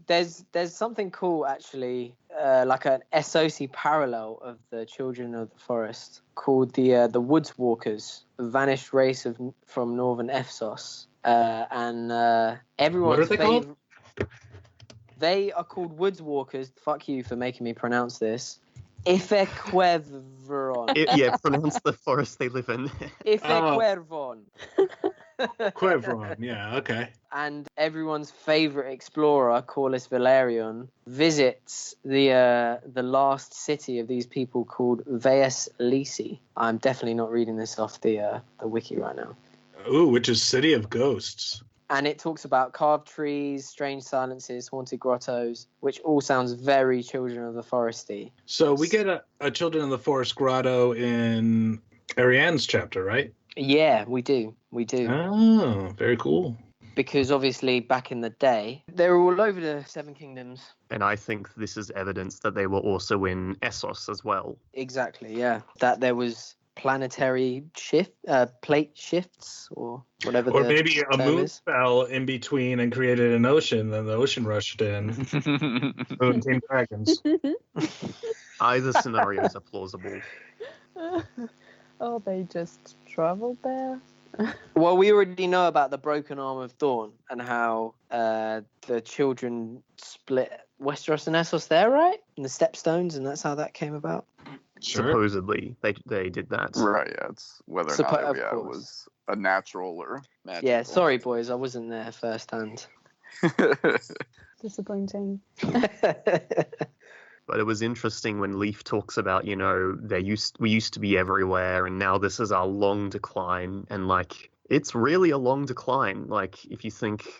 There's something cool actually, like an SOC parallel of the children of the forest called the Woods Walkers, a vanished race from northern Essos, and everyone's What are they called? They are called Woods Walkers. Fuck you for making me pronounce this. Ifequevron. Yeah, pronounce the forest they live in. Ifequevron. Quevron, yeah, okay. And everyone's favorite explorer, Corlys Velaryon, visits the last city of these people called Vassals. I'm definitely not reading this off the wiki right now. Ooh, which is City of Ghosts. And it talks about carved trees, strange silences, haunted grottos, which all sounds very Children of the Foresty. So we get a Children of the Forest grotto in Ariane's chapter, right? Yeah, we do. Oh, very cool. Because obviously back in the day, they were all over the Seven Kingdoms. And I think this is evidence that they were also in Essos as well. Exactly, yeah. That there was planetary plate shifts or whatever. Or maybe a moon fell in between and created an ocean, then the ocean rushed in. Moon came dragons. Either scenarios are plausible. Oh, they just traveled there? Well, we already know about the broken arm of Dawn and how the children split Westeros and Essos there, right? And the Stepstones, and that's how that came about. Sure. Supposedly, they did that. Right, yeah. It's whether or not it was a natural or magical. Yeah, sorry, boys. I wasn't there firsthand. Disappointing. But it was interesting when Leaf talks about, we used to be everywhere, and now this is our long decline. And like, It's really a long decline. Like, if you think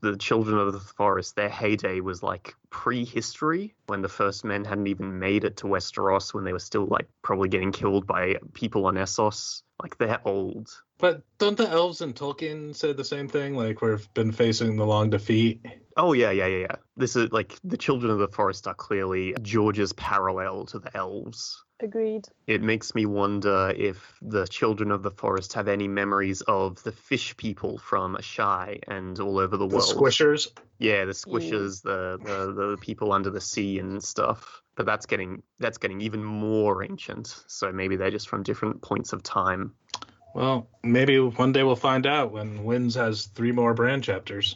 the Children of the Forest, their heyday was like prehistory, when the first men hadn't even made it to Westeros, when they were still like probably getting killed by people on Essos. Like, they're old. But don't the elves in Tolkien say the same thing? Like, we've been facing the long defeat. Oh, yeah. This is like, the Children of the Forest are clearly George's parallel to the elves. Agreed. It makes me wonder if the Children of the Forest have any memories of the fish people from Ashai and all over the world. The Squishers? Yeah, the Squishers, the people under the sea and stuff. But that's getting even more ancient. So maybe they're just from different points of time. Well, maybe one day we'll find out when Winds has 3 more brand chapters.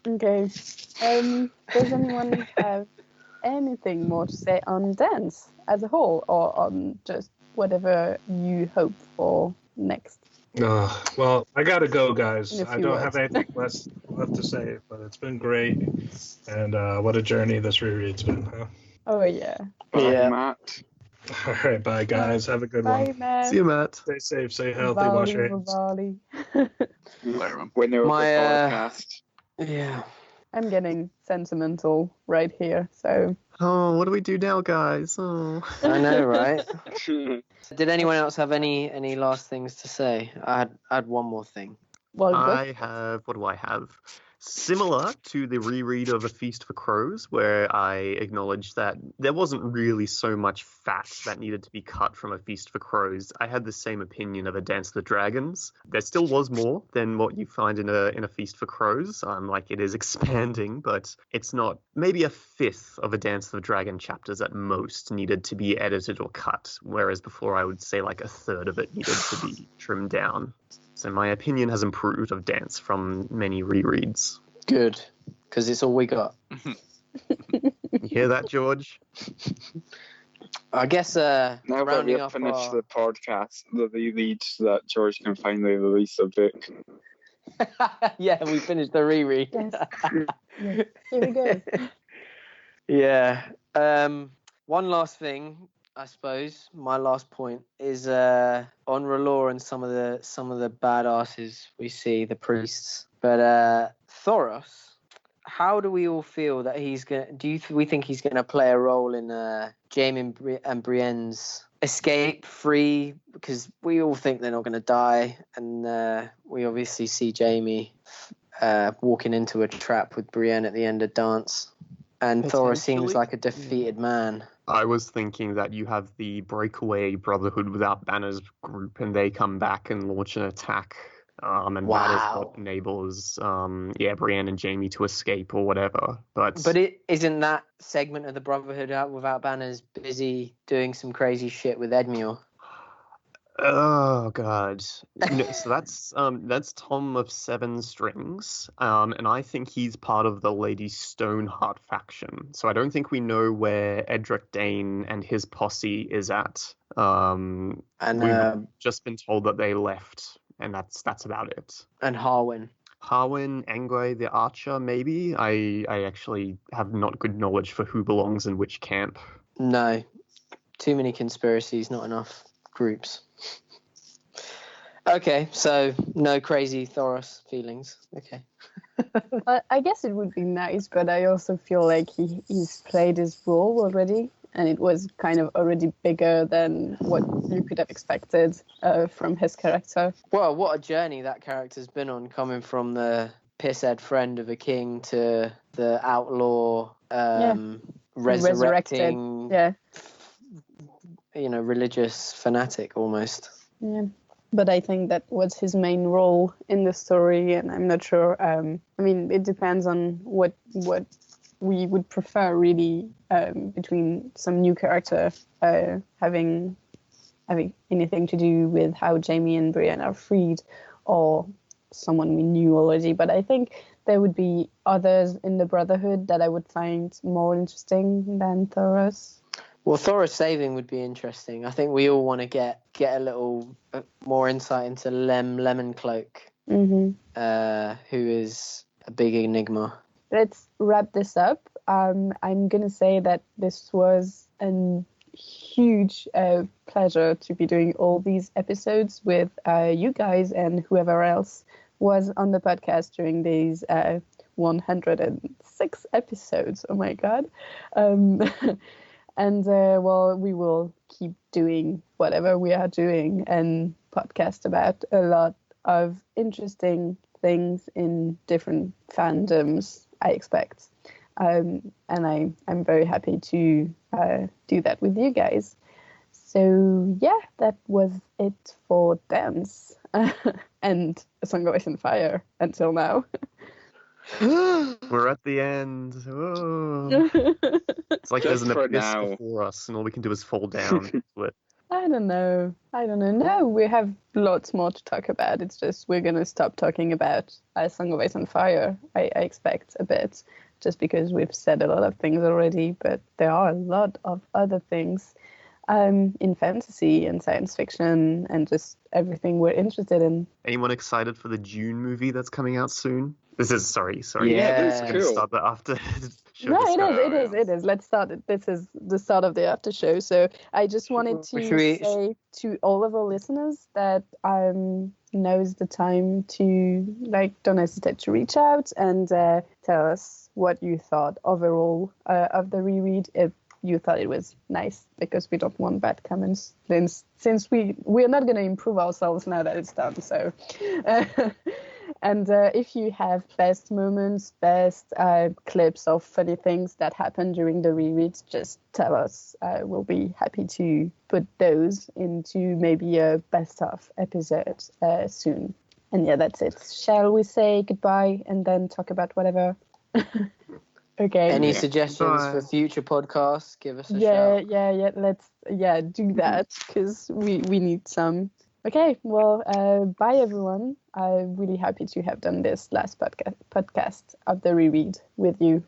Okay. Does anyone have anything more to say on dance as a whole, or on just whatever you hope for next? Well, I gotta go, guys. I don't words. have anything left to say, but it's been great. And what a journey this reread's been, huh? Oh, yeah. Bye, Matt. All right, bye, guys. Have a good Bye, one. Matt. See you, Matt. Stay safe, stay healthy, wash your hands. Varley. Later, man. Winner of the podcast. Yeah. I'm getting sentimental right here, so... Oh, what do we do now, guys? Oh. I know, right? Did anyone else have any last things to say? I had one more thing. Well, I have, what do I have? Similar to the reread of A Feast for Crows, where I acknowledged that there wasn't really so much fat that needed to be cut from A Feast for Crows. I had the same opinion of A Dance of the Dragons. There still was more than what you find in a Feast for Crows. Like, it is expanding, but it's not. Maybe a fifth of A Dance of the Dragon chapters at most needed to be edited or cut, whereas before I would say like a third of it needed to be trimmed down. So my opinion has improved of Dance from many rereads. Good, because it's all we got. You hear that, George? I guess Now that rounding we've up finished our... the podcast, the reread, so that George can finally release a book. Yeah, we finished the reread. yes. Yes. Here we go. Yeah. One last thing, I suppose. My last point is on R'hllor and some of the badasses we see, the priests. But Thoros, how do we all feel that he's gonna? We think he's gonna play a role in Jaime and Brienne's escape free? Because we all think they're not gonna die, and we obviously see Jaime walking into a trap with Brienne at the end of Dance, and Thoros seems like a defeated man. I was thinking that you have the breakaway Brotherhood Without Banners group, and they come back and launch an attack. And that is what enables, Brienne and Jaime to escape or whatever. But isn't that segment of the Brotherhood Without Banners busy doing some crazy shit with Edmure? Oh God! So that's Tom of Seven Strings, and I think he's part of the Lady Stoneheart faction. So I don't think we know where Edric Dane and his posse is at. We've just been told that they left, and that's about it. And Harwyn, Angway the Archer, maybe. I actually have not good knowledge for who belongs in which camp. No, too many conspiracies, not enough groups. Okay, so no crazy Thoros feelings. Okay. I guess it would be nice, but I also feel like he's played his role already, and it was kind of already bigger than what you could have expected from his character. Well, what a journey that character's been on, coming from the pisshead friend of a king to the outlaw, resurrecting, religious fanatic almost. Yeah. But I think that was his main role in the story, and I'm not sure. It depends on what we would prefer, really, between some new character having anything to do with how Jaime and Brienne are freed, or someone we knew already. But I think there would be others in the Brotherhood that I would find more interesting than Thoros. Well, Thoros saving would be interesting. I think we all want to get a little more insight into Lemoncloak, who is a big enigma. Let's wrap this up. I'm going to say that this was an huge pleasure to be doing all these episodes with you guys and whoever else was on the podcast during these 106 episodes. Oh my god. And well, we will keep doing whatever we are doing and podcast about a lot of interesting things in different fandoms, I expect. And I'm very happy to do that with you guys. So yeah, that was it for dance and A Song of Ice and Fire until now. We're at the end. Whoa. It's like there's an Just for abyss now. before us, and all we can do is fall down into it. I don't know. No, we have lots more to talk about. It's just we're going to stop talking about A Song of Ice and Fire, I expect, a bit, just because we've said a lot of things already, but there are a lot of other things in fantasy and science fiction and just everything we're interested in. Anyone excited for the June movie that's coming out soon? This is sorry. Yeah, that's We're gonna cool. start that after. No, it is. Let's start it. This is the start of the after show. So I just wanted to say to all of our listeners that now's the time to don't hesitate to reach out and tell us what you thought overall of the reread. If you thought it was nice, because we don't want bad comments. Since we're not going to improve ourselves now that it's done. So. And if you have best moments, best clips of funny things that happened during the rereads, just tell us. We'll be happy to put those into maybe a best of episode soon. And yeah, that's it. Shall we say goodbye and then talk about whatever? Okay. Any suggestions for future podcasts? Give us a shout. Yeah. Let's do that, because we need some. Okay, well, bye everyone. I'm really happy to have done this last podcast of the reread with you.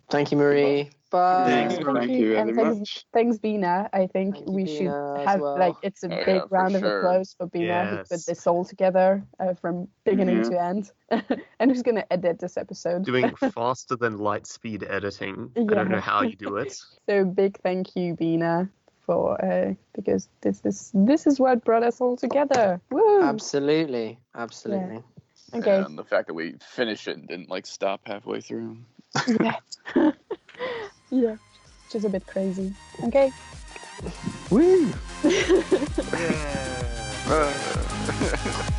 Thank you, Marie. Bye. Thanks, thank you very much. Thanks, Bina. I think Thank you, we Bina, should as have well. it's a Oh, big yeah, for round of sure. applause for Bina who Yes. put this all together from beginning to end, and who's gonna edit this episode. Doing faster than light speed editing. I Yeah. don't know how you do it. So big thank you, Bina, for because this is what brought us all together. Woo! Absolutely. Okay. And the fact that we finished it and didn't stop halfway through. Yeah. Yeah. Which is a bit crazy. Okay. Woo! Yeah.